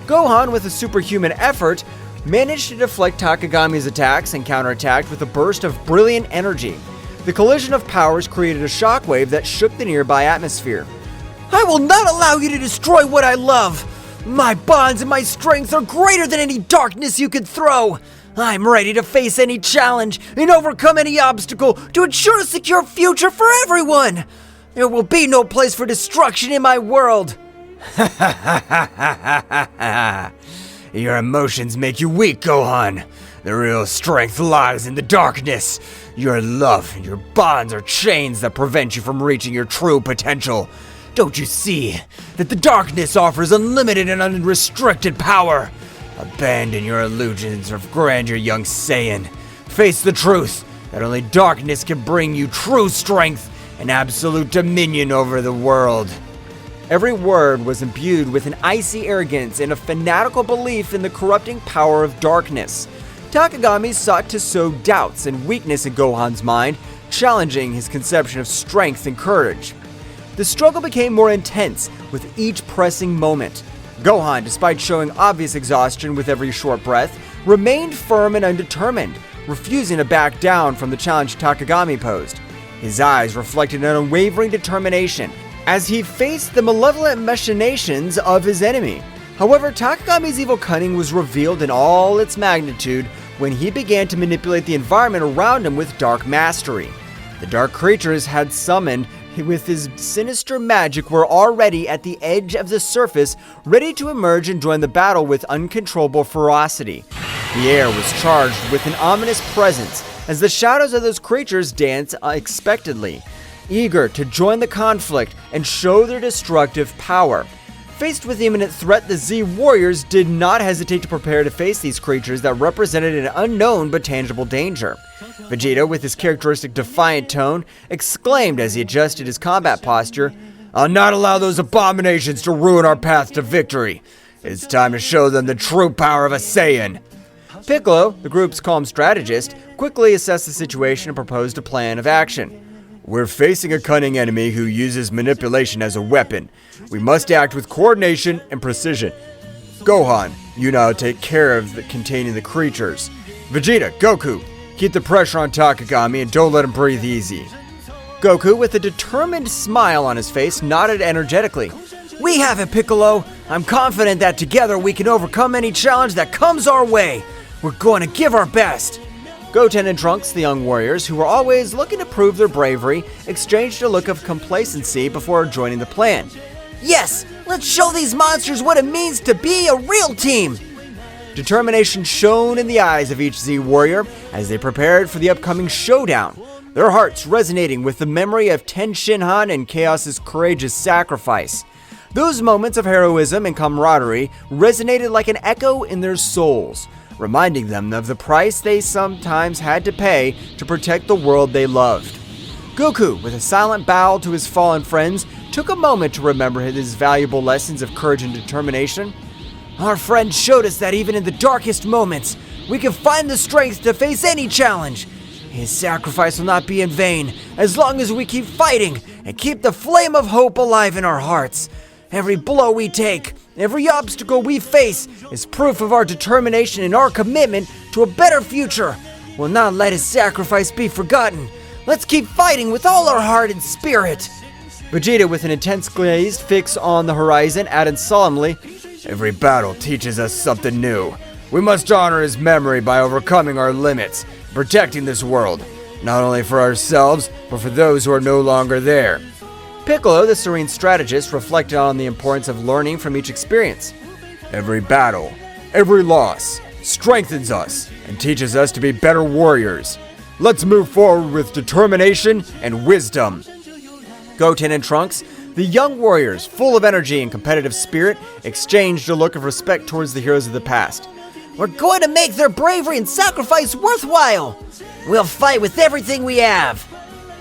Gohan, with a superhuman effort, managed to deflect Takagami's attacks and counterattacked with a burst of brilliant energy. The collision of powers created a shockwave that shook the nearby atmosphere. I will not allow you to destroy what I love! My bonds and my strength are greater than any darkness you could throw! I'm ready to face any challenge and overcome any obstacle to ensure a secure future for everyone! There will be no place for destruction in my world! Your emotions make you weak, Gohan. The real strength lies in the darkness. Your love and your bonds are chains that prevent you from reaching your true potential. Don't you see that the darkness offers unlimited and unrestricted power? Abandon your illusions of grandeur, young Saiyan. Face the truth that only darkness can bring you true strength and absolute dominion over the world. Every word was imbued with an icy arrogance and a fanatical belief in the corrupting power of darkness. Takagami sought to sow doubts and weakness in Gohan's mind, challenging his conception of strength and courage. The struggle became more intense with each pressing moment. Gohan, despite showing obvious exhaustion with every short breath, remained firm and undetermined, refusing to back down from the challenge Takagami posed. His eyes reflected an unwavering determination as he faced the malevolent machinations of his enemy. However, Takagami's evil cunning was revealed in all its magnitude when he began to manipulate the environment around him with dark mastery. The dark creatures had summoned with his sinister magic were already at the edge of the surface, ready to emerge and join the battle with uncontrollable ferocity. The air was charged with an ominous presence as the shadows of those creatures danced unexpectedly, eager to join the conflict and show their destructive power. Faced with the imminent threat, the Z warriors did not hesitate to prepare to face these creatures that represented an unknown but tangible danger. Vegeta, with his characteristic defiant tone, exclaimed as he adjusted his combat posture, I'll not allow those abominations to ruin our path to victory. It's time to show them the true power of a Saiyan. Piccolo, the group's calm strategist, quickly assessed the situation and proposed a plan of action. We're facing a cunning enemy who uses manipulation as a weapon. We must act with coordination and precision. Gohan, you now take care of containing the creatures. Vegeta, Goku, keep the pressure on Takagami and don't let him breathe easy. Goku, with a determined smile on his face, nodded energetically. We have it, Piccolo! I'm confident that together we can overcome any challenge that comes our way! We're going to give our best! Goten and Trunks, the young warriors, who were always looking to prove their bravery, exchanged a look of complacency before joining the plan. Yes! Let's show these monsters what it means to be a real team! Determination shone in the eyes of each Z warrior as they prepared for the upcoming showdown, their hearts resonating with the memory of Ten Shinhan and Chaos's courageous sacrifice. Those moments of heroism and camaraderie resonated like an echo in their souls, reminding them of the price they sometimes had to pay to protect the world they loved. Goku, with a silent bow to his fallen friends, took a moment to remember his valuable lessons of courage and determination. Our friend showed us that even in the darkest moments, we can find the strength to face any challenge. His sacrifice will not be in vain as long as we keep fighting and keep the flame of hope alive in our hearts. Every blow we take, every obstacle we face is proof of our determination and our commitment to a better future. We'll not let his sacrifice be forgotten. Let's keep fighting with all our heart and spirit. Vegeta, with an intense gaze fixed on the horizon, added solemnly, Every battle teaches us something new. We must honor his memory by overcoming our limits, protecting this world, not only for ourselves, but for those who are no longer there. Piccolo, the serene strategist, reflected on the importance of learning from each experience. Every battle, every loss, strengthens us, and teaches us to be better warriors. Let's move forward with determination and wisdom. Goten and Trunks, the young warriors, full of energy and competitive spirit, exchanged a look of respect towards the heroes of the past. We're going to make their bravery and sacrifice worthwhile! We'll fight with everything we have!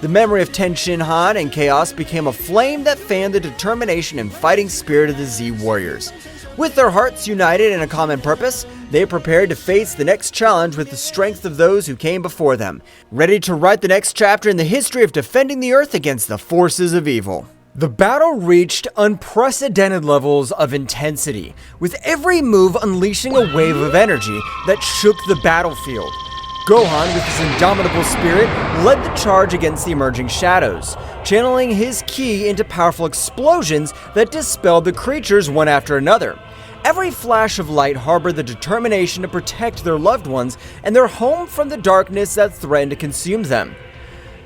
The memory of Ten Shinhan and Chaos became a flame that fanned the determination and fighting spirit of the Z warriors. With their hearts united in a common purpose, they prepared to face the next challenge with the strength of those who came before them, ready to write the next chapter in the history of defending the Earth against the forces of evil. The battle reached unprecedented levels of intensity, with every move unleashing a wave of energy that shook the battlefield. Gohan, with his indomitable spirit, led the charge against the emerging shadows, channeling his ki into powerful explosions that dispelled the creatures one after another. Every flash of light harbored the determination to protect their loved ones and their home from the darkness that threatened to consume them.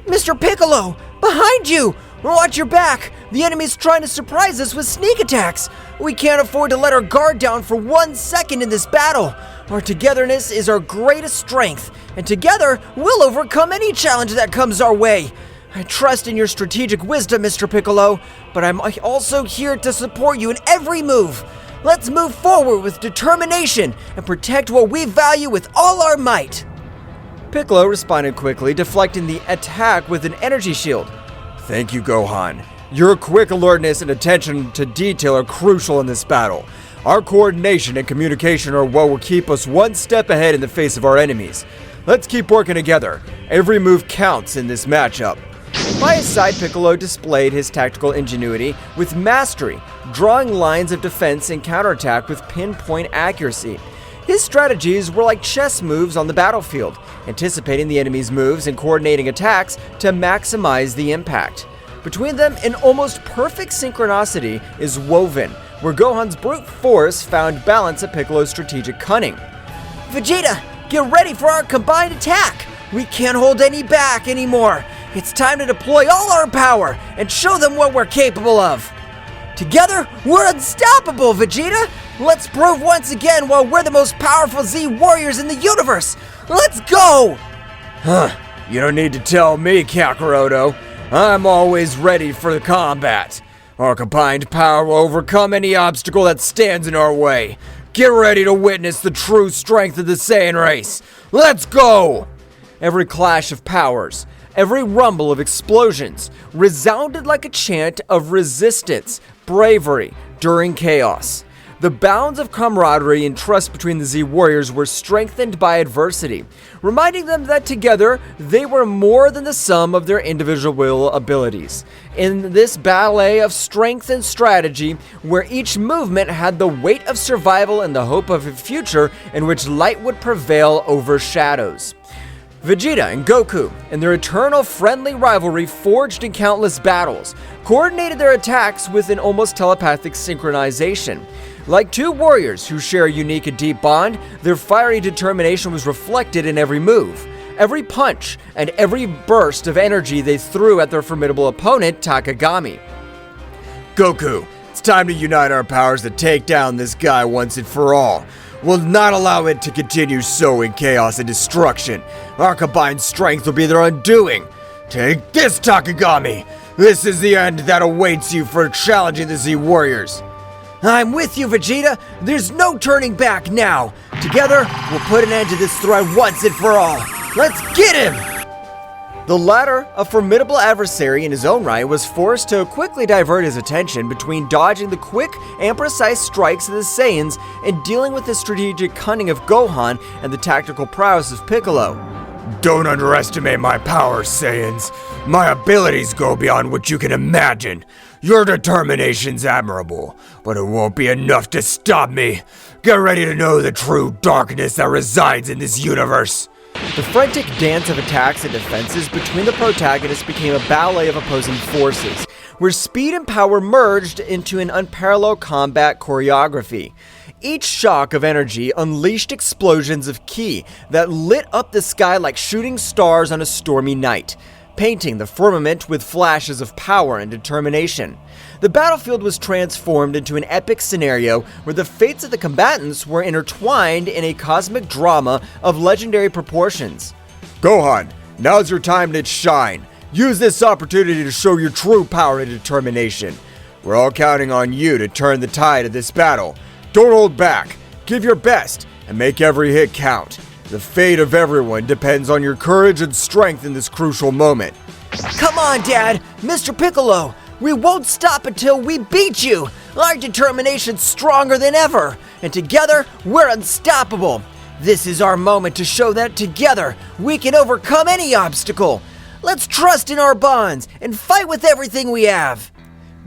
Mr. Piccolo, behind you! Watch your back! The enemy's trying to surprise us with sneak attacks! We can't afford to let our guard down for 1 second in this battle! Our togetherness is our greatest strength, and together we'll overcome any challenge that comes our way! I trust in your strategic wisdom, Mr. Piccolo, but I'm also here to support you in every move! Let's move forward with determination and protect what we value with all our might! Piccolo responded quickly, deflecting the attack with an energy shield. Thank you, Gohan. Your quick alertness and attention to detail are crucial in this battle. Our coordination and communication are what will keep us one step ahead in the face of our enemies. Let's keep working together. Every move counts in this matchup. By his side, Piccolo displayed his tactical ingenuity with mastery, drawing lines of defense and counterattack with pinpoint accuracy. His strategies were like chess moves on the battlefield, anticipating the enemy's moves and coordinating attacks to maximize the impact. Between them, an almost perfect synchronicity is woven, where Gohan's brute force found balance at Piccolo's strategic cunning. Vegeta, get ready for our combined attack! We can't hold any back anymore! It's time to deploy all our power and show them what we're capable of! Together, we're unstoppable, Vegeta! Let's prove once again why we're the most powerful Z warriors in the universe! Let's go! You don't need to tell me, Kakaroto. I'm always ready for the combat. Our combined power will overcome any obstacle that stands in our way. Get ready to witness the true strength of the Saiyan race. Let's go! Every clash of powers, every rumble of explosions resounded like a chant of resistance, bravery during chaos. The bonds of camaraderie and trust between the Z warriors were strengthened by adversity, reminding them that together they were more than the sum of their individual abilities. In this ballet of strength and strategy, where each movement had the weight of survival and the hope of a future in which light would prevail over shadows. Vegeta and Goku, in their eternal friendly rivalry forged in countless battles, coordinated their attacks with an almost telepathic synchronization. Like two warriors who share a unique and deep bond, their fiery determination was reflected in every move, every punch, and every burst of energy they threw at their formidable opponent, Takagami. Goku, it's time to unite our powers to take down this guy once and for all. We'll not allow it to continue sowing chaos and destruction. Our combined strength will be their undoing. Take this, Takagami! This is the end that awaits you for challenging the Z Warriors. I'm with you, Vegeta! There's no turning back now! Together, we'll put an end to this threat once and for all! Let's get him! The latter, a formidable adversary in his own right, was forced to quickly divert his attention between dodging the quick and precise strikes of the Saiyans and dealing with the strategic cunning of Gohan and the tactical prowess of Piccolo. Don't underestimate my powers, Saiyans. My abilities go beyond what you can imagine. Your determination's admirable, but it won't be enough to stop me. Get ready to know the true darkness that resides in this universe. The frantic dance of attacks and defenses between the protagonists became a ballet of opposing forces, where speed and power merged into an unparalleled combat choreography. Each shock of energy unleashed explosions of ki that lit up the sky like shooting stars on a stormy night, painting the firmament with flashes of power and determination. The battlefield was transformed into an epic scenario where the fates of the combatants were intertwined in a cosmic drama of legendary proportions. Gohan, now's your time to shine. Use this opportunity to show your true power and determination. We're all counting on you to turn the tide of this battle. Don't hold back. Give your best and make every hit count. The fate of everyone depends on your courage and strength in this crucial moment. Come on, Dad! Mr. Piccolo! We won't stop until we beat you! Our determination's stronger than ever, and together, we're unstoppable! This is our moment to show that together, we can overcome any obstacle! Let's trust in our bonds, and fight with everything we have!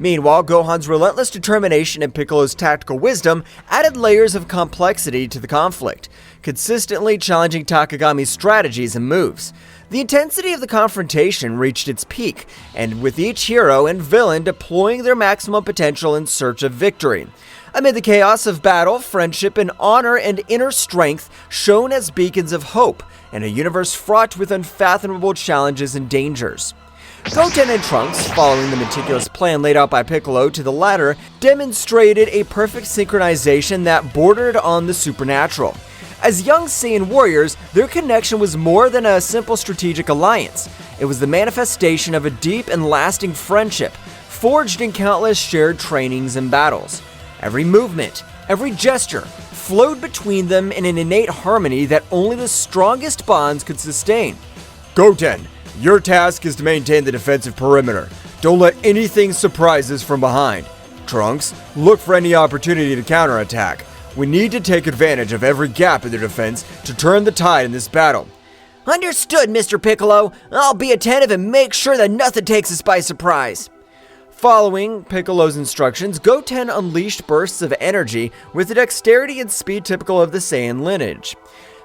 Meanwhile, Gohan's relentless determination and Piccolo's tactical wisdom added layers of complexity to the conflict, consistently challenging Takagami's strategies and moves. The intensity of the confrontation reached its peak, and with each hero and villain deploying their maximum potential in search of victory. Amid the chaos of battle, friendship and honor and inner strength shone as beacons of hope, in a universe fraught with unfathomable challenges and dangers. Goten and Trunks, following the meticulous plan laid out by Piccolo to the latter, demonstrated a perfect synchronization that bordered on the supernatural. As young Saiyan warriors, their connection was more than a simple strategic alliance. It was the manifestation of a deep and lasting friendship, forged in countless shared trainings and battles. Every movement, every gesture, flowed between them in an innate harmony that only the strongest bonds could sustain. Goten, your task is to maintain the defensive perimeter. Don't let anything surprise us from behind. Trunks, look for any opportunity to counterattack. We need to take advantage of every gap in their defense to turn the tide in this battle. Understood, Mr. Piccolo. I'll be attentive and make sure that nothing takes us by surprise. Following Piccolo's instructions, Goten unleashed bursts of energy with the dexterity and speed typical of the Saiyan lineage.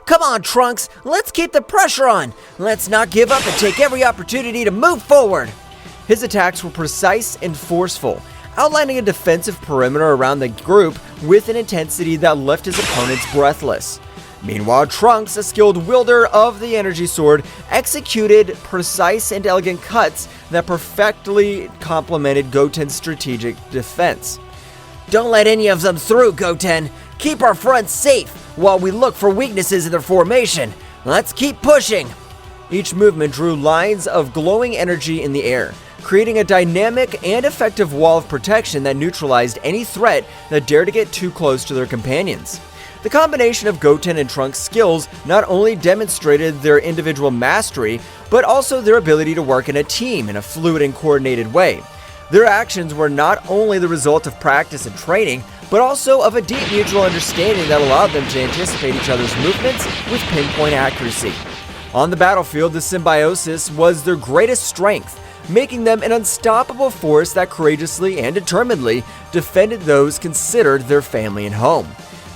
Come on, Trunks, let's keep the pressure on. Let's not give up and take every opportunity to move forward. His attacks were precise and forceful, outlining a defensive perimeter around the group with an intensity that left his opponents breathless. Meanwhile, Trunks, a skilled wielder of the energy sword, executed precise and elegant cuts that perfectly complemented Goten's strategic defense. Don't let any of them through, Goten. Keep our fronts safe while we look for weaknesses in their formation. Let's keep pushing. Each movement drew lines of glowing energy in the air, creating a dynamic and effective wall of protection that neutralized any threat that dared to get too close to their companions. The combination of Goten and Trunks' skills not only demonstrated their individual mastery, but also their ability to work in a team in a fluid and coordinated way. Their actions were not only the result of practice and training, but also of a deep mutual understanding that allowed them to anticipate each other's movements with pinpoint accuracy. On the battlefield, the symbiosis was their greatest strength, making them an unstoppable force that courageously and determinedly defended those considered their family and home.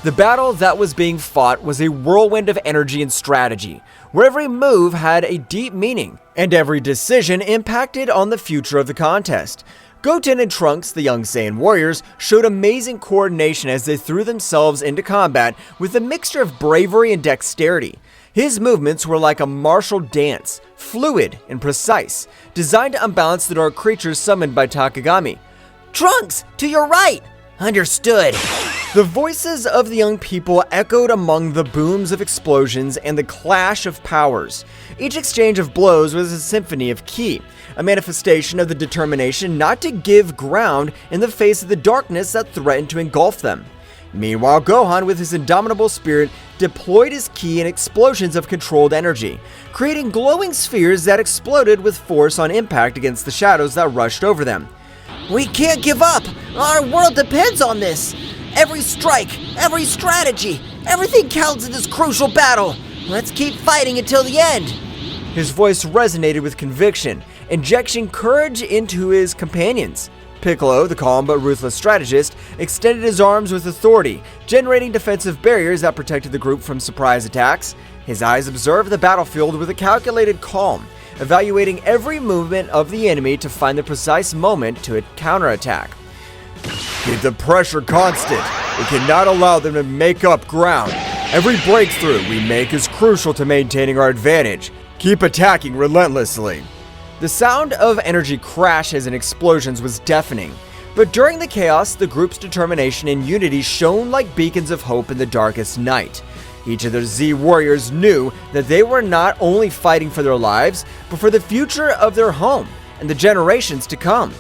The battle that was being fought was a whirlwind of energy and strategy, where every move had a deep meaning, and every decision impacted on the future of the contest. Goten and Trunks, the young Saiyan warriors, showed amazing coordination as they threw themselves into combat with a mixture of bravery and dexterity. His movements were like a martial dance, fluid and precise, designed to unbalance the dark creatures summoned by Takagami. Trunks, to your right! Understood. The voices of the young people echoed among the booms of explosions and the clash of powers. Each exchange of blows was a symphony of ki, a manifestation of the determination not to give ground in the face of the darkness that threatened to engulf them. Meanwhile, Gohan, with his indomitable spirit, deployed his ki in explosions of controlled energy, creating glowing spheres that exploded with force on impact against the shadows that rushed over them. We can't give up! Our world depends on this! Every strike, every strategy, everything counts in this crucial battle! Let's keep fighting until the end! His voice resonated with conviction, injecting courage into his companions. Piccolo, the calm but ruthless strategist, extended his arms with authority, generating defensive barriers that protected the group from surprise attacks. His eyes observed the battlefield with a calculated calm, evaluating every movement of the enemy to find the precise moment to counterattack. Keep the pressure constant. We cannot allow them to make up ground. Every breakthrough we make is crucial to maintaining our advantage. Keep attacking relentlessly. The sound of energy crashes and explosions was deafening, But during the chaos, the group's determination and unity shone like beacons of hope in the darkest night. Each of the Z warriors knew that they were not only fighting for their lives, but for the future of their home and the generations to come.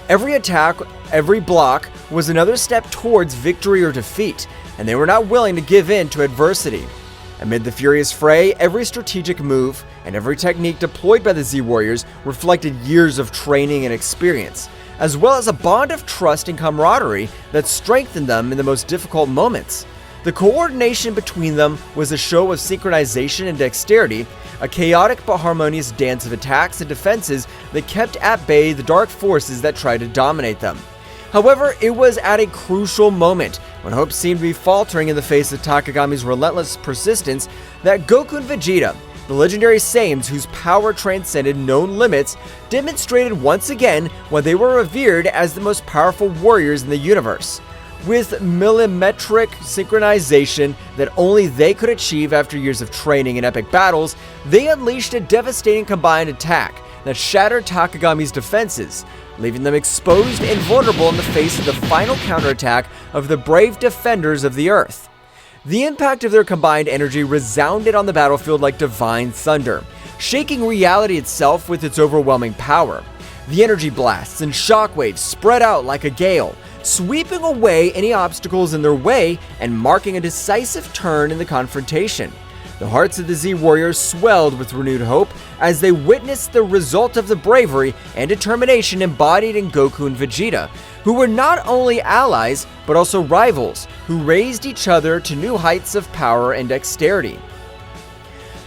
Every attack, every block was another step towards victory or defeat, and they were not willing to give in to adversity. Amid the furious fray, every strategic move and every technique deployed by the Z warriors reflected years of training and experience, as well as a bond of trust and camaraderie that strengthened them in the most difficult moments. The coordination between them was a show of synchronization and dexterity, a chaotic but harmonious dance of attacks and defenses that kept at bay the dark forces that tried to dominate them. However, it was at a crucial moment, when hope seemed to be faltering in the face of Takagami's relentless persistence, that Goku and Vegeta, the legendary Saiyans whose power transcended known limits, demonstrated once again why they were revered as the most powerful warriors in the universe. With millimetric synchronization that only they could achieve after years of training in epic battles, they unleashed a devastating combined attack that shattered Takagami's defenses, leaving them exposed and vulnerable in the face of the final counterattack of the brave defenders of the Earth. The impact of their combined energy resounded on the battlefield like divine thunder, shaking reality itself with its overwhelming power. The energy blasts and shockwaves spread out like a gale, sweeping away any obstacles in their way and marking a decisive turn in the confrontation. The hearts of the Z warriors swelled with renewed hope as they witnessed the result of the bravery and determination embodied in Goku and Vegeta, who were not only allies but also rivals who raised each other to new heights of power and dexterity.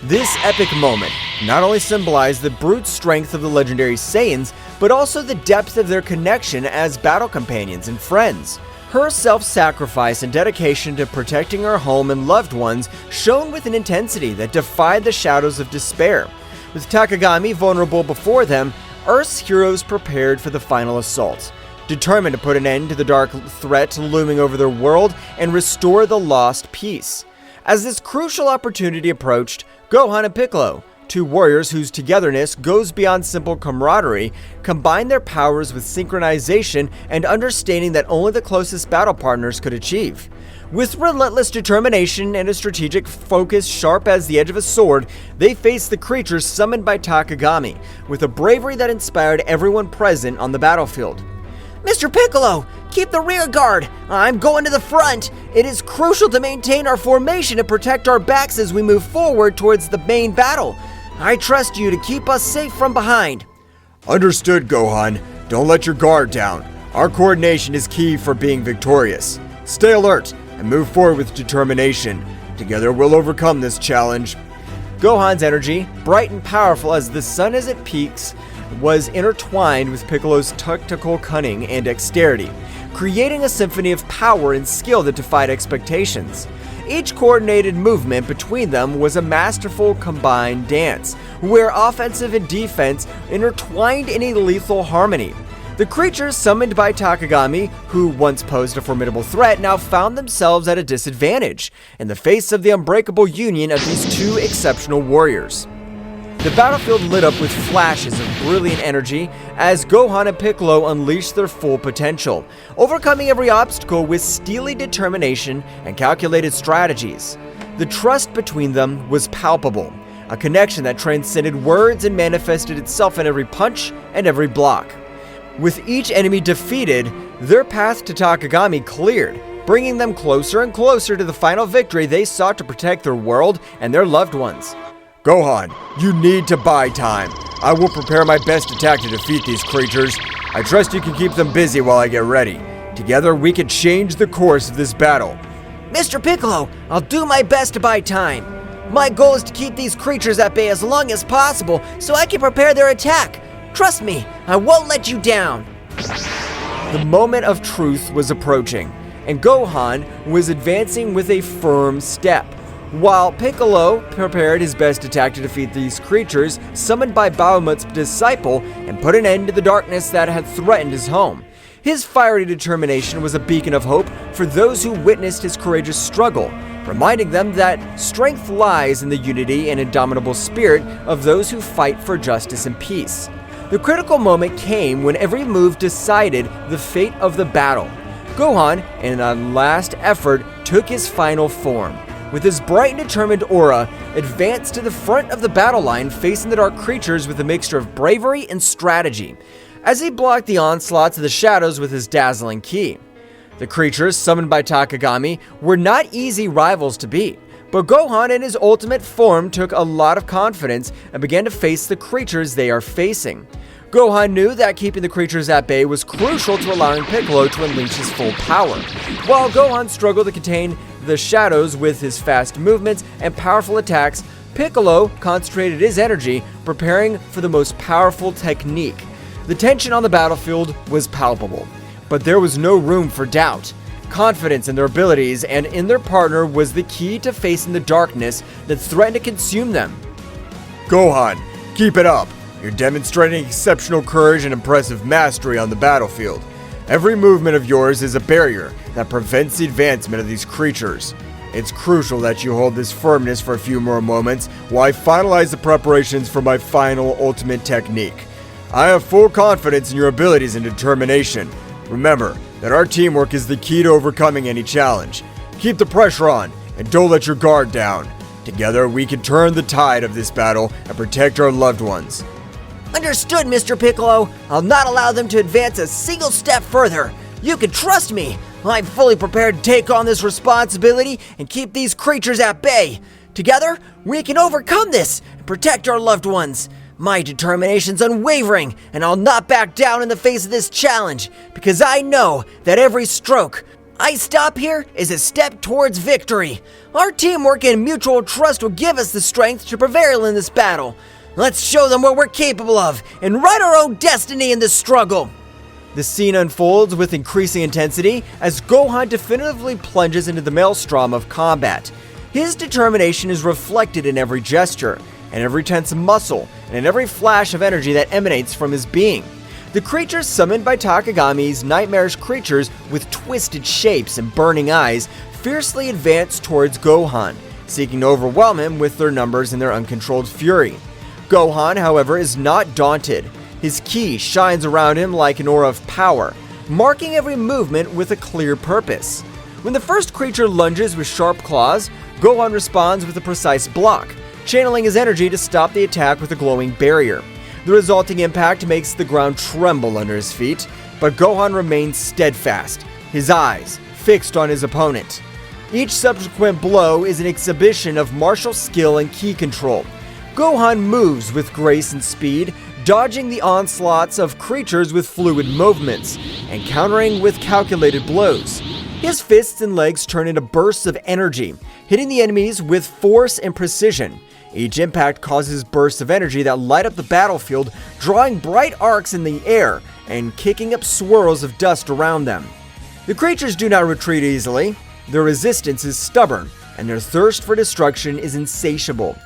This epic moment not only symbolized the brute strength of the legendary Saiyans, but also the depth of their connection as battle companions and friends. Her self-sacrifice and dedication to protecting her home and loved ones shone with an intensity that defied the shadows of despair. With Takagami vulnerable before them, Earth's heroes prepared for the final assault, determined to put an end to the dark threat looming over their world and restore the lost peace. As this crucial opportunity approached, Gohan and Piccolo, two warriors whose togetherness goes beyond simple camaraderie, combined their powers with synchronization and understanding that only the closest battle partners could achieve. With relentless determination and a strategic focus sharp as the edge of a sword, they faced the creatures summoned by Takagami, with a bravery that inspired everyone present on the battlefield. Mr. Piccolo, keep the rear guard. I'm going to the front. It is crucial to maintain our formation and protect our backs as we move forward towards the main battle. I trust you to keep us safe from behind. Understood, Gohan. Don't let your guard down. Our coordination is key for being victorious. Stay alert and move forward with determination. Together we'll overcome this challenge. Gohan's energy, bright and powerful as the sun as it peaks, was intertwined with Piccolo's tactical cunning and dexterity, creating a symphony of power and skill that defied expectations. Each coordinated movement between them was a masterful combined dance, where offensive and defense intertwined in a lethal harmony. The creatures summoned by Takagami, who once posed a formidable threat, now found themselves at a disadvantage in the face of the unbreakable union of these two exceptional warriors. The battlefield lit up with flashes of brilliant energy as Gohan and Piccolo unleashed their full potential, overcoming every obstacle with steely determination and calculated strategies. The trust between them was palpable, a connection that transcended words and manifested itself in every punch and every block. With each enemy defeated, their path to Takagami cleared, bringing them closer and closer to the final victory they sought to protect their world and their loved ones. Gohan, you need to buy time. I will prepare my best attack to defeat these creatures. I trust you can keep them busy while I get ready. Together we can change the course of this battle. Mr. Piccolo, I'll do my best to buy time. My goal is to keep these creatures at bay as long as possible so I can prepare their attack. Trust me, I won't let you down. The moment of truth was approaching, and Gohan was advancing with a firm step, while Piccolo prepared his best attack to defeat these creatures summoned by Bahamut's disciple and put an end to the darkness that had threatened his home. His fiery determination was a beacon of hope for those who witnessed his courageous struggle, reminding them that strength lies in the unity and indomitable spirit of those who fight for justice and peace. The critical moment came when every move decided the fate of the battle. Gohan, in a last effort, took his final form. With his bright and determined aura, advanced to the front of the battle line, facing the dark creatures with a mixture of bravery and strategy, as he blocked the onslaughts of the shadows with his dazzling ki. The creatures, summoned by Takagami, were not easy rivals to beat, but Gohan in his ultimate form took a lot of confidence and began to face the creatures they are facing. Gohan knew that keeping the creatures at bay was crucial to allowing Piccolo to unleash his full power. While Gohan struggled to contain the shadows with his fast movements and powerful attacks, Piccolo concentrated his energy preparing for the most powerful technique. The tension on the battlefield was palpable, but there was no room for doubt. Confidence in their abilities and in their partner was the key to facing the darkness that threatened to consume them. Gohan, keep it up. You're demonstrating exceptional courage and impressive mastery on the battlefield. Every movement of yours is a barrier that prevents the advancement of these creatures. It's crucial that you hold this firmness for a few more moments while I finalize the preparations for my final ultimate technique. I have full confidence in your abilities and determination. Remember that our teamwork is the key to overcoming any challenge. Keep the pressure on and don't let your guard down. Together we can turn the tide of this battle and protect our loved ones. Understood, Mr. Piccolo. I'll not allow them to advance a single step further. You can trust me. I'm fully prepared to take on this responsibility and keep these creatures at bay. Together, we can overcome this and protect our loved ones. My determination's unwavering, and I'll not back down in the face of this challenge, because I know that every stroke I stop here is a step towards victory. Our teamwork and mutual trust will give us the strength to prevail in this battle. Let's show them what we're capable of and write our own destiny in this struggle. The scene unfolds with increasing intensity as Gohan definitively plunges into the maelstrom of combat. His determination is reflected in every gesture, and every tense muscle, and in every flash of energy that emanates from his being. The creatures summoned by Takagami's nightmarish creatures with twisted shapes and burning eyes fiercely advance towards Gohan, seeking to overwhelm him with their numbers and their uncontrolled fury. Gohan, however, is not daunted. His ki shines around him like an aura of power, marking every movement with a clear purpose. When the first creature lunges with sharp claws, Gohan responds with a precise block, channeling his energy to stop the attack with a glowing barrier. The resulting impact makes the ground tremble under his feet, but Gohan remains steadfast, his eyes fixed on his opponent. Each subsequent blow is an exhibition of martial skill and ki control. Gohan moves with grace and speed, dodging the onslaughts of creatures with fluid movements, and countering with calculated blows. His fists and legs turn into bursts of energy, hitting the enemies with force and precision. Each impact causes bursts of energy that light up the battlefield, drawing bright arcs in the air and kicking up swirls of dust around them. The creatures do not retreat easily. Their resistance is stubborn, and their thirst for destruction is insatiable.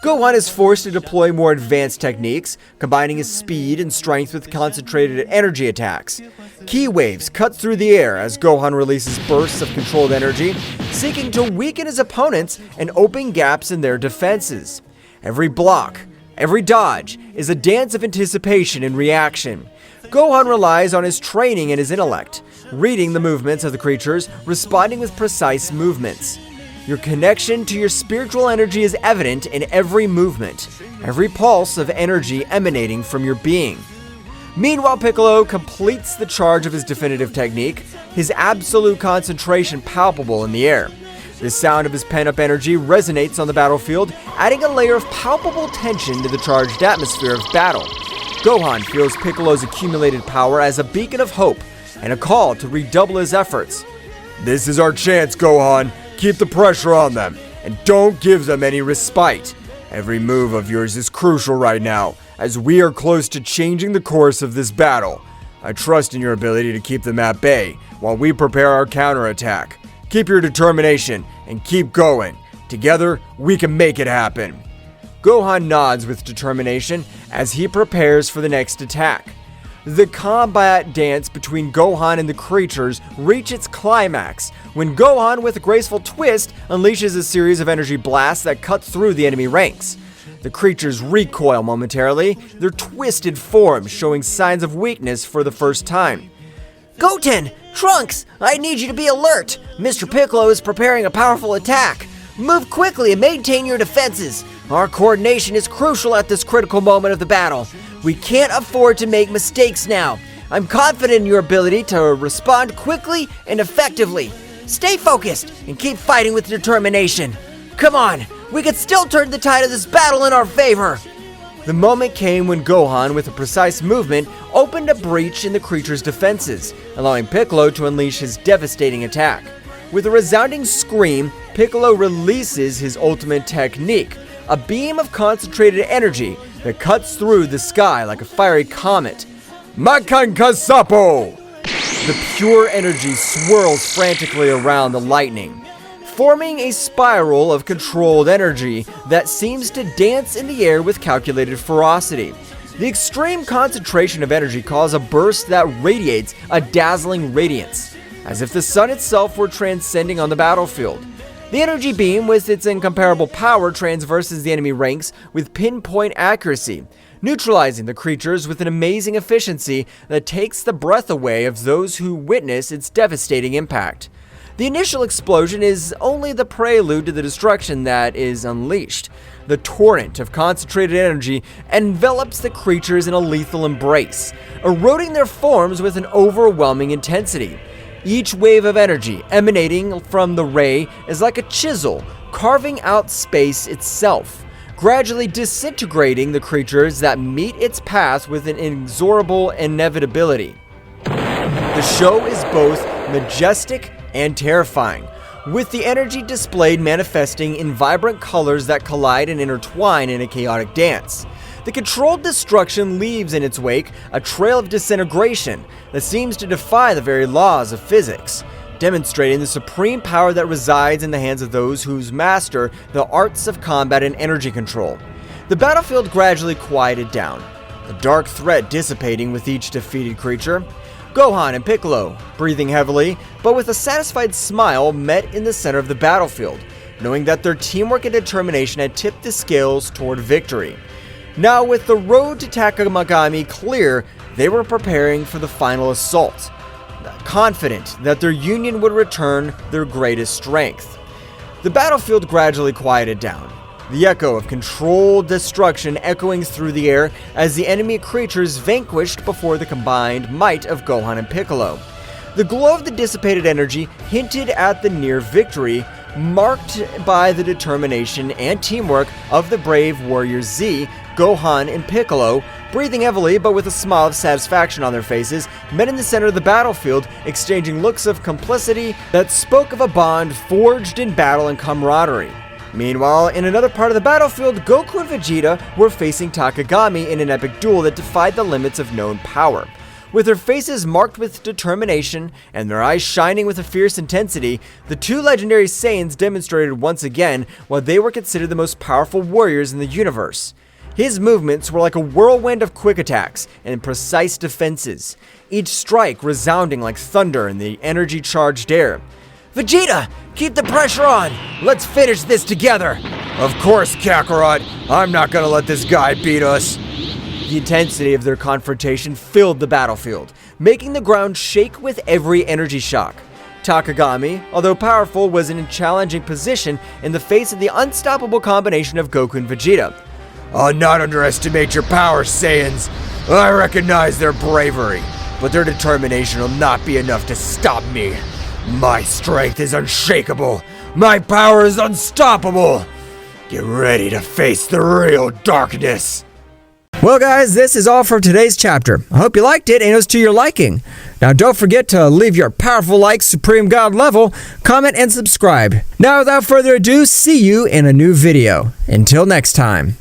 Gohan is forced to deploy more advanced techniques, combining his speed and strength with concentrated energy attacks. Ki waves cut through the air as Gohan releases bursts of controlled energy, seeking to weaken his opponents and open gaps in their defenses. Every block, every dodge, is a dance of anticipation and reaction. Gohan relies on his training and his intellect, reading the movements of the creatures, responding with precise movements. Your connection to your spiritual energy is evident in every movement, every pulse of energy emanating from your being. Meanwhile, Piccolo completes the charge of his definitive technique, his absolute concentration palpable in the air. The sound of his pent-up energy resonates on the battlefield, adding a layer of palpable tension to the charged atmosphere of battle. Gohan feels Piccolo's accumulated power as a beacon of hope and a call to redouble his efforts. This is our chance, Gohan. Keep the pressure on them, and don't give them any respite. Every move of yours is crucial right now, as we are close to changing the course of this battle. I trust in your ability to keep them at bay, while we prepare our counterattack. Keep your determination, and keep going. Together, we can make it happen. Gohan nods with determination as he prepares for the next attack. The combat dance between Gohan and the creatures reach its climax when Gohan, with a graceful twist, unleashes a series of energy blasts that cut through the enemy ranks. The creatures recoil momentarily, their twisted forms showing signs of weakness for the first time. Goten! Trunks! I need you to be alert! Mr. Piccolo is preparing a powerful attack! Move quickly and maintain your defenses! Our coordination is crucial at this critical moment of the battle. We can't afford to make mistakes now. I'm confident in your ability to respond quickly and effectively. Stay focused and keep fighting with determination. Come on, we can still turn the tide of this battle in our favor. The moment came when Gohan, with a precise movement, opened a breach in the creature's defenses, allowing Piccolo to unleash his devastating attack. With a resounding scream, Piccolo releases his ultimate technique, a beam of concentrated energy that cuts through the sky like a fiery comet. Makankasapo! The pure energy swirls frantically around the lightning, forming a spiral of controlled energy that seems to dance in the air with calculated ferocity. The extreme concentration of energy causes a burst that radiates a dazzling radiance, as if the sun itself were transcending on the battlefield. The energy beam, with its incomparable power, transverses the enemy ranks with pinpoint accuracy, neutralizing the creatures with an amazing efficiency that takes the breath away of those who witness its devastating impact. The initial explosion is only the prelude to the destruction that is unleashed. The torrent of concentrated energy envelops the creatures in a lethal embrace, eroding their forms with an overwhelming intensity. Each wave of energy emanating from the ray is like a chisel, carving out space itself, gradually disintegrating the creatures that meet its path with an inexorable inevitability. The show is both majestic and terrifying, with the energy displayed manifesting in vibrant colors that collide and intertwine in a chaotic dance. The controlled destruction leaves in its wake a trail of disintegration that seems to defy the very laws of physics, demonstrating the supreme power that resides in the hands of those who master the arts of combat and energy control. The battlefield gradually quieted down, the dark threat dissipating with each defeated creature. Gohan and Piccolo, breathing heavily, but with a satisfied smile, met in the center of the battlefield, knowing that their teamwork and determination had tipped the scales toward victory. Now, with the road to Takagami clear, they were preparing for the final assault, confident that their union would return their greatest strength. The battlefield gradually quieted down, the echo of controlled destruction echoing through the air as the enemy creatures vanquished before the combined might of Gohan and Piccolo. The glow of the dissipated energy hinted at the near victory, marked by the determination and teamwork of the brave warriors Z, Gohan, and Piccolo. Breathing heavily but with a smile of satisfaction on their faces, met in the center of the battlefield, exchanging looks of complicity that spoke of a bond forged in battle and camaraderie. Meanwhile, in another part of the battlefield, Goku and Vegeta were facing Takagami in an epic duel that defied the limits of known power. With their faces marked with determination and their eyes shining with a fierce intensity, the two legendary Saiyans demonstrated once again why they were considered the most powerful warriors in the universe. His movements were like a whirlwind of quick attacks and precise defenses, each strike resounding like thunder in the energy-charged air. Vegeta, keep the pressure on! Let's finish this together! Of course, Kakarot. I'm not gonna let this guy beat us. The intensity of their confrontation filled the battlefield, making the ground shake with every energy shock. Takagami, although powerful, was in a challenging position in the face of the unstoppable combination of Goku and Vegeta. I'll not underestimate your power, Saiyans. I recognize their bravery, but their determination will not be enough to stop me. My strength is unshakable. My power is unstoppable. Get ready to face the real darkness. Well, guys, this is all for today's chapter. I hope you liked it and it was to your liking. Now, don't forget to leave your powerful like, Supreme God level, comment, and subscribe. Now, without further ado, see you in a new video. Until next time.